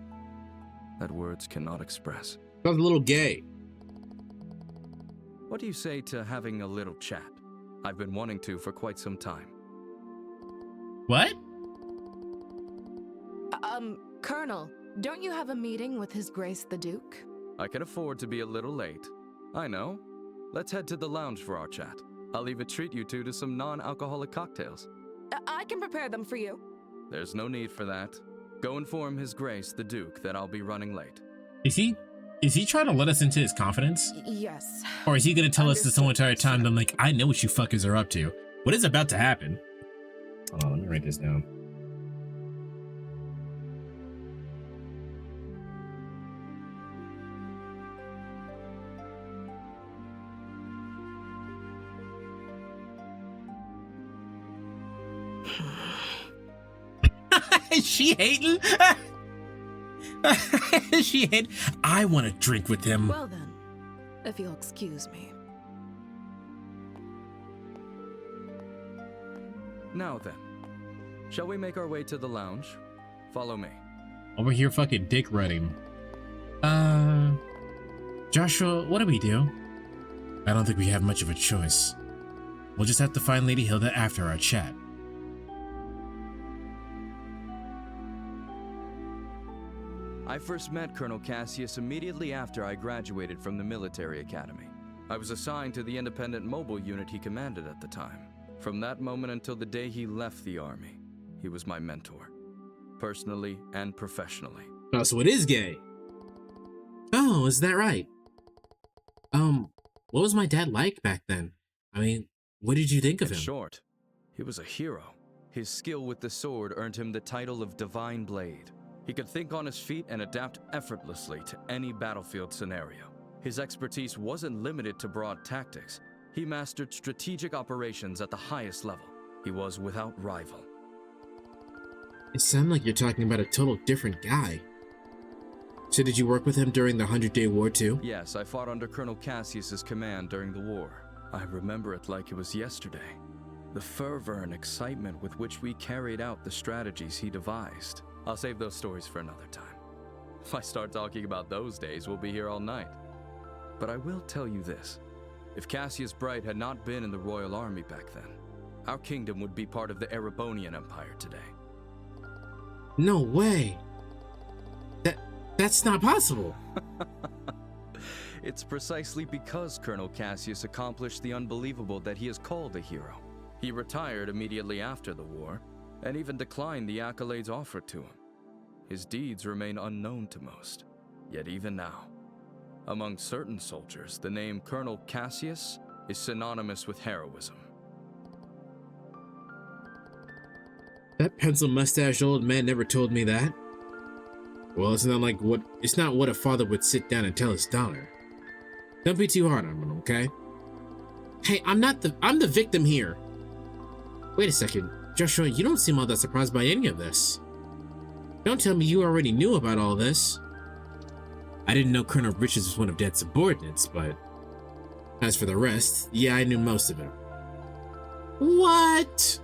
that words cannot express. Sounds a little gay. What do you say to having a little chat? I've been wanting to for quite some time. What? Colonel, don't you have a meeting with His Grace the Duke? I can afford to be a little late. I know. Let's head to the lounge for our chat. I'll even treat you two to some non-alcoholic cocktails. I can prepare them for you. There's no need for that. Go inform His Grace the Duke that I'll be running late. Is he trying to let us into his confidence? Yes. Or is he going to tell us this whole entire time that I'm like, I know what you fuckers are up to. What is about to happen? Hold on, let me write this down. Is she hating? She hate. I want to drink with him. Well then, if you'll excuse me. Now then, shall we make our way to the lounge? Follow me. Over here fucking dick running. Joshua, what do we do? I don't think we have much of a choice. We'll just have to find Lady Hilda after our chat. I first met Colonel Cassius immediately after I graduated from the military academy. I was assigned to the independent mobile unit he commanded at the time. From that moment until the day he left the army, he was my mentor, personally and professionally. Oh, so it is gay. Oh, is that right? What was my dad like back then? I mean, what did you think of him? In short, he was a hero. His skill with the sword earned him the title of Divine Blade. He could think on his feet and adapt effortlessly to any battlefield scenario. His expertise wasn't limited to broad tactics. He mastered strategic operations at the highest level. He was without rival. It sounds like you're talking about a total different guy. So did you work with him during the 100-Day War too? Yes, I fought under Colonel Cassius's command during the war. I remember it like it was yesterday. The fervor and excitement with which we carried out the strategies he devised. I'll save those stories for another time. If I start talking about those days, we'll be here all night. But I will tell you this. If Cassius Bright had not been in the royal army back then, our kingdom would be part of the Erebonian Empire today. No way. That's not possible. It's precisely because Colonel Cassius accomplished the unbelievable that he is called a hero. He retired immediately after the war, and even declined the accolades offered to him. His deeds remain unknown to most, yet even now, among certain soldiers, the name Colonel Cassius is synonymous with heroism. That pencil-mustached old man never told me that. Well, it's not what a father would sit down and tell his daughter. Don't be too hard on him, okay? Hey, I'm the victim here. Wait a second, Joshua, you don't seem all that surprised by any of this. Don't tell me you already knew about all this. I didn't know Colonel Richards was one of Dad's subordinates, but as for the rest, yeah, I knew most of it. What?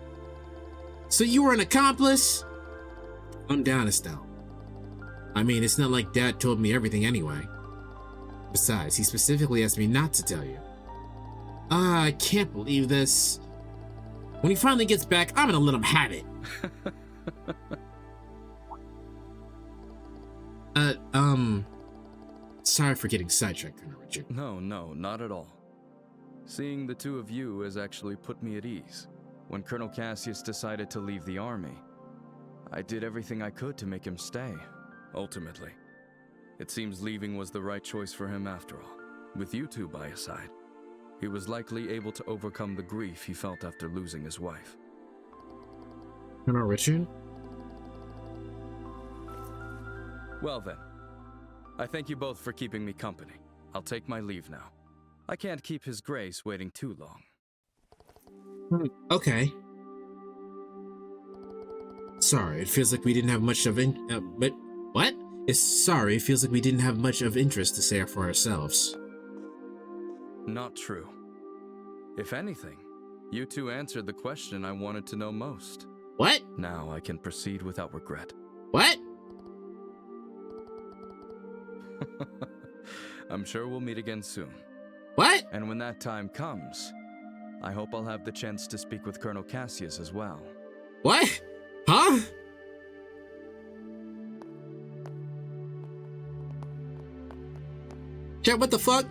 So you were an accomplice? I'm down, Estelle. I mean, it's not like Dad told me everything anyway. Besides, he specifically asked me not to tell you. I can't believe this. When he finally gets back, I'm gonna let him have it. Sorry for getting sidetracked, Colonel Richard. No, not at all. Seeing the two of you has actually put me at ease. When Colonel Cassius decided to leave the army, I did everything I could to make him stay, ultimately. It seems leaving was the right choice for him after all. With you two by his side, he was likely able to overcome the grief he felt after losing his wife. Colonel Richard? Well then, I thank you both for keeping me company. I'll take my leave now. I can't keep His Grace waiting too long. Okay. Sorry, it feels like we didn't have much of Sorry, it feels like we didn't have much of interest to say for ourselves. Not true. If anything, you two answered the question I wanted to know most. What? Now I can proceed without regret. What? I'm sure we'll meet again soon. What? And when that time comes, I hope I'll have the chance to speak with Colonel Cassius as well. What? Huh? Chat, what the fuck?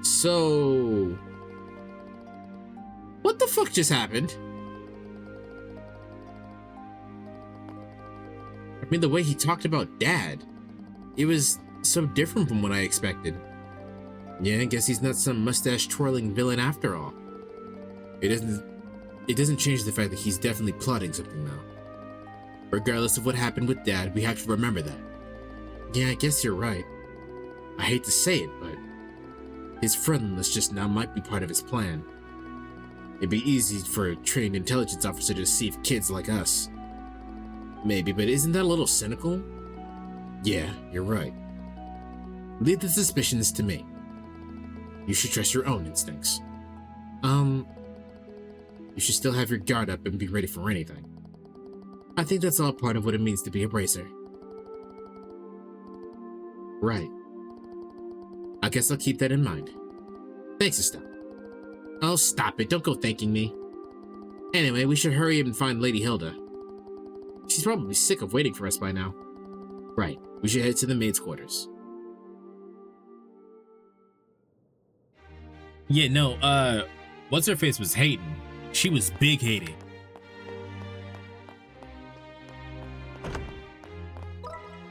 So... What the fuck just happened? I mean, the way he talked about Dad, it was so different from what I expected. Yeah, I guess he's not some mustache-twirling villain after all. It doesn't change the fact that he's definitely plotting something now. Regardless of what happened with Dad, we have to remember that. Yeah, I guess you're right. I hate to say it, but his friendliness just now might be part of his plan. It'd be easy for a trained intelligence officer to deceive kids like us. Maybe, but isn't that a little cynical? Yeah, you're right. Leave the suspicions to me. You should trust your own instincts. You should still have your guard up and be ready for anything. I think that's all part of what it means to be a bracer. Right. I guess I'll keep that in mind. Thanks, Estelle. Oh, stop it. Don't go thanking me. Anyway, we should hurry up and find Lady Hilda. She's probably sick of waiting for us by now. Right. We should head to the maid's quarters. Yeah, no, what's-her-face was hating. She was big hating.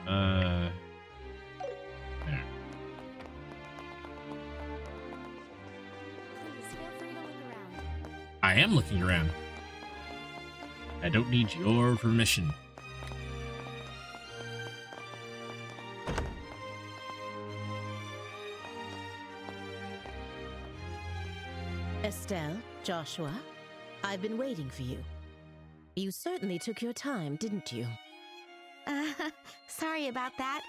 There. I am looking around. I don't need your permission. Estelle, Joshua, I've been waiting for you. You certainly took your time, didn't you? Sorry about that.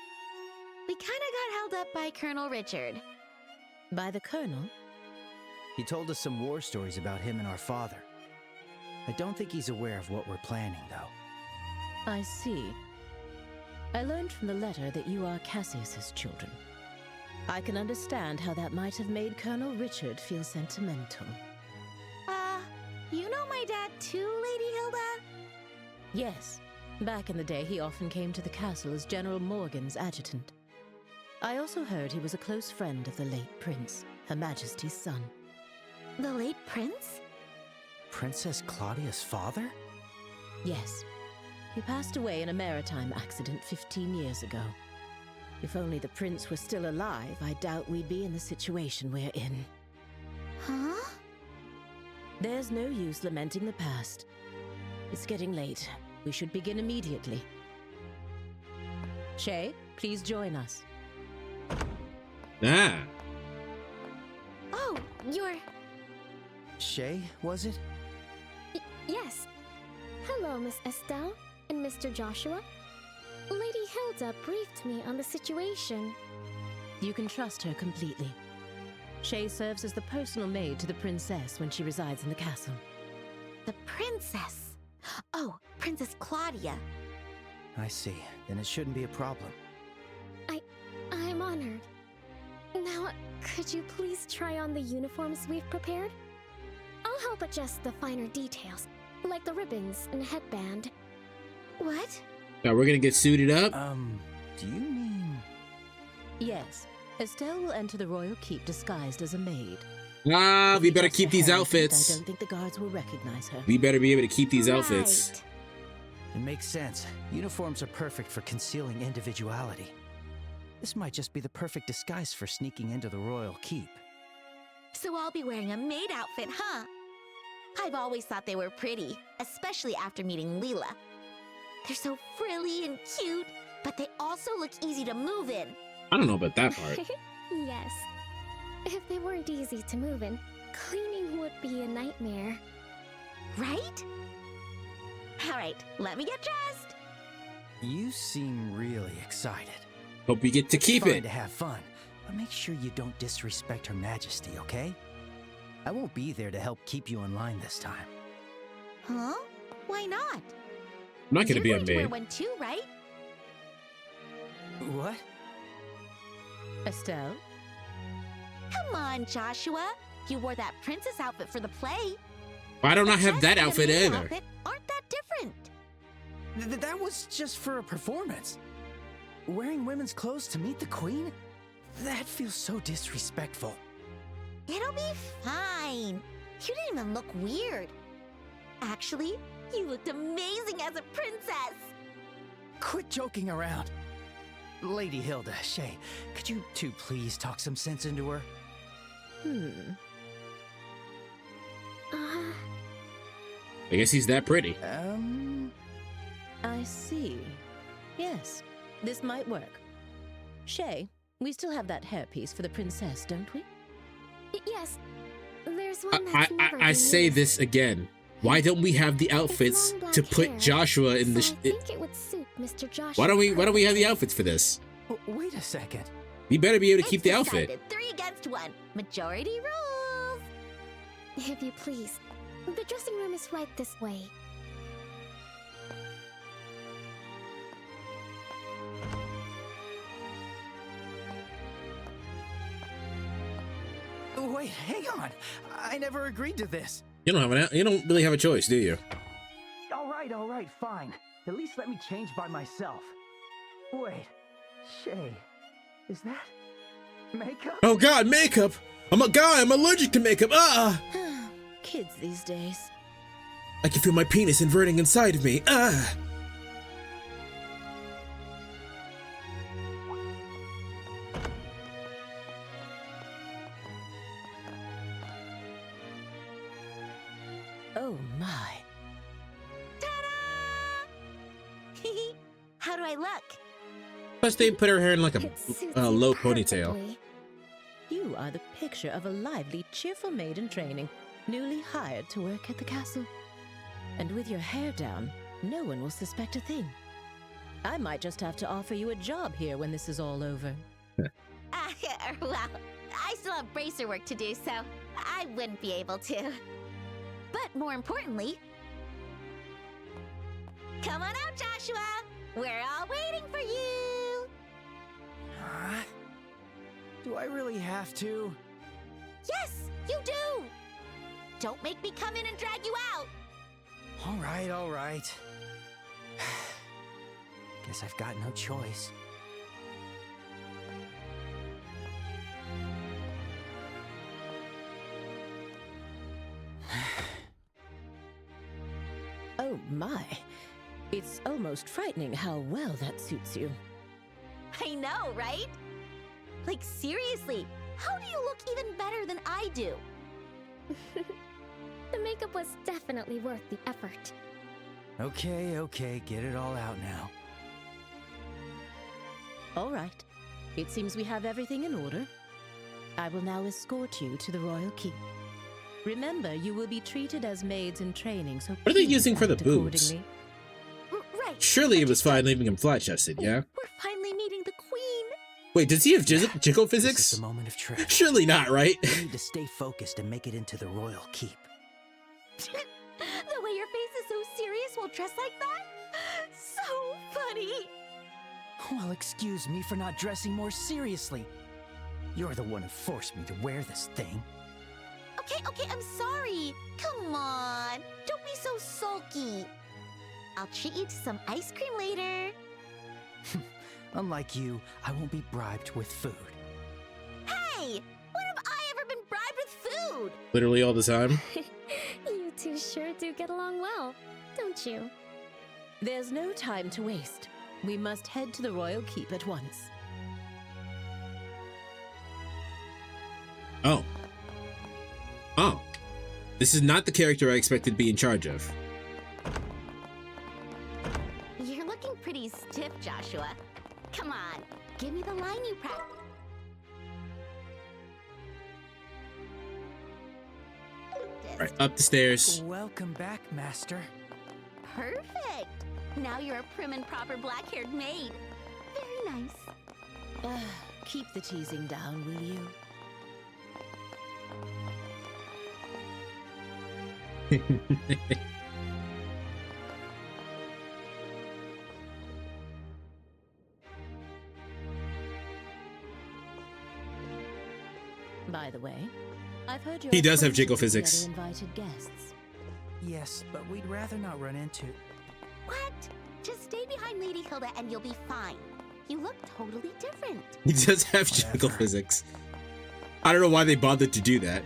We kinda got held up by Colonel Richard. By the Colonel? He told us some war stories about him and our father. I don't think he's aware of what we're planning, though. I see. I learned from the letter that you are Cassius's children. I can understand how that might have made Colonel Richard feel sentimental. You know my dad too, Lady Hilda? Yes. Back in the day, he often came to the castle as General Morgan's adjutant. I also heard he was a close friend of the late prince, Her Majesty's son. The late prince? Princess Claudia's father? Yes. He passed away in a maritime accident 15 years ago. If only the prince were still alive, I doubt we'd be in the situation we're in. Huh? There's no use lamenting the past. It's getting late. We should begin immediately. Shay, please join us. Ah. Oh, you're... Shay, was it? Yes. Hello, Miss Estelle and Mr. Joshua. Lady Hilda briefed me on the situation. You can trust her completely. Shay serves as the personal maid to the princess when she resides in the castle. The princess? Oh, Princess Claudia. I see. Then it shouldn't be a problem. I'm honored. Now, could you please try on the uniforms we've prepared? I'll help adjust the finer details, like the ribbons and headband. What? Now we're gonna get suited up? Do you mean... Yes. Estelle will enter the royal keep disguised as a maid. Ah, we better keep these I outfits. don't think the guards will recognize her. We better be able to keep these outfits. It makes sense. Uniforms are perfect for concealing individuality. This might just be the perfect disguise for sneaking into the royal keep. So I'll be wearing a maid outfit, huh? I've always thought they were pretty, especially after meeting Leela. They're so frilly and cute, but they also look easy to move in. I don't know about that part. Yes. If they weren't easy to move in, cleaning would be a nightmare. Right? Alright, let me get dressed. You seem really excited. Hope we get to keep It's fine it. to have fun, but make sure you don't disrespect Her Majesty, okay? I won't be there to help keep you in line this time. Huh? Why not? I'm not gonna be a You're going to wear maid. one too, right? What? Estelle? Come on, Joshua. You wore that princess outfit for the play. Why don't I have that Dress and a outfit maid either? outfit aren't that different. That was just for a performance. Wearing women's clothes to meet the queen? That feels so disrespectful. It'll be fine. You didn't even look weird. Actually, you looked amazing as a princess. Quit joking around. Lady Hilda, Shay, could you two please talk some sense into her? I guess he's that pretty. I see. Yes, this might work. Shay, we still have that hairpiece for the princess, don't we? Yes. There's one that's never I been say used. this again. Why don't we have the outfits Long black to put hair, Joshua in the? so I think it would suit Mr. Joshua. Why don't we have the outfits for this? Wait a second. We better be able to keep the It's outfit. decided. 3 against 1. Majority rules. If you please. The dressing room is right this way. Wait, hang on. I never agreed to this. You don't really have a choice, do you? All right, fine. At least let me change by myself. Wait, Shay, is that makeup? Oh God, makeup! I'm a guy. I'm allergic to makeup. Ah! Kids these days. I can feel my penis inverting inside of me. Ah! Oh my. How do I look? Plus, they put her hair in like It suits a you low ponytail. perfectly. You are the picture of a lively, cheerful maid in training, newly hired to work at the castle. And with your hair down, no one will suspect a thing. I might just have to offer you a job here when this is all over. Well, I still have bracer work to do, so I wouldn't be able to. But more importantly, come on out, Joshua! We're all waiting for you! Do I really have to? Yes, you do! Don't make me come in and drag you out! All right. Guess I've got no choice. Oh my. It's almost frightening how well that suits you. I know, right? Like, seriously, how do you look even better than I do? The makeup was definitely worth the effort. Okay, get it all out now. All right. It seems we have everything in order. I will now escort you to the royal keep. Remember, you will be treated as maids in training, so What are they using for the act boobs? accordingly. Right. Surely it was fine leaving him flat-chested, yeah? We're finally meeting the queen. Wait, does he have jiggle physics? This is the moment of truth. Surely not, right? We need to stay focused and make it into the royal keep. The way your face is so serious while dressed like that? So funny. Well, excuse me for not dressing more seriously. You're the one who forced me to wear this thing. Okay, I'm sorry. Come on. Don't be so sulky. I'll treat you to some ice cream later. Unlike you, I won't be bribed with food. Hey! When have I ever been bribed with food? Literally all the time. You two sure do get along well, don't you? There's no time to waste. We must head to the royal keep at once. Oh. This is not the character I expected to be in charge of. You're looking pretty stiff, Joshua. Come on, give me the line you practiced. Right, up the stairs. Welcome back, Master. Perfect. Now you're a prim and proper black-haired maid. Very nice. Keep the teasing down, will you? By the way, I've heard He does have jiggle acquainted with the physics. other invited guests. Yes, but we'd rather not run into... What? Just stay behind Lady Hilda and you'll be fine. You look totally different. He does have jiggle physics. I don't know why they bothered to do that.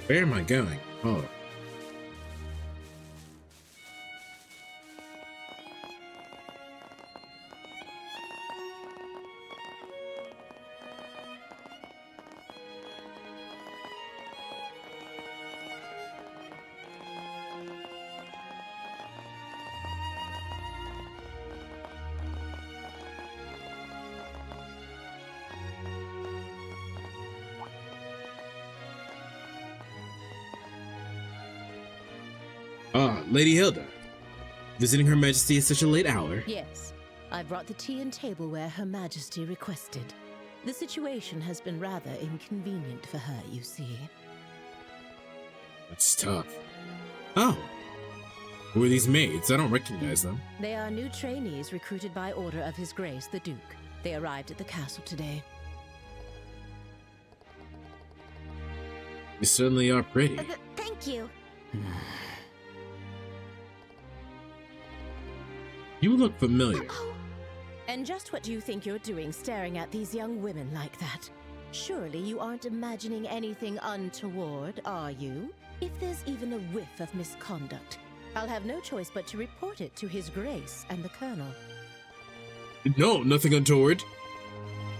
Where am I going? Oh. Lady Hilda, visiting Her Majesty at such a late hour. Yes, I brought the tea and tableware Her Majesty requested. The situation has been rather inconvenient for her, you see. That's tough. Oh. Who are these maids? I don't recognize them. They are new trainees recruited by order of His Grace the Duke. They arrived at the castle today. You certainly are pretty. Thank you. You look familiar. And just what do you think you're doing staring at these young women like that? Surely you aren't imagining anything untoward, are you? If there's even a whiff of misconduct, I'll have no choice but to report it to His Grace and the Colonel. No, nothing untoward.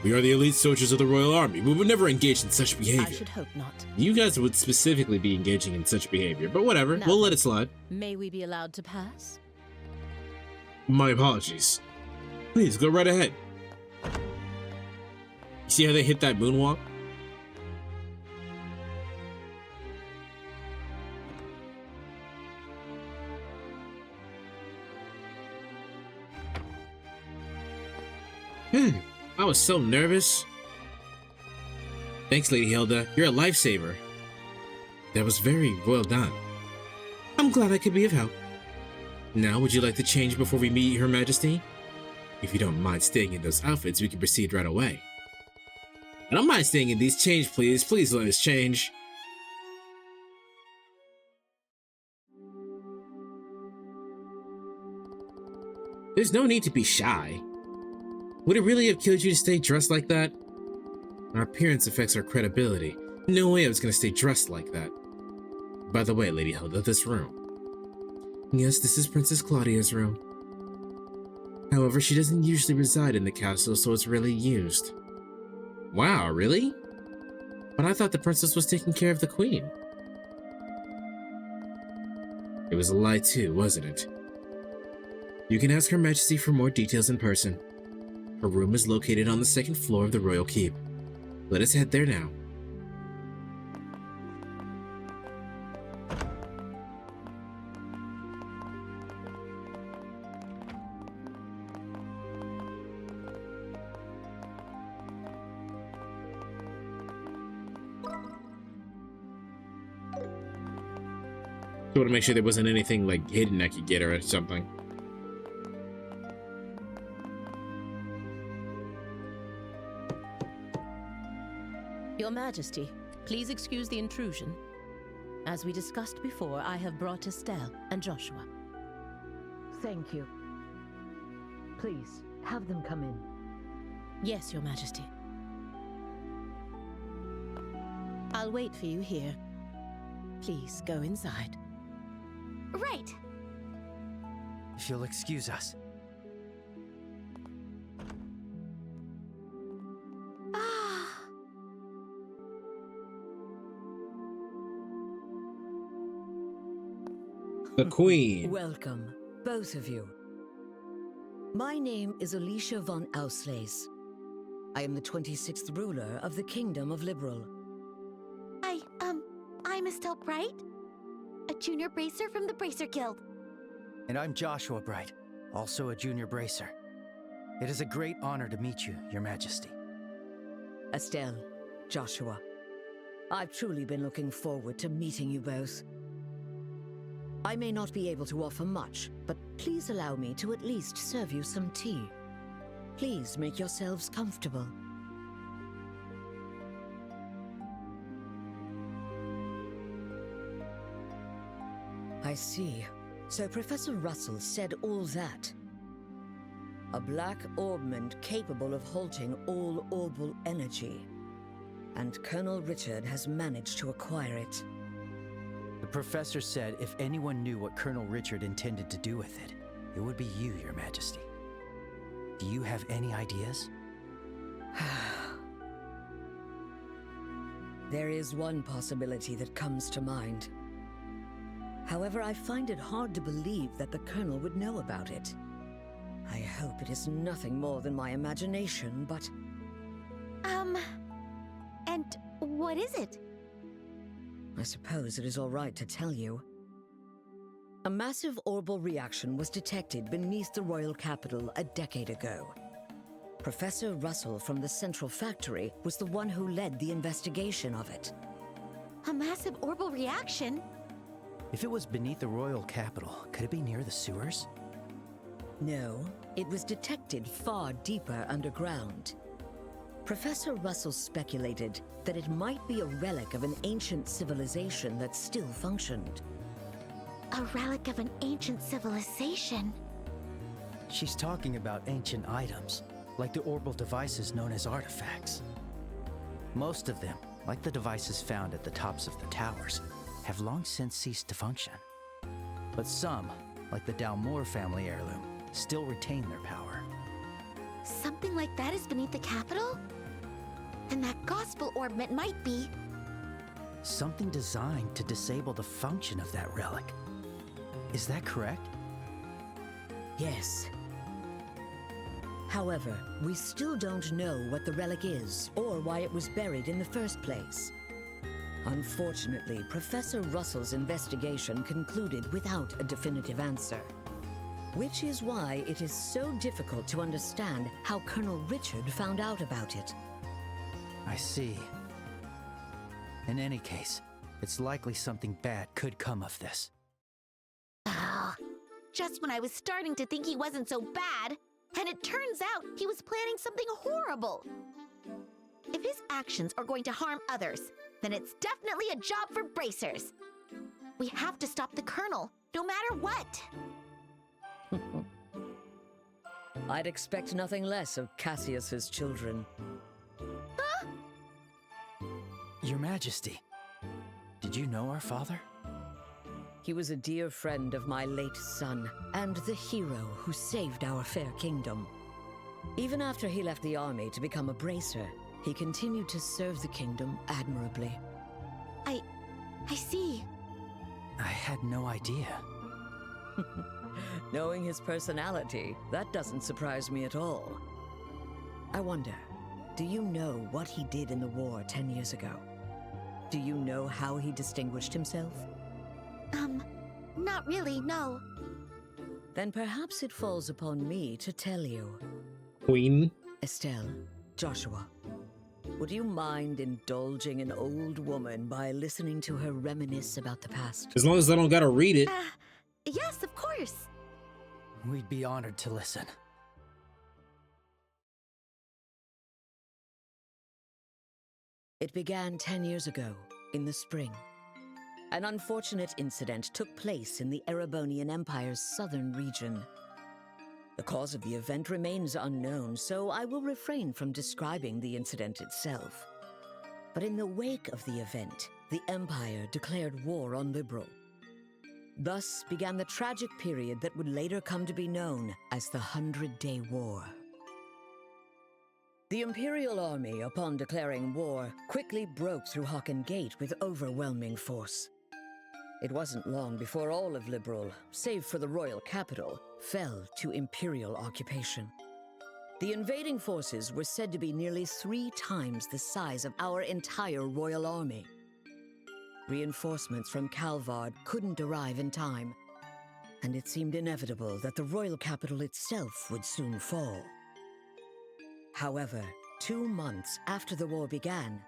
We are the elite soldiers of the Royal Army. We would never engage in such behavior. I should hope not. You guys would specifically be engaging in such behavior, but whatever. No. We'll let it slide. May we be allowed to pass? My apologies. Please, go right ahead. You see how they hit that moonwalk? was so nervous. Thanks, Lady Hilda. You're a lifesaver. That was very well done. I'm glad I could be of help. Now, would you like to change before we meet Her Majesty? If you don't mind staying in those outfits, we can proceed right away. I don't mind staying in these. Change, please. Please let us change. There's no need to be shy. Would it really have killed you to stay dressed like that? Our appearance affects our credibility. No way I was going to stay dressed like that. By the way, Lady Hilda, this room. Yes, this is Princess Claudia's room. However, she doesn't usually reside in the castle, so it's rarely used. Wow, really? But I thought the princess was taking care of the queen. It was a lie too, wasn't it? You can ask Her Majesty for more details in person. Her room is located on the second floor of the royal keep. Let us head there now. I want to make sure there wasn't anything like hidden I could get her or something. Your Majesty, please excuse the intrusion. As we discussed before, I have brought Estelle and Joshua. Thank you. Please, have them come in. Yes, Your Majesty. I'll wait for you here. Please go inside. Right. If you'll excuse us. The Queen. Welcome, both of you. My name is Alicia von Ausleys. I am the 26th ruler of the Kingdom of Liveral. I'm Estelle Bright, a junior bracer from the Bracer Guild. And I'm Joshua Bright, also a junior bracer. It is a great honor to meet you, Your Majesty. Estelle, Joshua, I've truly been looking forward to meeting you both. I may not be able to offer much, but please allow me to at least serve you some tea. Please make yourselves comfortable. I see. So Professor Russell said all that. A black orbment capable of halting all orbal energy. And Colonel Richard has managed to acquire it. The professor said if anyone knew what Colonel Richard intended to do with it, it would be you, Your Majesty. Do you have any ideas? There is one possibility that comes to mind. However, I find it hard to believe that the Colonel would know about it. I hope it is nothing more than my imagination, but... And what is it? I suppose it is all right to tell you. A massive orbal reaction was detected beneath the royal capital a decade ago. Professor Russell from the Central Factory was the one who led the investigation of it. A massive orbal reaction? If it was beneath the royal capital, could it be near the sewers? No, it was detected far deeper underground. Professor Russell speculated that it might be a relic of an ancient civilization that still functioned. A relic of an ancient civilization? She's talking about ancient items, like the orbal devices known as artifacts. Most of them, like the devices found at the tops of the towers, have long since ceased to function. But some, like the Dalmore family heirloom, still retain their power. Something like that is beneath the capital? Then that gospel orbment might be... Something designed to disable the function of that relic. Is that correct? Yes. However, we still don't know what the relic is or why it was buried in the first place. Unfortunately, Professor Russell's investigation concluded without a definitive answer. Which is why it is so difficult to understand how Colonel Richard found out about it. I see. In any case, it's likely something bad could come of this. Ah, just when I was starting to think he wasn't so bad, and it turns out he was planning something horrible. If his actions are going to harm others, then it's definitely a job for bracers. We have to stop the Colonel, no matter what. I'd expect nothing less of Cassius's children. Huh? Your Majesty, did you know our father? He was a dear friend of my late son, and the hero who saved our fair kingdom. Even after he left the army to become a bracer, he continued to serve the kingdom admirably. I see. I had no idea. Knowing his personality, that doesn't surprise me at all. I wonder, do you know what he did in the war 10 years ago? Do you know how he distinguished himself? Not really, no. Then perhaps it falls upon me to tell you. Queen? Estelle, Joshua, would you mind indulging an old woman by listening to her reminisce about the past? As long as I don't gotta read it. Yes, of course. We'd be honored to listen. It began 10 years ago, in the spring. An unfortunate incident took place in the Erebonian Empire's southern region. The cause of the event remains unknown, so I will refrain from describing the incident itself. But in the wake of the event, the Empire declared war on Liveral. Thus began the tragic period that would later come to be known as the 100-Day War. The Imperial Army, upon declaring war, quickly broke through Hocken Gate with overwhelming force. It wasn't long before all of Liveral, save for the royal capital, fell to Imperial occupation. The invading forces were said to be nearly 3 times the size of our entire royal army. Reinforcements from Calvard couldn't arrive in time, and it seemed inevitable that the royal capital itself would soon fall. However, 2 months after the war began,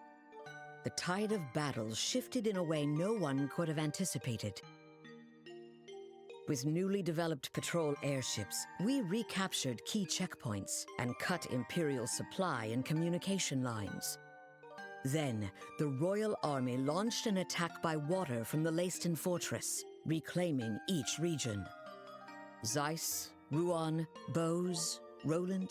the tide of battle shifted in a way no one could have anticipated. With newly developed patrol airships, we recaptured key checkpoints and cut Imperial supply and communication lines. Then, the Royal Army launched an attack by water from the Leiston Fortress, reclaiming each region. Zeiss, Rouen, Bose, Roland.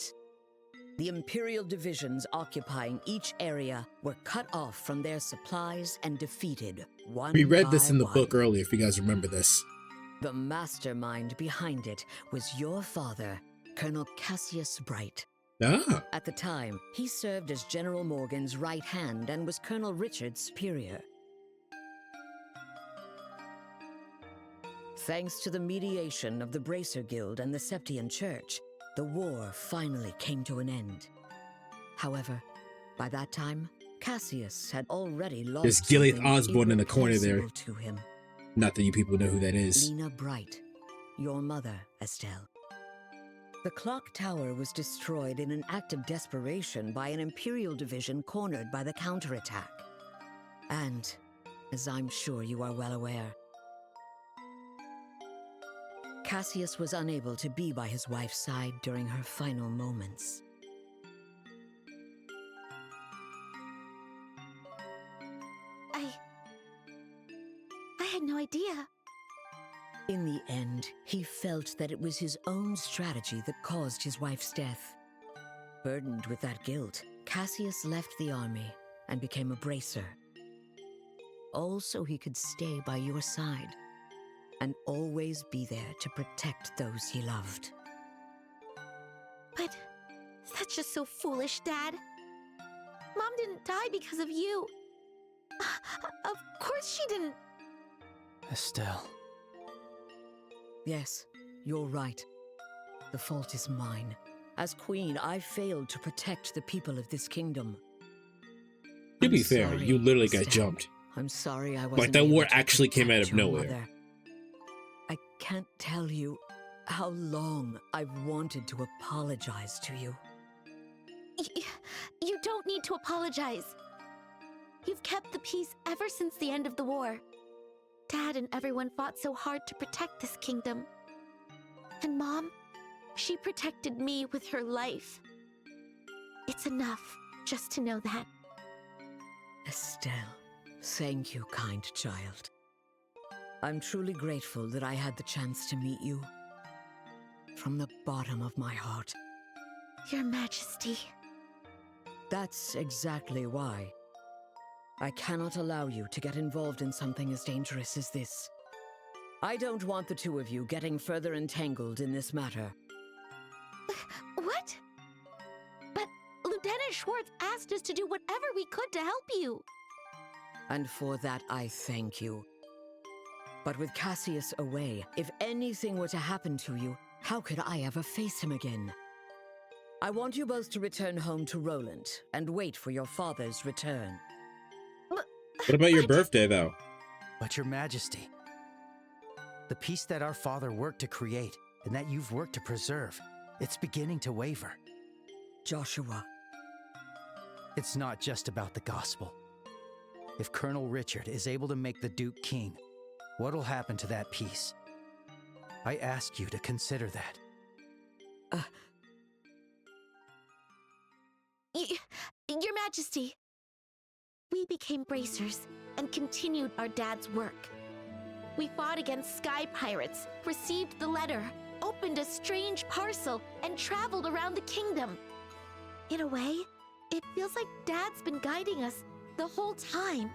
The Imperial divisions occupying each area were cut off from their supplies and defeated one We read this by in the one. book earlier, if you guys remember this. The mastermind behind it was your father, Colonel Cassius Bright. Ah. At the time, he served as General Morgan's right hand and was Colonel Richard's superior. Thanks to the mediation of the Bracer Guild and the Septian Church, the war finally came to an end. However, by that time, Cassius had already lost There's Gilead something Osborne in the corner there. irreplaceable to him. Not that you people know who that is. Lena Bright, your mother, Estelle. The clock tower was destroyed in an act of desperation by an Imperial division cornered by the counterattack. And, as I'm sure you are well aware, Cassius was unable to be by his wife's side during her final moments. I had no idea. In the end, he felt that it was his own strategy that caused his wife's death. Burdened with that guilt, Cassius left the army and became a bracer. All so he could stay by your side and always be there to protect those he loved. But that's just so foolish, Dad. Mom didn't die because of you. Of course she didn't. Estelle. Yes, you're right. The fault is mine. As queen, I failed to protect the people of this kingdom. To be fair, you literally got jumped. I'm sorry I wasn't Like, that able war to actually came out of protect your nowhere. mother. I can't tell you how long I've wanted to apologize to you. You don't need to apologize. You've kept the peace ever since the end of the war. Dad and everyone fought so hard to protect this kingdom. And Mom, she protected me with her life. It's enough just to know that. Estelle, thank you, kind child. I'm truly grateful that I had the chance to meet you. From the bottom of my heart. Your Majesty. That's exactly why. I cannot allow you to get involved in something as dangerous as this. I don't want the two of you getting further entangled in this matter. What? But Lieutenant Schwartz asked us to do whatever we could to help you. And for that, I thank you. But with Cassius away, if anything were to happen to you, how could I ever face him again? I want you both to return home to Roland and wait for your father's return. What about your birthday, though? But Your Majesty, the peace that our father worked to create and that you've worked to preserve, it's beginning to waver. Joshua. It's not just about the gospel. If Colonel Richard is able to make the Duke king, what'll happen to that peace? I ask you to consider that. Your Majesty, we became bracers and continued our dad's work. We fought against sky pirates, received the letter, opened a strange parcel, and traveled around the kingdom. In a way, it feels like Dad's been guiding us the whole time.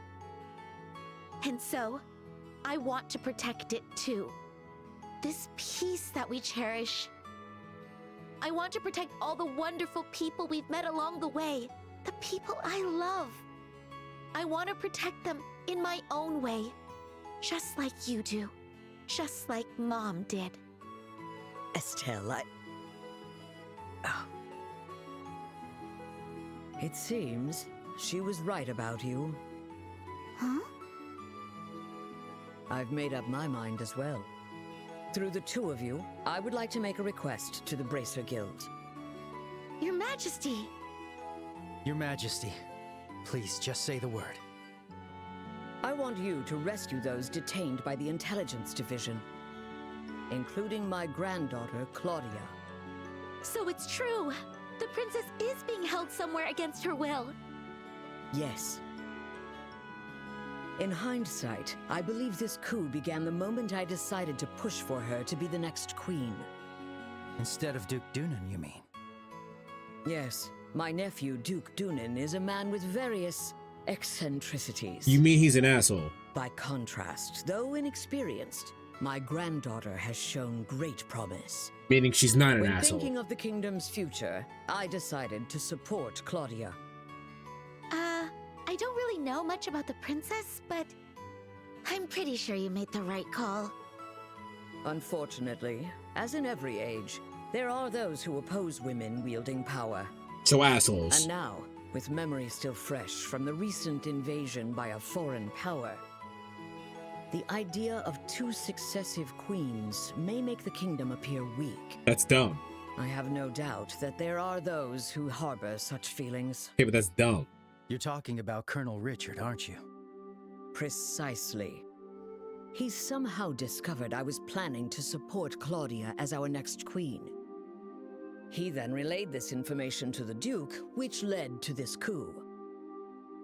And so, I want to protect it too. This peace that we cherish. I want to protect all the wonderful people we've met along the way, the people I love. I want to protect them in my own way, just like you do, just like Mom did. Estelle, It seems she was right about you. Huh? I've made up my mind as well. Through the two of you, I would like to make a request to the Bracer Guild. Your Majesty! Your Majesty, please just say the word. I want you to rescue those detained by the Intelligence Division, including my granddaughter, Claudia. So it's true! The princess is being held somewhere against her will. Yes. In hindsight, I believe this coup began the moment I decided to push for her to be the next queen. Instead of Duke Dunan, you mean? Yes. My nephew, Duke Dunan, is a man with various eccentricities. You mean he's an asshole? By contrast, though inexperienced, my granddaughter has shown great promise. Meaning she's not an asshole. When thinking of the kingdom's future, I decided to support Claudia. I don't really know much about the princess, but I'm pretty sure you made the right call. Unfortunately, as in every age, there are those who oppose women wielding power. So assholes. And now, with memory still fresh from the recent invasion by a foreign power, the idea of two successive queens may make the kingdom appear weak. That's dumb. I have no doubt that there are those who harbor such feelings. Hey, but that's dumb. You're talking about Colonel Richard, aren't you? Precisely. He somehow discovered I was planning to support Claudia as our next queen. He then relayed this information to the Duke, which led to this coup.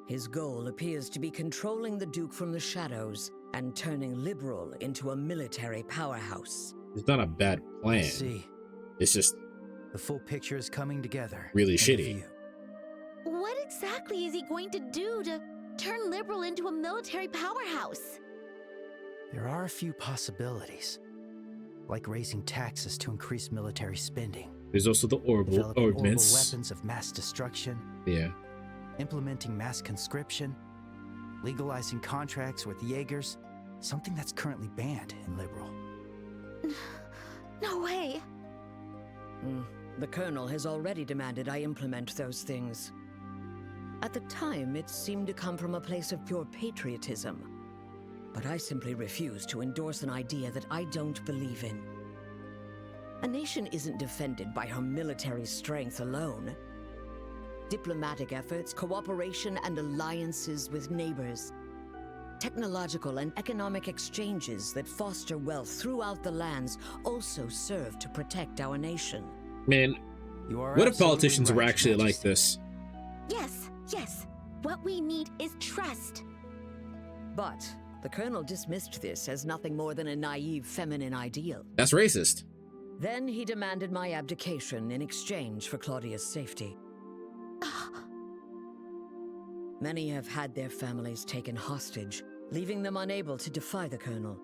His goal appears to be controlling the Duke from the shadows and turning Liveral into a military powerhouse. It's not a bad plan. I see. It's just... the full picture is coming together. Really shitty. What exactly is he going to do to turn Liveral into a military powerhouse? There are a few possibilities, like raising taxes to increase military spending. There's also the orbital ordnance. Weapons of mass destruction. Yeah. Implementing mass conscription. Legalizing contracts with Jaegers. Something that's currently banned in Liveral. No way. The Colonel has already demanded I implement those things. At the time, it seemed to come from a place of pure patriotism. But I simply refuse to endorse an idea that I don't believe in. A nation isn't defended by her military strength alone. Diplomatic efforts, cooperation, and alliances with neighbors. Technological and economic exchanges that foster wealth throughout the lands also serve to protect our nation. Man, what if politicians were actually like this? Yes, yes. What we need is trust. But the Colonel dismissed this as nothing more than a naive feminine ideal. That's racist. Then he demanded my abdication in exchange for Claudia's safety. Many have had their families taken hostage, leaving them unable to defy the Colonel.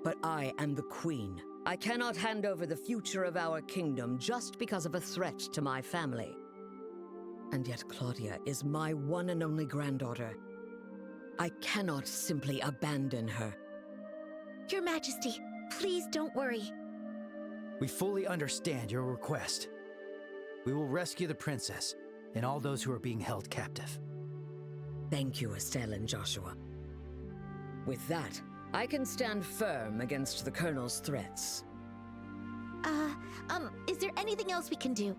But I am the Queen. I cannot hand over the future of our kingdom just because of a threat to my family. And yet Claudia is my one and only granddaughter. I cannot simply abandon her. Your Majesty, please don't worry. We fully understand your request. We will rescue the princess and all those who are being held captive. Thank you, Estelle and Joshua. With that, I can stand firm against the Colonel's threats. Is there anything else we can do?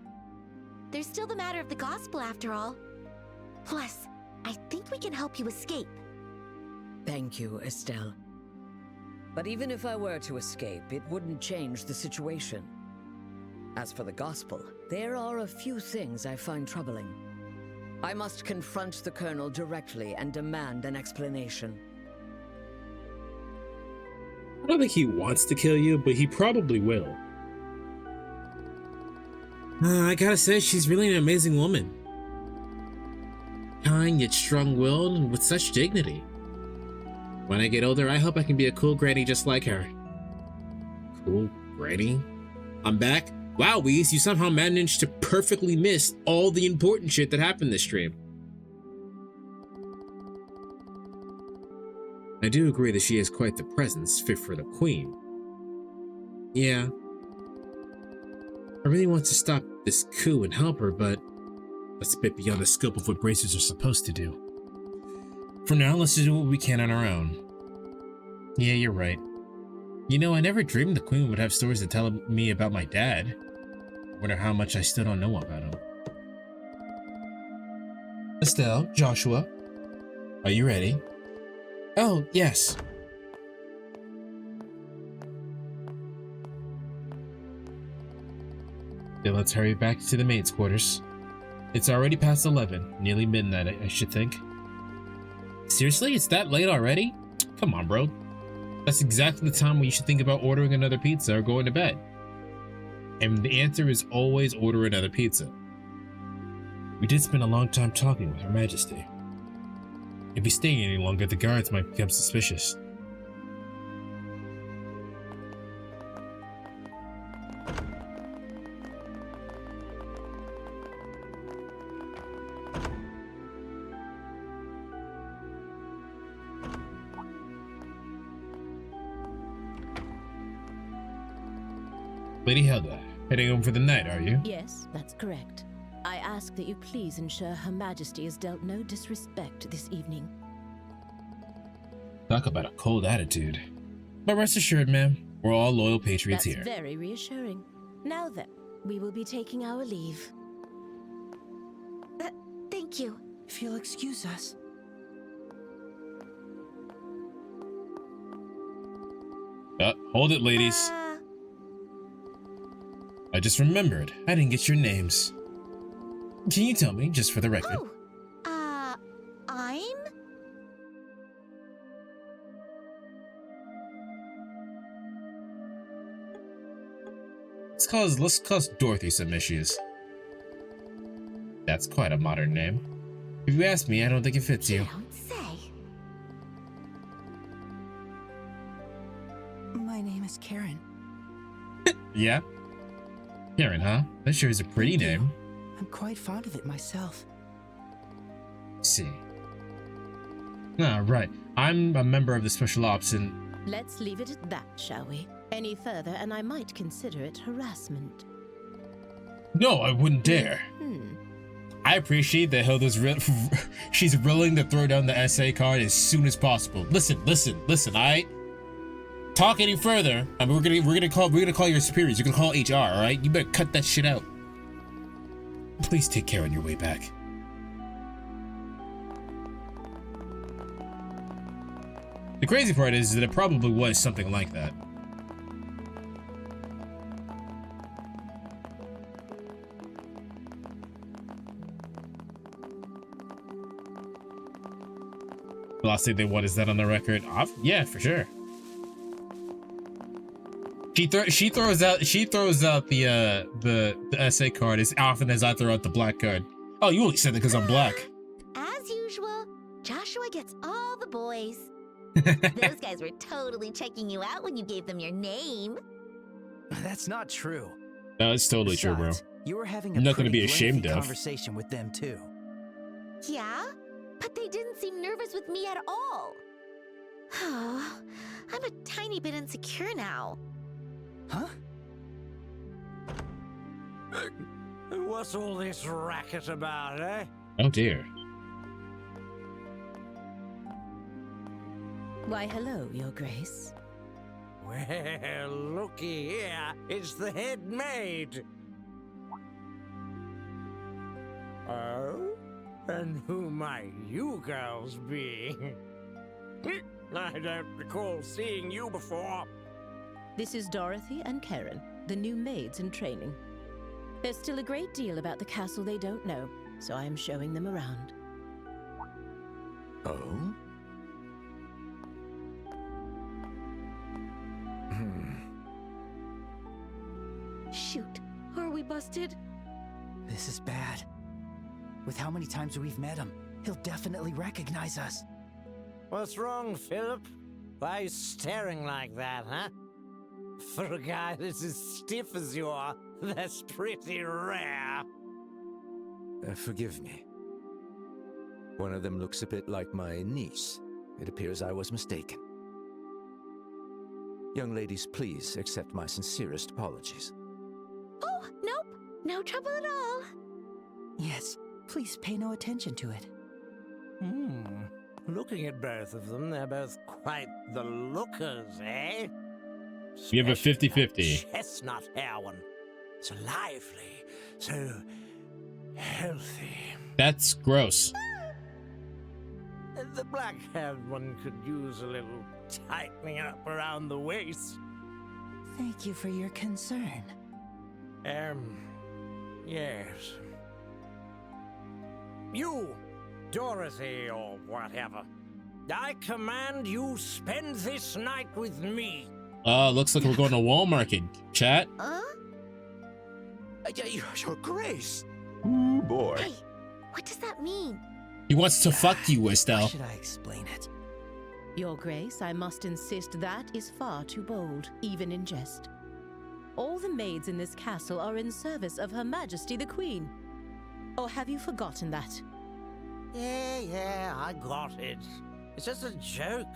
There's still the matter of the gospel after all. Plus, I think we can help you escape. Thank you, Estelle. But even if I were to escape, it wouldn't change the situation. As for the gospel, there are a few things I find troubling. I must confront the Colonel directly and demand an explanation. I don't think he wants to kill you, but he probably will. I gotta say, she's really an amazing woman. Kind yet strong-willed and with such dignity. When I get older, I hope I can be a cool granny just like her. Cool granny? I'm back? Wow, Weez, you somehow managed to perfectly miss all the important shit that happened this stream. I do agree that she has quite the presence fit for the Queen. Yeah. I really want to stop this coup and help her, but that's a bit beyond the scope of what bracers are supposed to do. For now, let's just do what we can on our own. Yeah, you're right. You know, I never dreamed the Queen would have stories to tell me about my dad. I wonder how much I still don't know about him. Estelle, Joshua, are you ready? Oh, yes. Then let's hurry back to the maid's quarters. It's already past 11, nearly midnight, I should think. Seriously? It's that late already? Come on, bro. That's exactly the time when you should think about ordering another pizza or going to bed. And the answer is always order another pizza. We did spend a long time talking with Her Majesty. If we stay any longer, the guards might become suspicious. Lady Helda, heading home for the night, are you? Yes, that's correct. I ask that you please ensure Her Majesty is dealt no disrespect this evening. Talk about a cold attitude. But rest assured, ma'am, we're all loyal patriots here. That's very reassuring. Now then, we will be taking our leave. Thank you. If you'll excuse us. Hold it, ladies. I just remembered. I didn't get your names. Can you tell me, just for the record? I'm? Let's cause Dorothy some issues. That's quite a modern name. If you ask me, I don't think it fits you. Don't say. My name is Karen. Yeah? Karen, huh? That sure is a pretty name. I'm quite fond of it myself. See. Ah, right. I'm a member of the Special Ops and... Let's leave it at that, shall we? Any further and I might consider it harassment. No, I wouldn't dare. I appreciate that Hilda's she's willing to throw down the SA card as soon as possible. Listen, talk any further, I mean, we're gonna call your superiors. You're gonna call HR, all right? You better cut that shit out. Please take care on your way back. The crazy part is that it probably was something like that. The last thing they want is that on the record. Yeah, for sure. She throws out the essay card as often as I throw out the black card. Oh, you only said that because I'm black. As usual, Joshua gets all the boys. Those guys were totally checking you out when you gave them your name. That's not true. No, it's totally true, bro. Besides, you were having a Nothing to pretty be ashamed lengthy of. conversation with them too. Yeah? But they didn't seem nervous with me at all. Oh, I'm a tiny bit insecure now. Huh? What's all this racket about, eh? Oh dear. Why, hello, Your Grace. Well, looky here. It's the head maid. Oh? And who might you girls be? I don't recall seeing you before. This is Dorothy and Karen, the new maids in training. There's still a great deal about the castle they don't know, so I am showing them around. Oh? Shoot, are we busted? This is bad. With how many times we've met him, he'll definitely recognize us. What's wrong, Philip? Why are you staring like that, huh? For a guy that's as stiff as you are, that's pretty rare. Forgive me. One of them looks a bit like my niece. It appears I was mistaken. Young ladies, please accept my sincerest apologies. Oh, nope. No trouble at all. Yes, please pay no attention to it. Looking at both of them, they're both quite the lookers, eh? You have a 50-50. Chestnut hair one. So lively, so healthy. That's gross. The black-haired one could use a little tightening up around the waist. Thank you for your concern. Yes. You, Dorothy or whatever, I command you spend this night with me. Looks like we're going to Walmart, chat. Your Grace. Ooh, boy. Hey, what does that mean? He wants to fuck you, Estelle. How should I explain it? Your Grace, I must insist that is far too bold, even in jest. All the maids in this castle are in service of Her Majesty the Queen. Or have you forgotten that? Yeah, I got it. It's just a joke.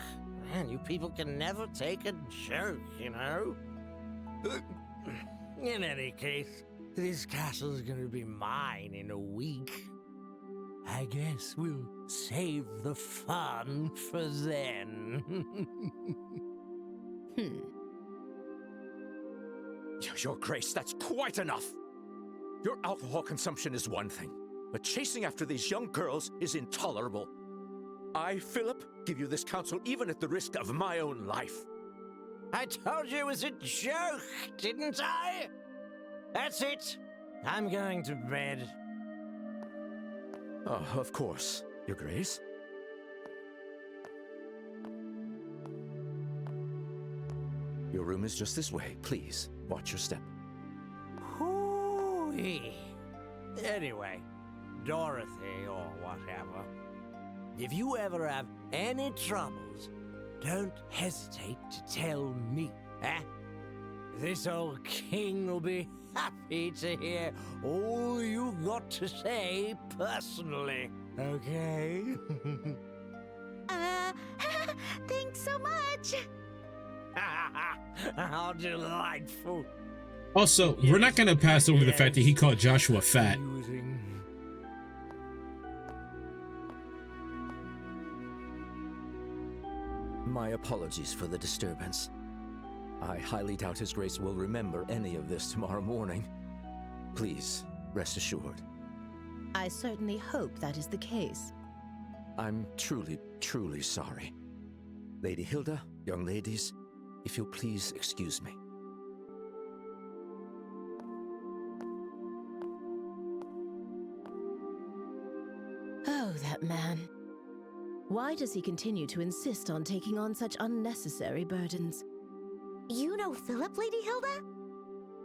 Man, you people can never take a joke, you know? In any case, this castle's gonna be mine in a week. I guess we'll save the fun for then. Your Grace, that's quite enough. Your alcohol consumption is one thing, but chasing after these young girls is intolerable. I, Philip, give you this counsel even at the risk of my own life. I told you it was a joke, didn't I? That's it. I'm going to bed. Oh, of course, Your Grace. Your room is just this way. Please, watch your step. Hoo-wee. Anyway, Dorothy or whatever, if you ever have any troubles, don't hesitate to tell me, eh? This old king will be happy to hear all you've got to say personally, okay? Thanks so much. How delightful. Also, we're not going to pass over the fact that he called Joshua fat. My apologies for the disturbance. I highly doubt His Grace will remember any of this tomorrow morning. Please, rest assured. I certainly hope that is the case. I'm truly, truly sorry. Lady Hilda, young ladies, if you'll please excuse me. Oh, that man. Why does he continue to insist on taking on such unnecessary burdens? You know Philip, Lady Hilda?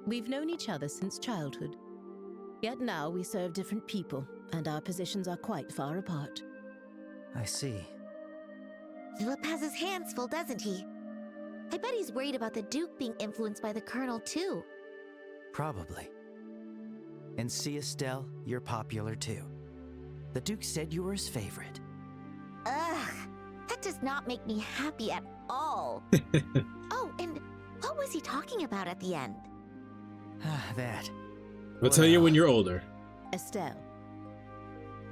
We've known each other since childhood. Yet now we serve different people, and our positions are quite far apart. I see. Philip has his hands full, doesn't he? I bet he's worried about the Duke being influenced by the Colonel, too. Probably. And see, Estelle, you're popular too. The Duke said you were his favorite. Ugh, that does not make me happy at all. Oh, and what was he talking about at the end? That. We'll tell you when you're older. Estelle,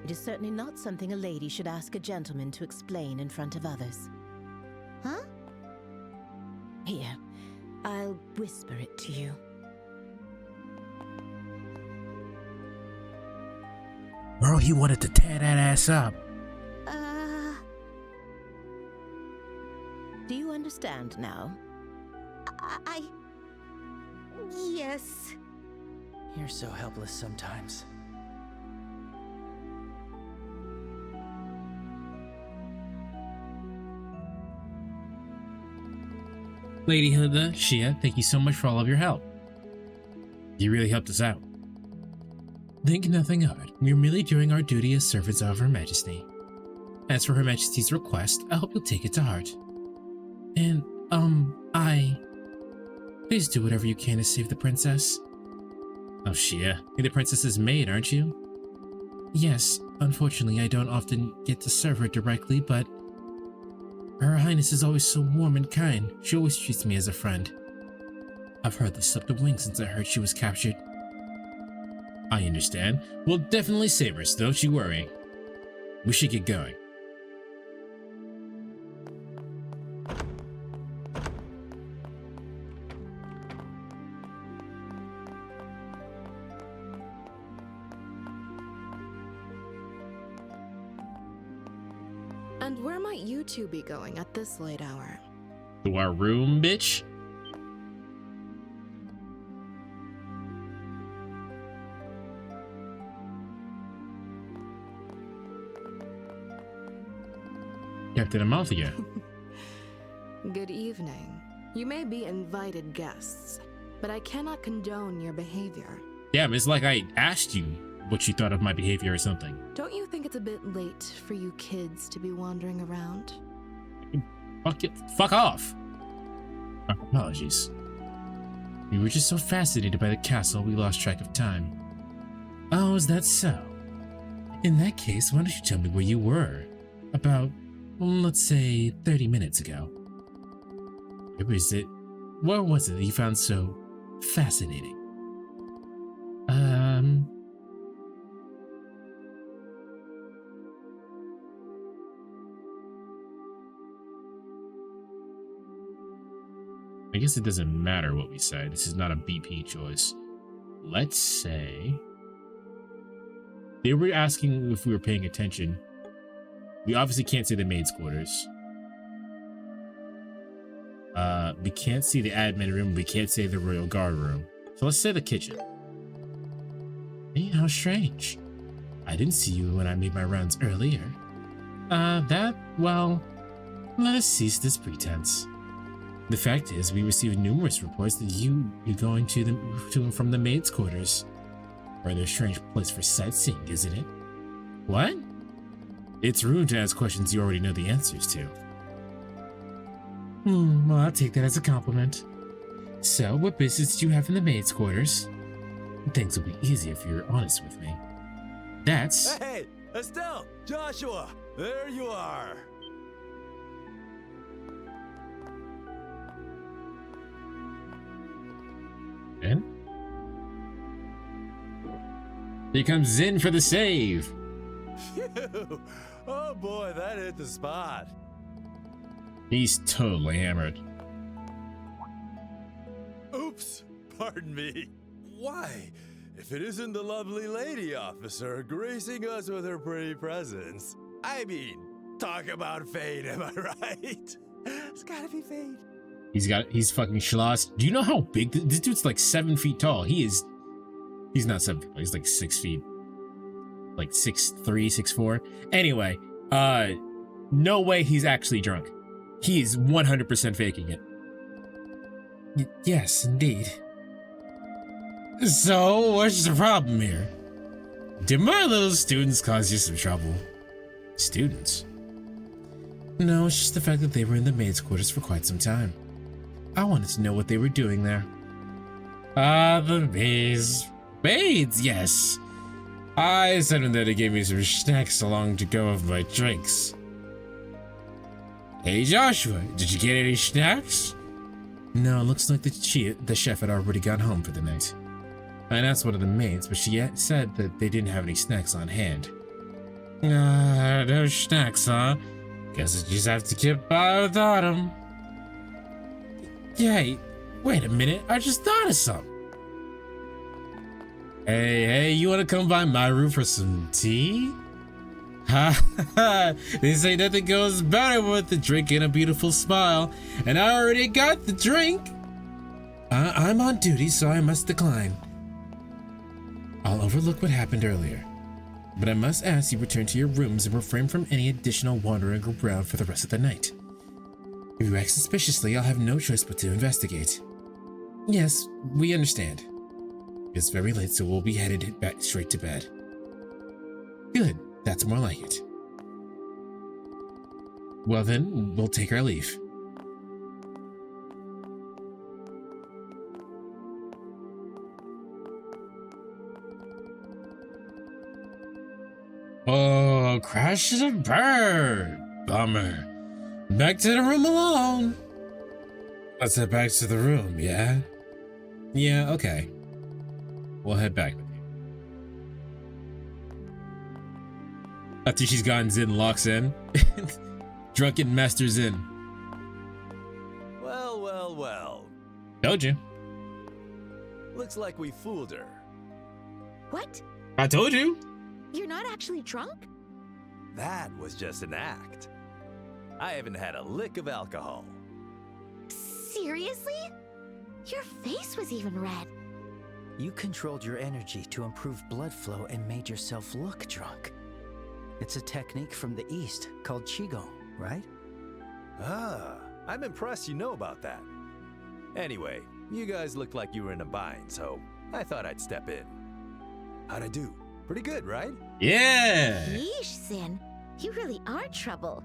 it is certainly not something a lady should ask a gentleman to explain in front of others. Huh? Here, I'll whisper it to you. Bro, he wanted to tear that ass up. Do you understand now? Yes. You're so helpless sometimes. Lady Hilda, Shia, thank you so much for all of your help. You really helped us out. Think nothing of it. We're merely doing our duty as servants of Her Majesty. As for Her Majesty's request, I hope you'll take it to heart. And, please do whatever you can to save the princess. Oh, Shia, you're the princess's maid, aren't you? Yes, unfortunately I don't often get to serve her directly, but Her Highness is always so warm and kind. She always treats me as a friend. I've hardly slept a wink since I heard she was captured. I understand. We'll definitely save her, so don't you worry. We should get going. And where might you two be going at this late hour? To our room, bitch? Captain Amalthea. Good evening. You may be invited guests, but I cannot condone your behavior. Damn, it's like I asked you what you thought of my behavior or something. Don't you think it's a bit late for you kids to be wandering around? Fuck off. Apologies. We were just so fascinated by the castle we lost track of time. Oh, is that so? In that case, why don't you tell me where you were? About, let's say, 30 minutes ago. Where was it? What was it that you found so fascinating? I guess it doesn't matter what we say. This is not a BP choice. Let's say they were asking if we were paying attention. We obviously can't say the maid's quarters. We can't see the admin room. We can't say the royal guard room. So let's say the kitchen. Hey, how strange. I didn't see you when I made my rounds earlier. Well, let us cease this pretense. The fact is, we received numerous reports that you're going to and from the maid's quarters. Rather a strange place for sightseeing, isn't it? What? It's rude to ask questions you already know the answers to. Well, I'll take that as a compliment. So, what business do you have in the maid's quarters? Things will be easy if you're honest with me. That's... Hey, Estelle! Joshua! There you are! And? Here comes Zin for the save! Phew. Oh boy, that hit the spot. He's totally hammered. Oops, pardon me. Why? If it isn't the lovely lady officer gracing us with her pretty presence. I mean, talk about fate, am I right? It's gotta be fate. He's fucking schloss. Do you know how big this dude's? Like 7 feet tall. He's not 7 feet, he's like 6 feet. Like 6'3", 6'4". Anyway, no way he's actually drunk. He's 100% faking it. Yes, indeed. So, what's the problem here? Did my little students cause you some trouble? Students? No, it's just the fact that they were in the maids' quarters for quite some time. I wanted to know what they were doing there. Ah, the maids. Maids, yes. I sent them there to give me some snacks along to go with my drinks. Hey Joshua, did you get any snacks? No, looks like the chef had already gone home for the night. I asked one of the maids, but she said that they didn't have any snacks on hand. No snacks, huh? Guess I just have to get by without them. Hey, wait a minute, I just thought of something. Hey, you wanna come by my room for some tea? Ha ha, they say nothing goes better with a drink and a beautiful smile, and I already got the drink. I'm on duty, so I must decline. I'll overlook what happened earlier, but I must ask you return to your rooms and refrain from any additional wandering around for the rest of the night. If you act suspiciously, I'll have no choice but to investigate. Yes, we understand. It's very late, so we'll be headed back straight to bed. Good, that's more like it. Well then, we'll take our leave. Oh, crash and burn. Bummer. Back to the room alone. Let's head back to the room, yeah? Yeah, okay. We'll head back with you. After she's gone, Zin locks in. Drunken Master's in. Well. Told you. Looks like we fooled her. What? I told you. You're not actually drunk? That was just an act. I haven't had a lick of alcohol. Seriously? Your face was even red. You controlled your energy to improve blood flow and made yourself look drunk. It's a technique from the East called Qigong, right? Ah, I'm impressed you know about that. Anyway, you guys looked like you were in a bind, so I thought I'd step in. How'd I do? Pretty good, right? Yeah! Yeesh, Zin. You really are trouble.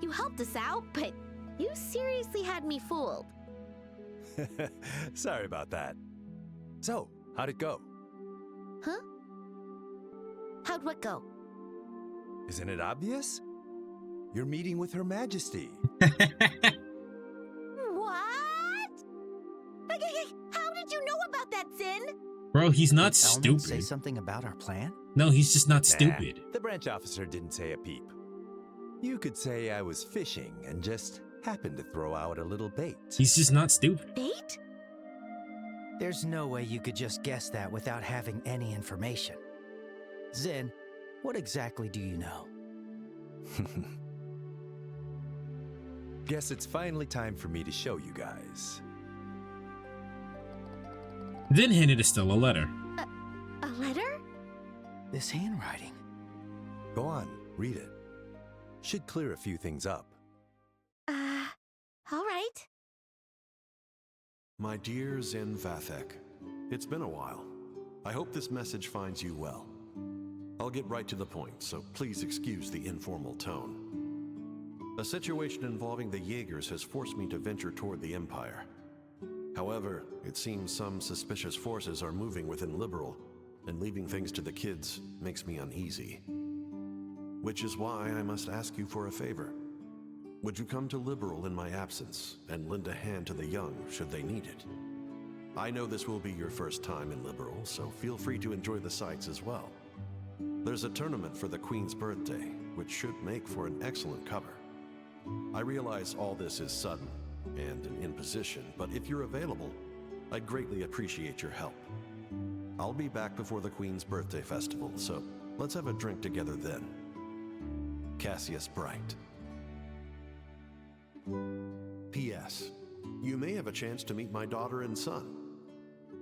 You helped us out, but you seriously had me fooled. Sorry about that. So, how'd it go? Huh? How'd what go? Isn't it obvious? You're meeting with Her Majesty. What? How did you know about that, Zin? Bro, he's not Did Elman stupid. say something about our plan? No, he's just not Nah, stupid. the branch officer didn't say a peep. You could say I was fishing and just happened to throw out a little bait. He's just not stupid. Bait? There's no way you could just guess that without having any information. Zin, what exactly do you know? Guess it's finally time for me to show you guys. Then handed Estelle a letter. A letter? This handwriting. Go on, read it. Should clear a few things up. All right. My dear Zin Vathek, it's been a while. I hope this message finds you well. I'll get right to the point, so please excuse the informal tone. A situation involving the Jaegers has forced me to venture toward the Empire. However, it seems some suspicious forces are moving within Liberal, and leaving things to the kids makes me uneasy. Which is why I must ask you for a favor. Would you come to Liberal in my absence and lend a hand to the young should they need it? I know this will be your first time in Liberal, so feel free to enjoy the sights as well. There's a tournament for the Queen's birthday, which should make for an excellent cover. I realize all this is sudden and an imposition, but if you're available, I'd greatly appreciate your help. I'll be back before the Queen's birthday festival, so let's have a drink together then. Cassius Bright. P.S. You may have a chance to meet my daughter and son.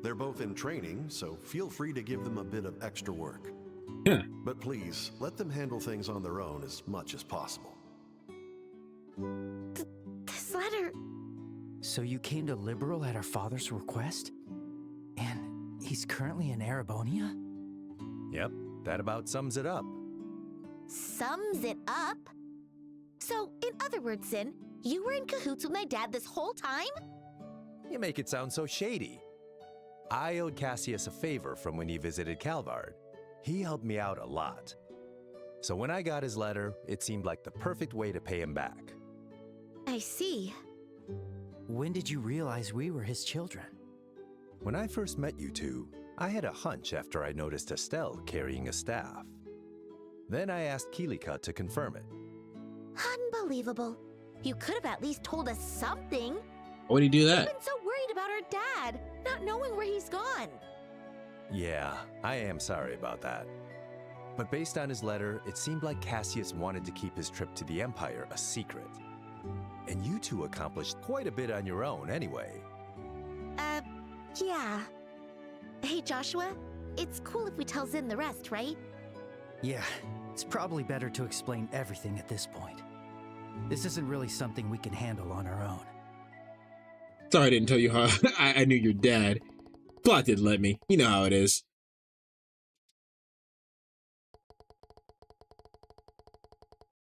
They're both in training, so feel free to give them a bit of extra work. Yeah. But please, let them handle things on their own as much as possible. This letter... So you came to Liberal at our father's request? And he's currently in Erebonia? Yep, that about sums it up. Sums it up? So, in other words, Sin, you were in cahoots with my dad this whole time? You make it sound so shady. I owed Cassius a favor from when he visited Calvard. He helped me out a lot. So when I got his letter, it seemed like the perfect way to pay him back. I see. When did you realize we were his children? When I first met you two, I had a hunch after I noticed Estelle carrying a staff. Then I asked Kilika to confirm it. Unbelievable. You could have at least told us something. Why would he do that? I've been so worried about our dad, not knowing where he's gone. Yeah, I am sorry about that. But based on his letter, it seemed like Cassius wanted to keep his trip to the Empire a secret. And you two accomplished quite a bit on your own anyway. Yeah. Hey, Joshua, it's cool if we tell Zin the rest, right? Yeah, it's probably better to explain everything at this point. This isn't really something we can handle on our own. Sorry I didn't tell you how I knew your dad. Plot didn't let me. You know how it is.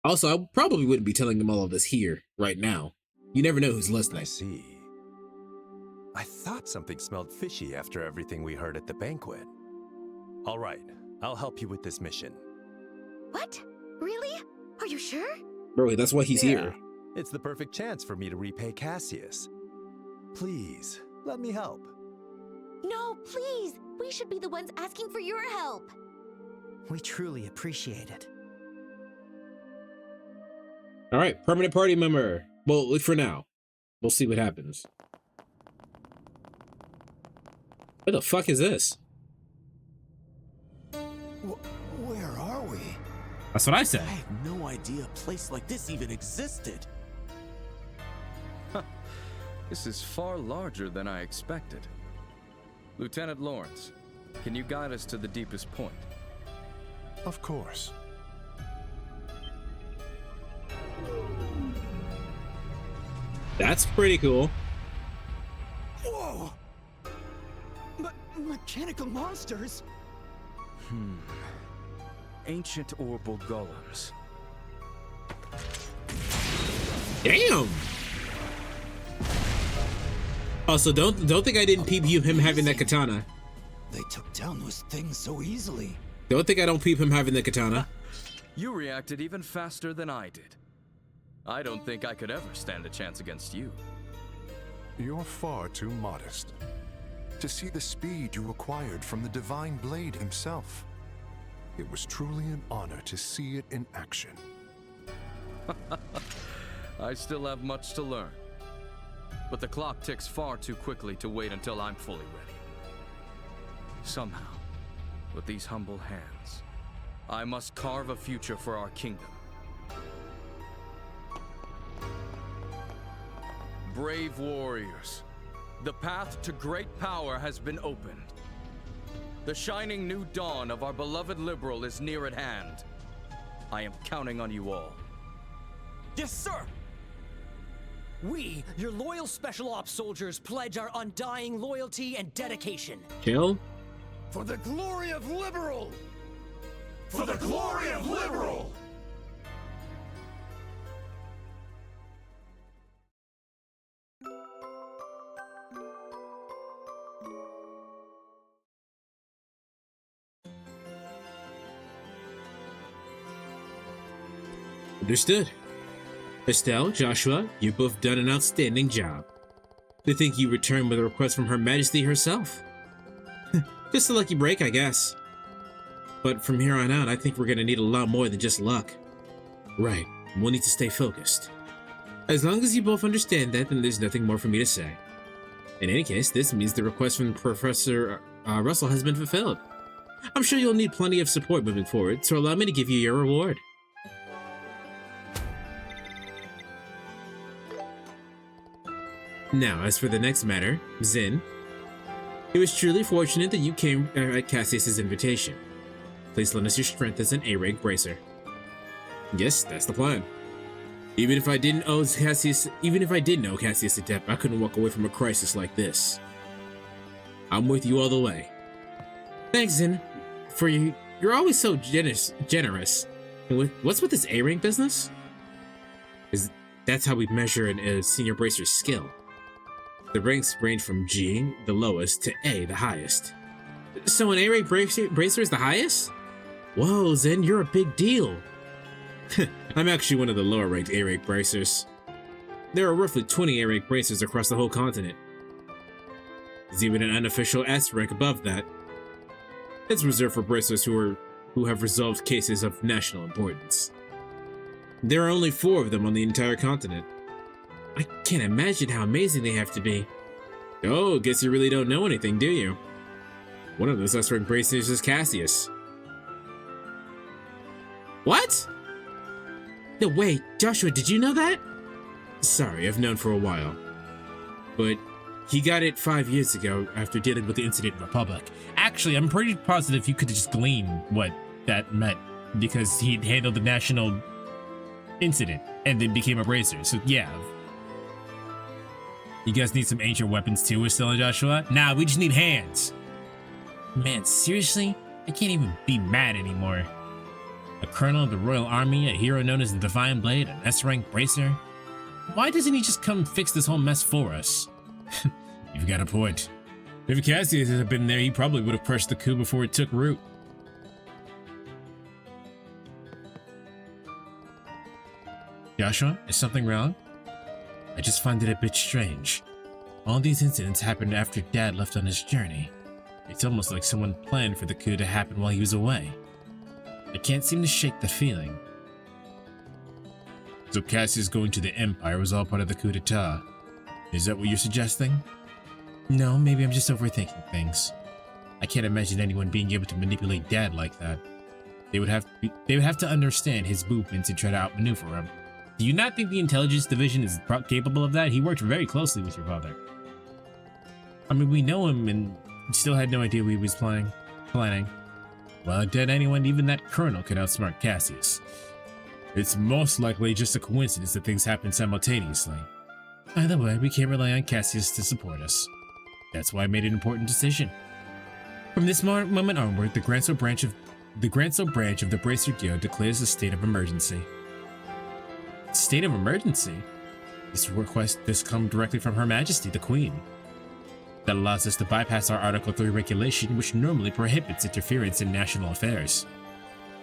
Also, I probably wouldn't be telling him all of this here, right now. You never know who's listening. I see. I thought something smelled fishy after everything we heard at the banquet. All right, I'll help you with this mission. What? Really? Are you sure? Bro, that's why he's here. It's the perfect chance for me to repay Cassius. Please, let me help. No, please! We should be the ones asking for your help! We truly appreciate it. Alright, permanent party member. Well, for now. We'll see what happens. What the fuck is this? Where are we? That's what I said. I had no idea a place like this even existed. This is far larger than I expected. Lieutenant Lawrence, can you guide us to the deepest point? Of course. That's pretty cool. Whoa! Mechanical monsters? Ancient orbital golems. Damn! Also, don't think I didn't peep him having that katana. They took down those things so easily. Don't think I don't peep him having the katana. You reacted even faster than I did. I don't think I could ever stand a chance against you. You're far too modest. To see the speed you acquired from the Divine Blade himself. It was truly an honor to see it in action. I still have much to learn. But the clock ticks far too quickly to wait until I'm fully ready. Somehow, with these humble hands, I must carve a future for our kingdom. Brave warriors, the path to great power has been opened. The shining new dawn of our beloved Liberal is near at hand. I am counting on you all. Yes, sir! We, your loyal Special Ops soldiers, pledge our undying loyalty and dedication. Kill? For the glory of Liveral! For the glory of Liveral! Understood. Estelle, Joshua, you both done an outstanding job. To think you returned with a request from Her Majesty herself. Just a lucky break, I guess. But from here on out, I think we're gonna need a lot more than just luck. Right, we'll need to stay focused. As long as you both understand that, then there's nothing more for me to say. In any case, this means the request from Professor Russell has been fulfilled. I'm sure you'll need plenty of support moving forward, so allow me to give you your reward. Now, as for the next matter, Zin, it was truly fortunate that you came at Cassius' invitation. Please lend us your strength as an A-rank bracer. Yes, that's the plan. Even if I didn't know Cassius Adept, I couldn't walk away from a crisis like this. I'm with you all the way. Thanks, Zin. You're always so generous. And what's with this A-rank business? That's how we measure a senior bracer's skill. The ranks range from G, the lowest, to A, the highest. So an A-rank bracer is the highest? Whoa, Zen, you're a big deal. I'm actually one of the lower-ranked A-rank bracers. There are roughly 20 A-rank bracers across the whole continent. There's even an unofficial S rank above that. It's reserved for bracers who have resolved cases of national importance. There are only 4 of them on the entire continent. I can't imagine how amazing they have to be. Oh, guess you really don't know anything, do you? One of those S-rank bracers is Cassius. What? No, wait, Joshua, did you know that? Sorry, I've known for a while. But he got it 5 years ago after dealing with the incident in Republic. Actually, I'm pretty positive you could just glean what that meant because he handled the national incident and then became a bracer. So yeah. You guys need some ancient weapons too, we're still in Joshua? Nah, we just need hands. Man, seriously? I can't even be mad anymore. A colonel of the Royal Army, a hero known as the Divine Blade, an S-rank bracer? Why doesn't he just come fix this whole mess for us? You've got a point. If Cassius had been there, he probably would have crushed the coup before it took root. Joshua, is something wrong? I just find it a bit strange. All these incidents happened after Dad left on his journey. It's almost like someone planned for the coup to happen while he was away. I can't seem to shake the feeling. So Cassius going to the Empire was all part of the coup d'etat. Is that what you're suggesting? No, maybe I'm just overthinking things. I can't imagine anyone being able to manipulate Dad like that. They would have to understand his movements and try to outmaneuver him. Do you not think the intelligence division is capable of that? He worked very closely with your father. I mean, we know him and still had no idea what he was planning. Well, I doubt anyone, even that colonel, could outsmart Cassius. It's most likely just a coincidence that things happen simultaneously. Either way, we can't rely on Cassius to support us. That's why I made an important decision. From this moment onward, the Grancel branch of the Bracer Guild declares a state of emergency. State of emergency? This request has come directly from Her Majesty, the Queen. That allows us to bypass our Article 3 regulation, which normally prohibits interference in national affairs.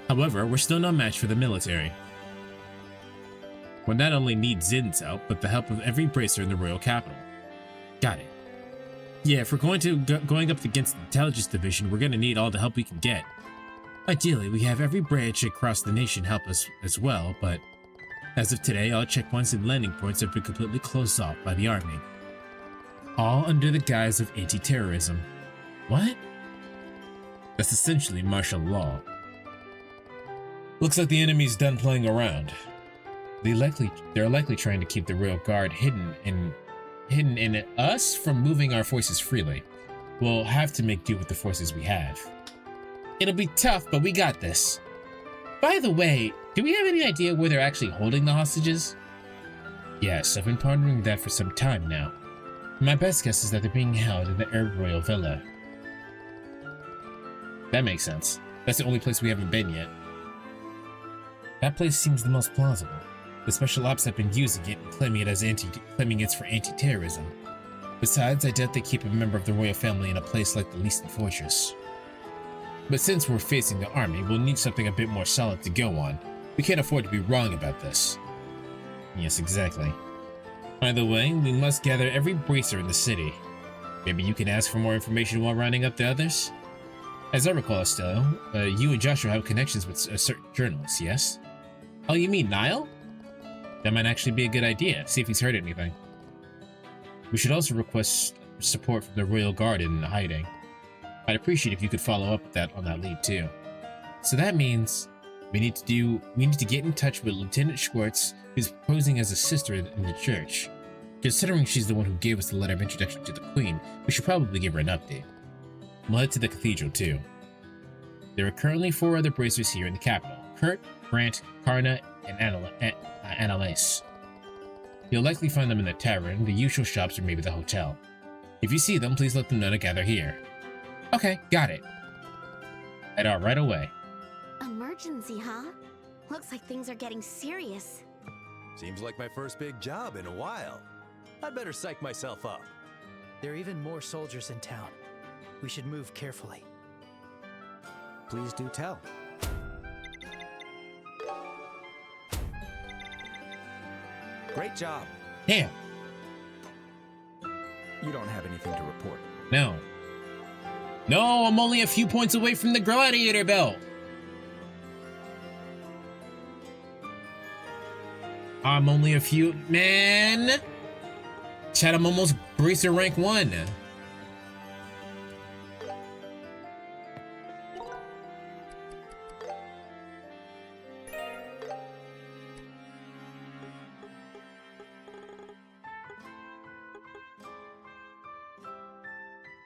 However, we're still no match for the military. We'll not only need Zin's help, but the help of every bracer in the royal capital. Got it. Yeah, if we're going up against the intelligence division, we're gonna need all the help we can get. Ideally, we have every branch across the nation help us as well, but as of today, all checkpoints and landing points have been completely closed off by the army. All under the guise of anti-terrorism. What? That's essentially martial law. Looks like the enemy's done playing around. They're likely trying to keep the Royal Guard hidden in us from moving our forces freely. We'll have to make do with the forces we have. It'll be tough, but we got this. By the way, do we have any idea where they're actually holding the hostages? Yes, I've been pondering that for some time now. My best guess is that they're being held in the Herb Royal Villa. That makes sense. That's the only place we haven't been yet. That place seems the most plausible. The special ops have been using it and claiming it's for anti-terrorism. Besides, I doubt they keep a member of the royal family in a place like the Leaston Fortress. But since we're facing the army, we'll need something a bit more solid to go on. We can't afford to be wrong about this. Yes, exactly. Either way, we must gather every bracer in the city. Maybe you can ask for more information while rounding up the others? As I recall, Estelle, you and Joshua have connections with certain journalists, yes? Oh, you mean Niall? That might actually be a good idea. See if he's heard anything. We should also request support from the Royal Guard in hiding. I'd appreciate if you could follow up with that on that lead too. So that means we need to get in touch with Lieutenant Schwartz, who's posing as a sister in the church. Considering she's the one who gave us the letter of introduction to the Queen, we should probably give her an update. We'll head to the Cathedral too. There are currently 4 other bracers here in the capital: Kurt, Grant, Karna, and Annalise. You'll likely find them in the tavern, the usual shops, or maybe the hotel. If you see them, please let them know to gather here. Okay, got it. Head out right away. Emergency, huh? Looks like things are getting serious. Seems like my first big job in a while. I'd better psych myself up. There are even more soldiers in town. We should move carefully. Please do tell. Great job. Damn. You don't have anything to report. No. No, I'm only a few points away from the gladiator belt. I'm only a few... Man! Chad, I'm almost bracer rank 1.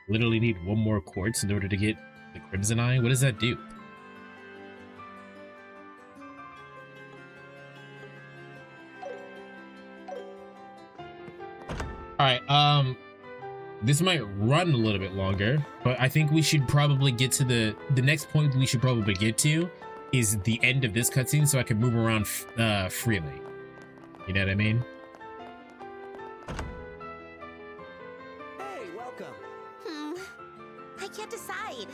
Literally need 1 more quartz in order to get the Crimson Eye. What does that do? Alright, this might run a little bit longer, but I think we should probably get to the next point we should probably get to is the end of this cutscene so I can move around freely. You know what I mean? Hey, welcome. I can't decide.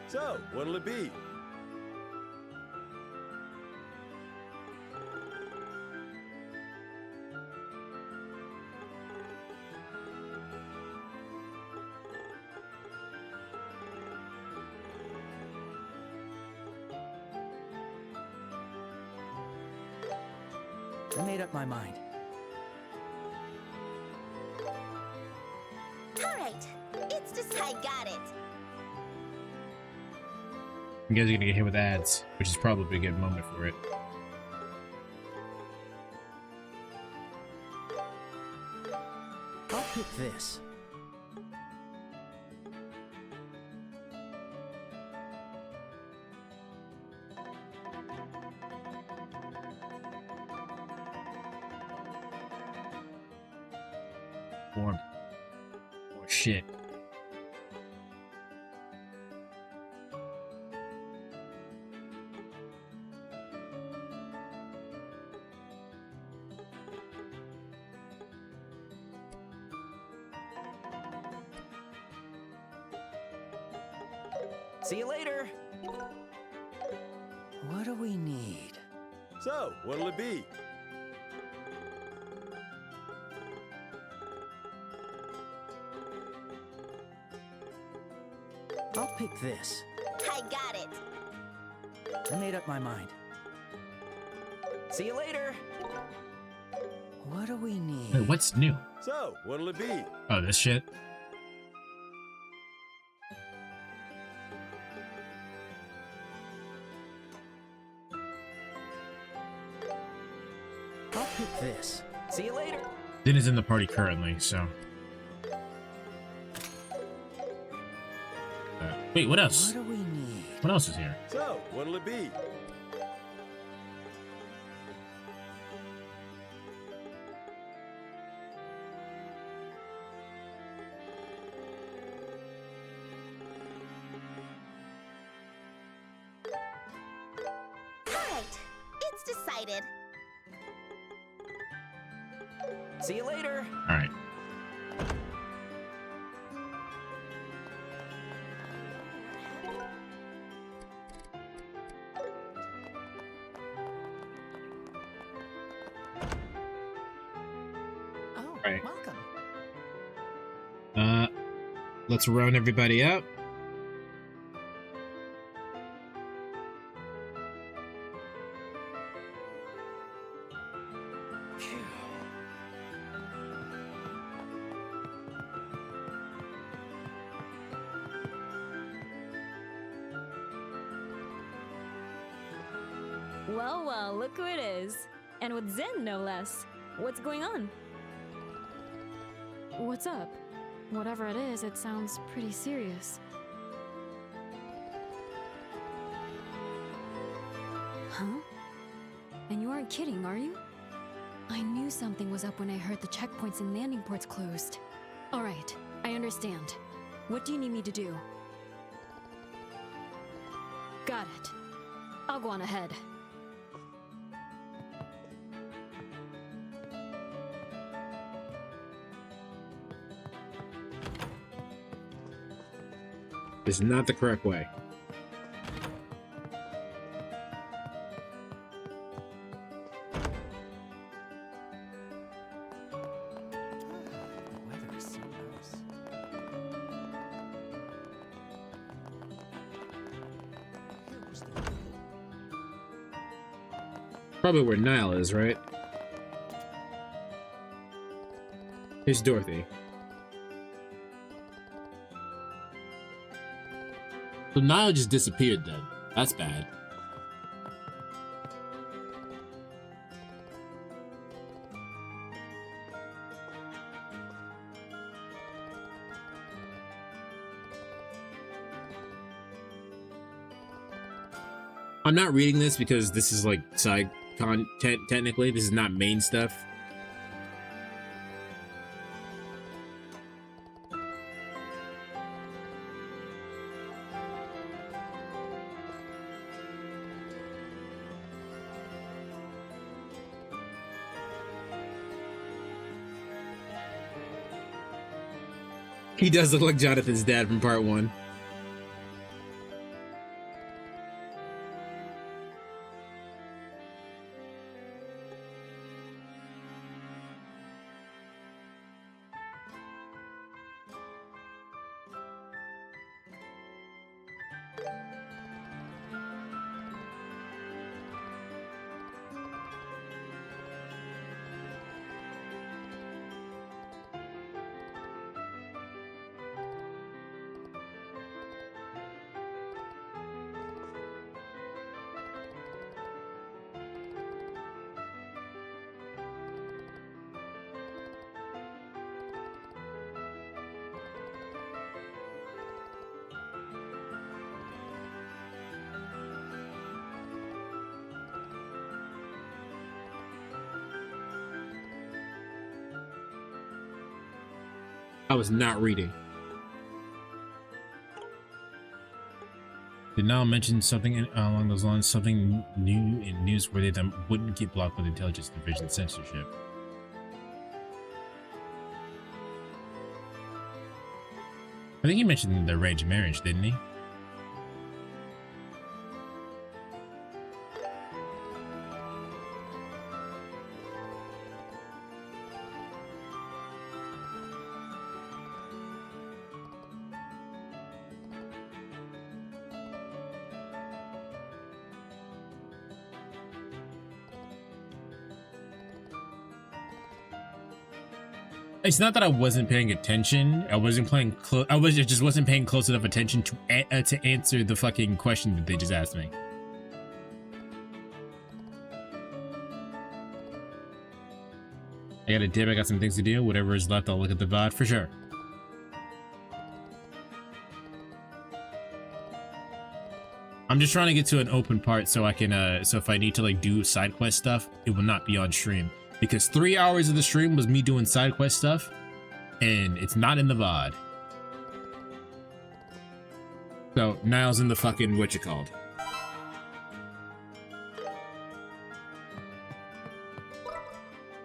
So, what'll it be? I made up my mind. All right, it's decide. Got it. You guys are gonna get hit with ads, which is probably a good moment for it. I'll pick this. More shit. See you later. What do we need? So, what'll it be? I'll pick this. I got it. I made up my mind. See you later. What do we need? Wait, what's new? So, what'll it be? Oh, this shit? I'll pick this. See you later. Din is in the party currently, so... wait, what else? What do we need? What else is here? So, what'll it be? All right, it's decided. See you later. All right. Oh, Right. welcome. Let's round everybody up. Well, well, look who it is. And with Zen, no less. What's going on? What's up? Whatever it is, it sounds pretty serious. Huh? And you aren't kidding, are you? I knew something was up when I heard the checkpoints and landing ports closed. Alright, I understand. What do you need me to do? Got it. I'll go on ahead. This is not the correct way. Probably where Niall is, right? Here's Dorothy. So Niall just disappeared then. That's bad. I'm not reading this because this is like side content technically. This is not main stuff. He does look like Jonathan's dad from part 1. I was not reading. Did Niall mention something along those lines? Something new and newsworthy that wouldn't get blocked with Intelligence Division censorship. I think he mentioned the arranged marriage, didn't he? It's not that I wasn't paying attention. I wasn't playing close. Just wasn't paying close enough attention to answer the fucking question that they just asked me. I got a dip. I got some things to do. Whatever is left, I'll look at the VOD for sure. I'm just trying to get to an open part so I can. So if I need to like do side quest stuff, it will not be on stream. Because 3 hours of the stream was me doing side quest stuff, and it's not in the VOD. So, Niall's in the fucking, what you called.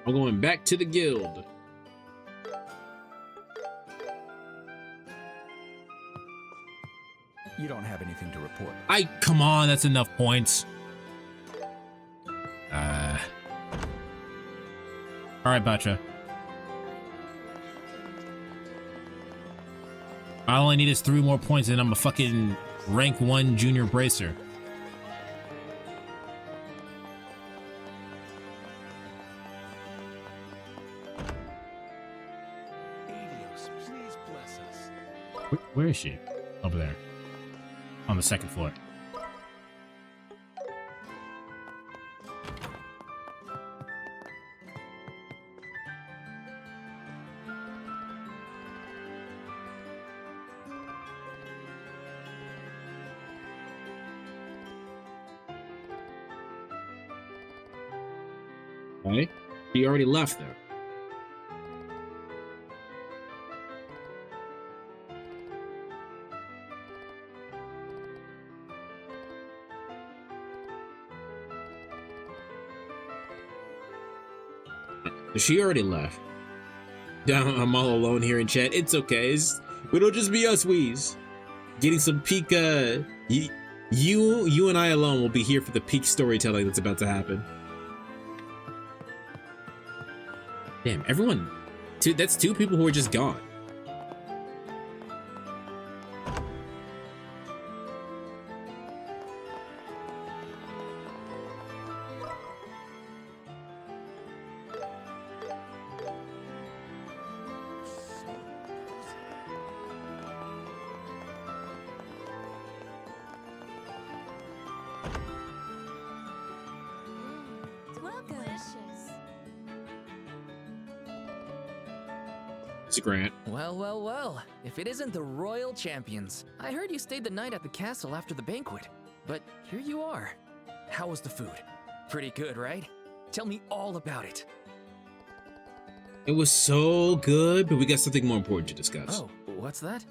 I'm going back to the guild. You don't have anything to report. Come on, that's enough points. Alright, Bacha. All I need is 3 more points and I'm a fucking rank 1 junior bracer. Please bless us. Where is she? Over there. On the 2nd floor. Okay. He already left there. She already left. Down, I'm all alone here in chat. It's okay. It'll just be us wees. Getting some peak, you and I alone will be here for the peak storytelling that's about to happen. Damn, everyone. That's two people who are just gone. It's a Grant. Well. If it isn't the royal champions. I heard you stayed the night at the castle after the banquet. But here you are. How was the food? Pretty good, right? Tell me all about it. It was so good, but we got something more important to discuss. Oh, what's that?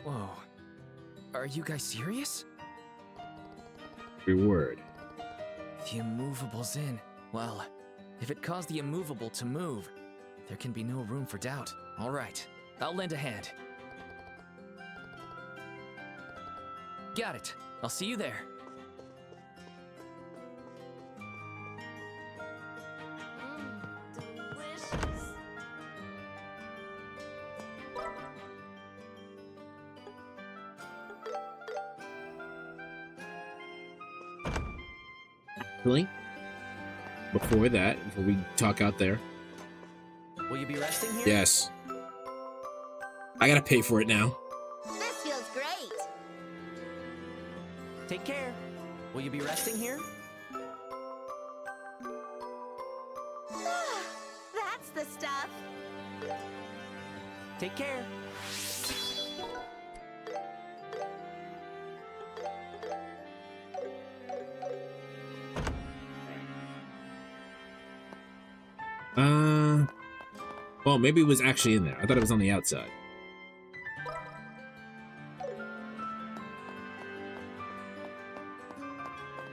Whoa. Are you guys serious? Your word. The immovable's in. Well, if it caused the immovable to move, there can be no room for doubt. All right, I'll lend a hand. Got it. I'll see you there. Really? Before we talk out there. Will you be resting here? Yes. I gotta pay for it now. This feels great. Take care. Will you be resting here? That's the stuff. Take care. Well, maybe it was actually in there. I thought it was on the outside.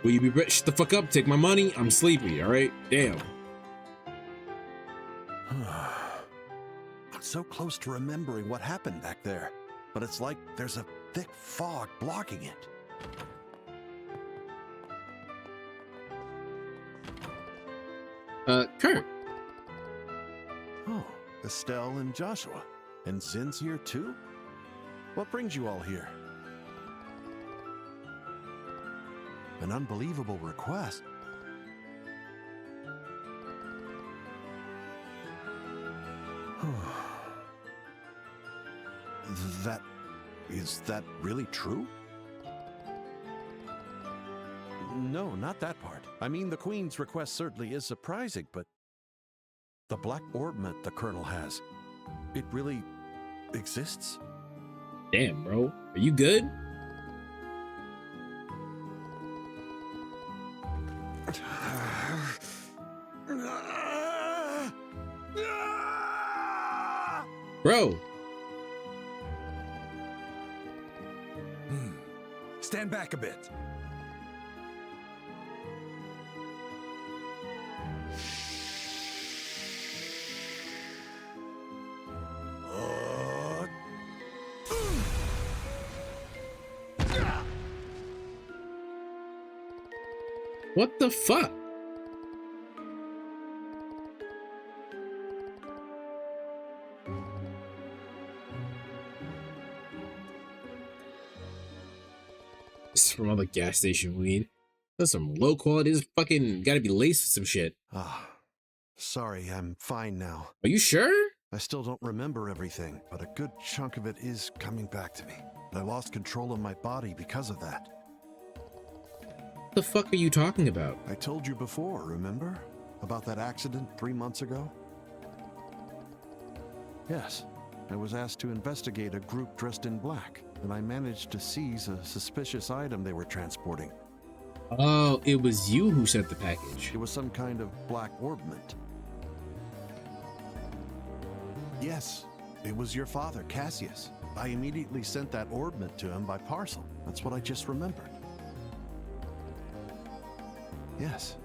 Will you be rich? Shut the fuck up. Take my money. I'm sleepy, all right? Damn. I'm so close to remembering what happened back there, but it's like there's a thick fog blocking it. Kurt. Oh, Estelle and Joshua. And Zin's here too? What brings you all here? An unbelievable request. Is that really true? No, not that part. I mean, the Queen's request certainly is surprising, but the black ornament the Colonel has, it really exists? Damn, bro. Are you good? Bro. Stand back a bit. What the fuck? This is from all the gas station weed. That's some low quality. This fucking gotta be laced with some shit. Sorry, I'm fine now. Are you sure? I still don't remember everything, but a good chunk of it is coming back to me. I lost control of my body because of that. What the fuck are you talking about? I told you before, remember? About that accident 3 months ago? Yes. I was asked to investigate a group dressed in black, and I managed to seize a suspicious item they were transporting. Oh, it was you who sent the package. It was some kind of black orbment. Yes, it was your father, Cassius. I immediately sent that orbment to him by parcel. That's what I just remembered. Yes,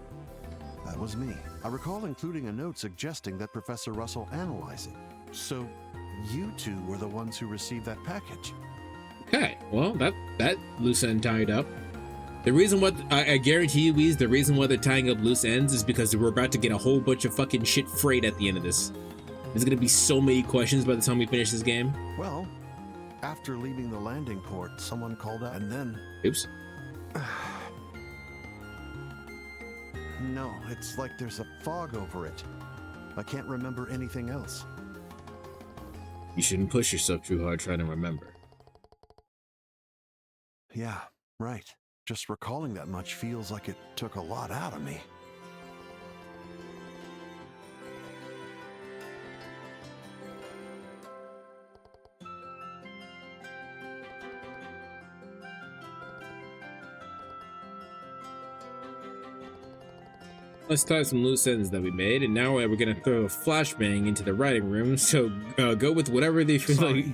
that was me. I recall including a note suggesting that Professor Russell analyze it. So, you two were the ones who received that package. Okay, well, that loose end tied up. The reason what I guarantee you, Weez, the reason why they're tying up loose ends is because we're about to get a whole bunch of fucking shit frayed at the end of this. There's gonna be so many questions by the time we finish this game. Well, after leaving the landing port, someone called out, and then... Oops. No, it's like there's a fog over it. I can't remember anything else. You shouldn't push yourself too hard trying to remember. Yeah, right. Just recalling that much feels like it took a lot out of me. Let's tie some loose ends that we made, and now we're gonna throw a flashbang into the writing room. So go with whatever they feel like.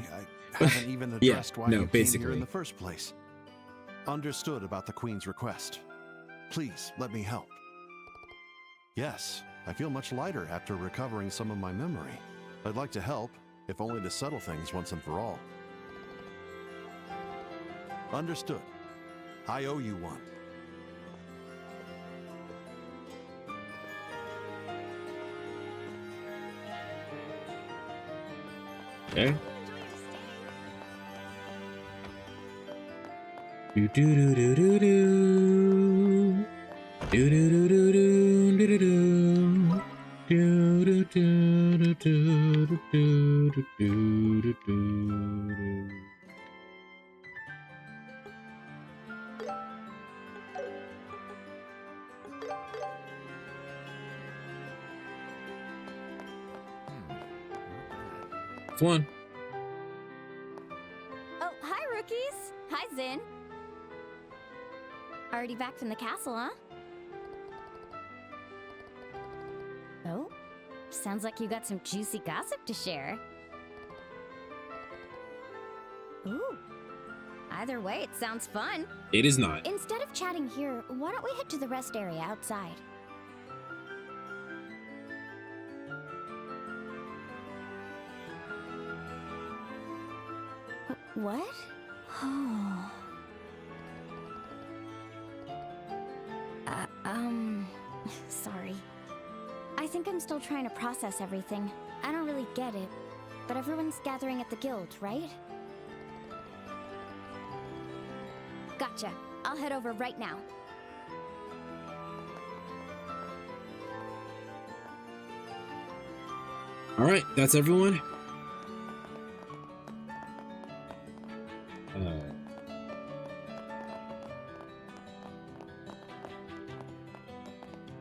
I haven't even addressed why you came here in the first place. Understood about the Queen's request. Please let me help. Yes, I feel much lighter after recovering some of my memory. I'd like to help, if only to settle things once and for all. Understood. I owe you one. Okay. Do do do do do do. Do do do do do do do do. Do do do do do do do do do. One. Oh, hi, rookies. Hi, Zin. Already back from the castle, huh? Oh, sounds like you got some juicy gossip to share. Ooh. Either way, it sounds fun. It is not. Instead of chatting here, why don't we head to the rest area outside? What? Oh. Sorry. I think I'm still trying to process everything. I don't really get it, but everyone's gathering at the guild, right? Gotcha. I'll head over right now. All right, that's everyone.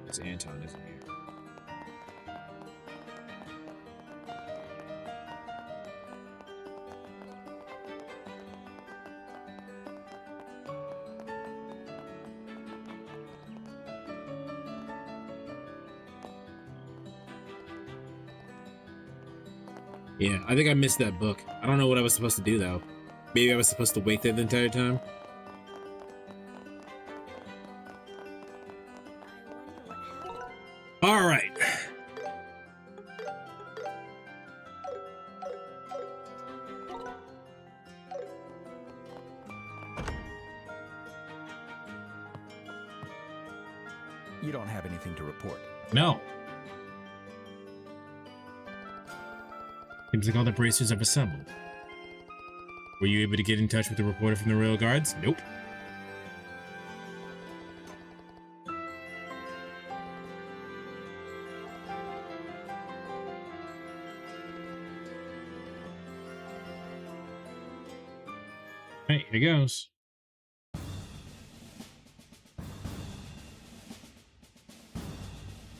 It's Anton, isn't he? Yeah, I think I missed that book. I don't know what I was supposed to do, though. Maybe I was supposed to wait there the entire time? All right. You don't have anything to report. No. Seems like all the bracers have assembled. Were you able to get in touch with the reporter from the Royal Guards? Nope. Hey, here goes.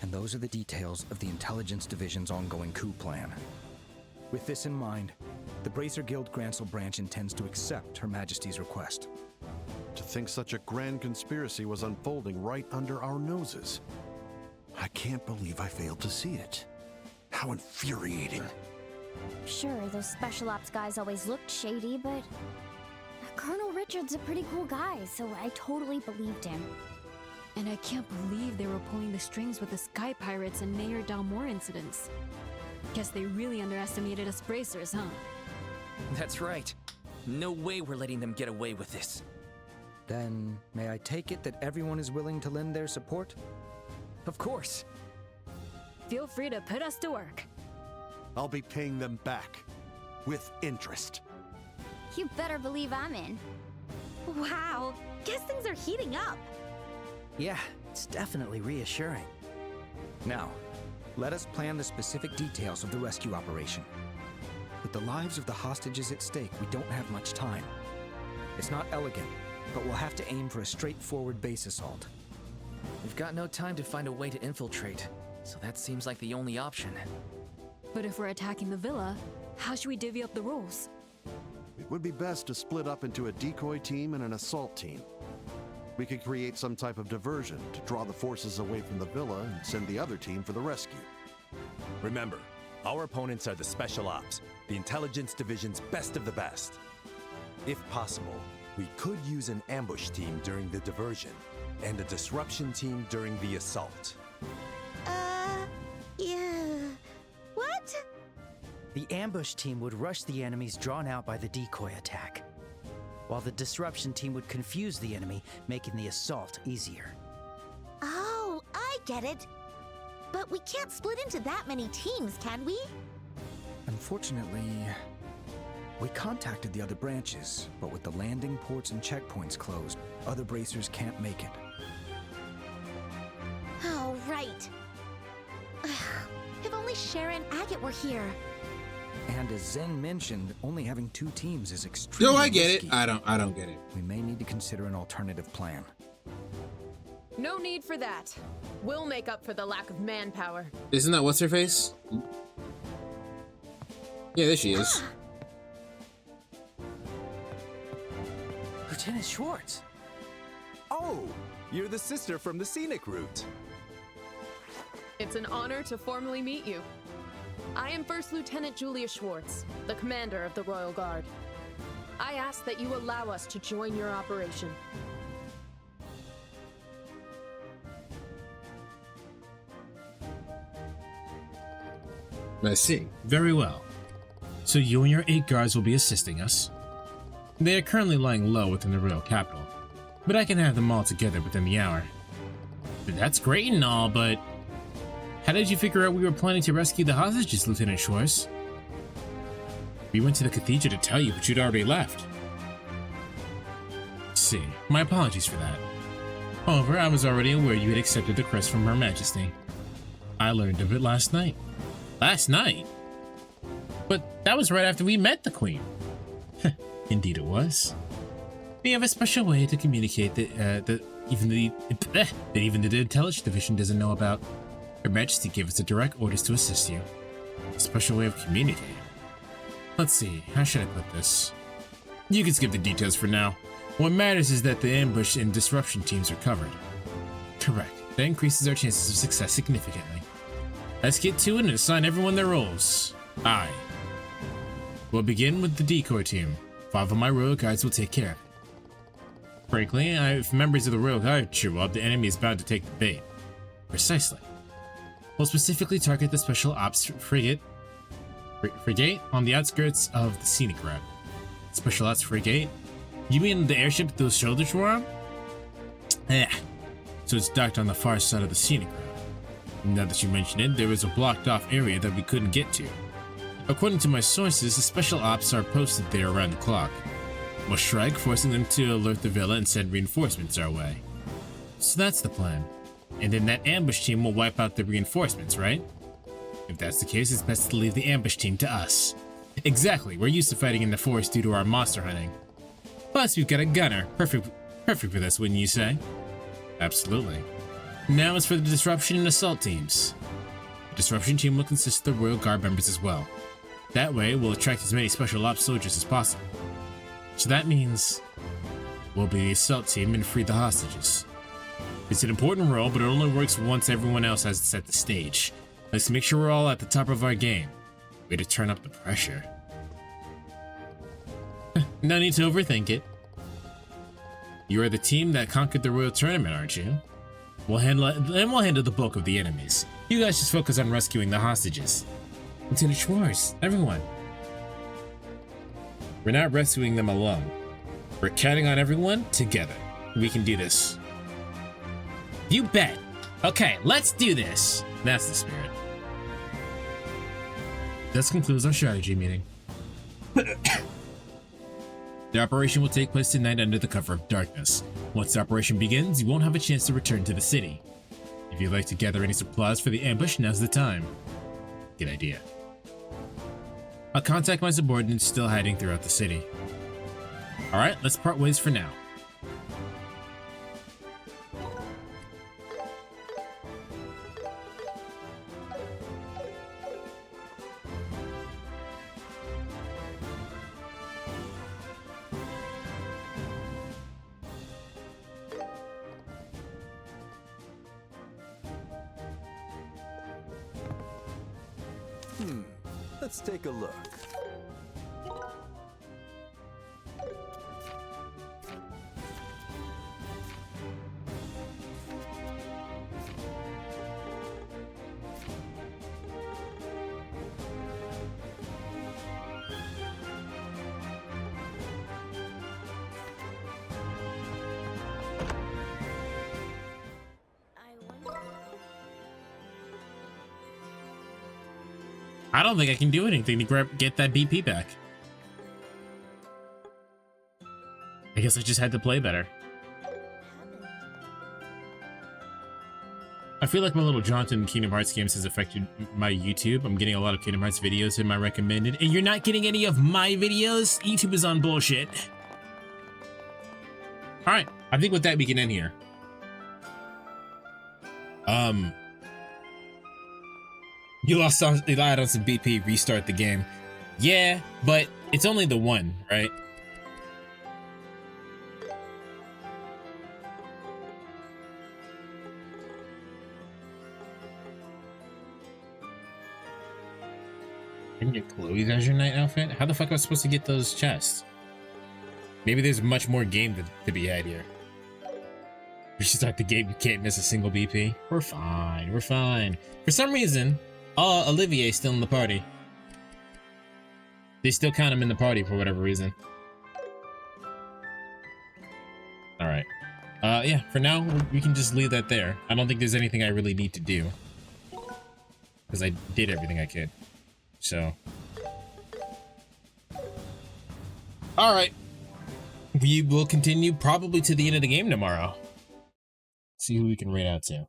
And those are the details of the Intelligence Division's ongoing coup plan. With this in mind, the Bracer Guild Grancel branch intends to accept Her Majesty's request. To think such a grand conspiracy was unfolding right under our noses. I can't believe I failed to see it. How infuriating. Sure, those special ops guys always looked shady, but Colonel Richard's a pretty cool guy, so I totally believed him. And I can't believe they were pulling the strings with the Sky Pirates and Mayor Dalmore incidents. Guess they really underestimated us bracers, huh? That's right. No way we're letting them get away with this. Then, may I take it that everyone is willing to lend their support? Of course. Feel free to put us to work. I'll be paying them back. With interest. You better believe I'm in. Wow, guess things are heating up. Yeah, it's definitely reassuring. Now, let us plan the specific details of the rescue operation. With the lives of the hostages at stake, we don't have much time. It's not elegant, but we'll have to aim for a straightforward base assault. We've got no time to find a way to infiltrate, so that seems like the only option. But if we're attacking the villa, how should we divvy up the roles? It would be best to split up into a decoy team and an assault team. We could create some type of diversion to draw the forces away from the villa and send the other team for the rescue. Remember, our opponents are the Special Ops, the Intelligence Division's best of the best. If possible, we could use an ambush team during the diversion, and a disruption team during the assault. Yeah. What? The ambush team would rush the enemies drawn out by the decoy attack, while the disruption team would confuse the enemy, making the assault easier. Oh, I get it. But we can't split into that many teams, can we? Unfortunately, we contacted the other branches, but with the landing ports and checkpoints closed, other bracers can't make it. Oh, right. If only Sharon and Agate were here. And as Zen mentioned, only having 2 teams is extremely No, I get risky. it. I don't get it. We may need to consider an alternative plan. No need for that. We'll make up for the lack of manpower. Isn't that what's her face? Yeah, there she is. Lieutenant Schwartz! Oh, you're the sister from the scenic route. It's an honor to formally meet you. I am First Lieutenant Julia Schwartz, the commander of the Royal Guard. I ask that you allow us to join your operation. I see. Very well. So you and your 8 guards will be assisting us. They are currently lying low within the royal capital, but I can have them all together within the hour. That's great and all, but how did you figure out we were planning to rescue the hostages, Lieutenant Schwartz? We went to the Cathedral to tell you, but you'd already left. See, my apologies for that. However, I was already aware you had accepted the crest from Her Majesty. I learned of it last night. Last night? But that was right after we met the Queen. Indeed it was. We have a special way to communicate that even the Intelligence Division doesn't know about. Her Majesty gave us the direct orders to assist you. A special way of communicating. Let's see, how should I put this? You can skip the details for now. What matters is that the ambush and disruption teams are covered. Correct. That increases our chances of success significantly. Let's get to it and assign everyone their roles. Aye. We'll begin with the decoy team. 5 of my royal guards will take care of it. Frankly, if members of the royal guard show up, the enemy is bound to take the bait. Precisely. We'll specifically target the special ops frigate on the outskirts of the scenic route. Special ops frigate? You mean the airship those soldiers were on? So it's docked on the far side of the scenic route. Now that you mention it, there was a blocked off area that we couldn't get to. According to my sources, the special ops are posted there around the clock. We'll strike, forcing them to alert the villa and send reinforcements our way. So that's the plan. And then that ambush team will wipe out the reinforcements, right? If that's the case, it's best to leave the ambush team to us. Exactly, we're used to fighting in the forest due to our monster hunting. Plus, we've got a gunner. Perfect for this, wouldn't you say? Absolutely. Now as for the disruption and assault teams. The disruption team will consist of the Royal Guard members as well. That way, we'll attract as many special ops soldiers as possible. So that means We'll be the assault team and free the hostages. It's an important role, but it only works once everyone else has set the stage. Let's make sure we're all at the top of our game. Way to turn up the pressure. No need to overthink it. You are the team that conquered the Royal Tournament, aren't you? We'll handle the bulk of the enemies. You guys just focus on rescuing the hostages. Lieutenant Schwartz, everyone. We're not rescuing them alone. We're counting on everyone together. We can do this. You bet. Okay, let's do this. That's the spirit. This concludes our strategy meeting. The operation will take place tonight under the cover of darkness. Once the operation begins, you won't have a chance to return to the city. If you'd like to gather any supplies for the ambush, now's the time. Good idea. I'll contact my subordinates still hiding throughout the city. Alright, let's part ways for now. Let's take a look. I don't think I can do anything to get that BP back. I guess I just had to play better. I feel like my little Jonathan in Kingdom Hearts games has affected my YouTube. I'm getting a lot of Kingdom Hearts videos in my recommended, and you're not getting any of my videos? YouTube is on bullshit. Alright, I think with that we can end here. You lied on some BP, restart the game. Yeah, but it's only the one, right? I can get Chloe's Azure Knight outfit? How the fuck am I supposed to get those chests? Maybe there's much more game to be had here. We should start the game, you can't miss a single BP. We're fine, we're fine. For some reason, Olivier's still in the party. They still count him in the party for whatever reason. Alright. Yeah, for now, we can just leave that there. I don't think there's anything I really need to do. Because I did everything I could. So. Alright. We will continue probably to the end of the game tomorrow. See who we can raid out to.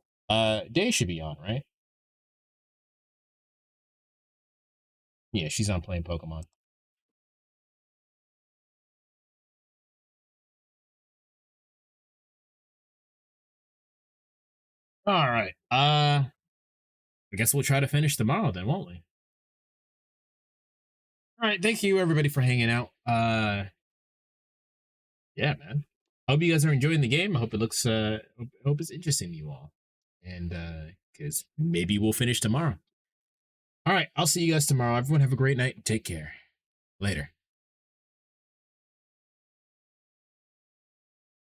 Day should be on, right? Yeah, she's on playing Pokemon. All right. I guess we'll try to finish tomorrow then, won't we? All right. Thank you everybody for hanging out. Yeah, man. I hope you guys are enjoying the game. I hope it looks hope it's interesting to you all. And because maybe we'll finish tomorrow. All right. I'll see you guys tomorrow. Everyone have a great night. Take care. Later.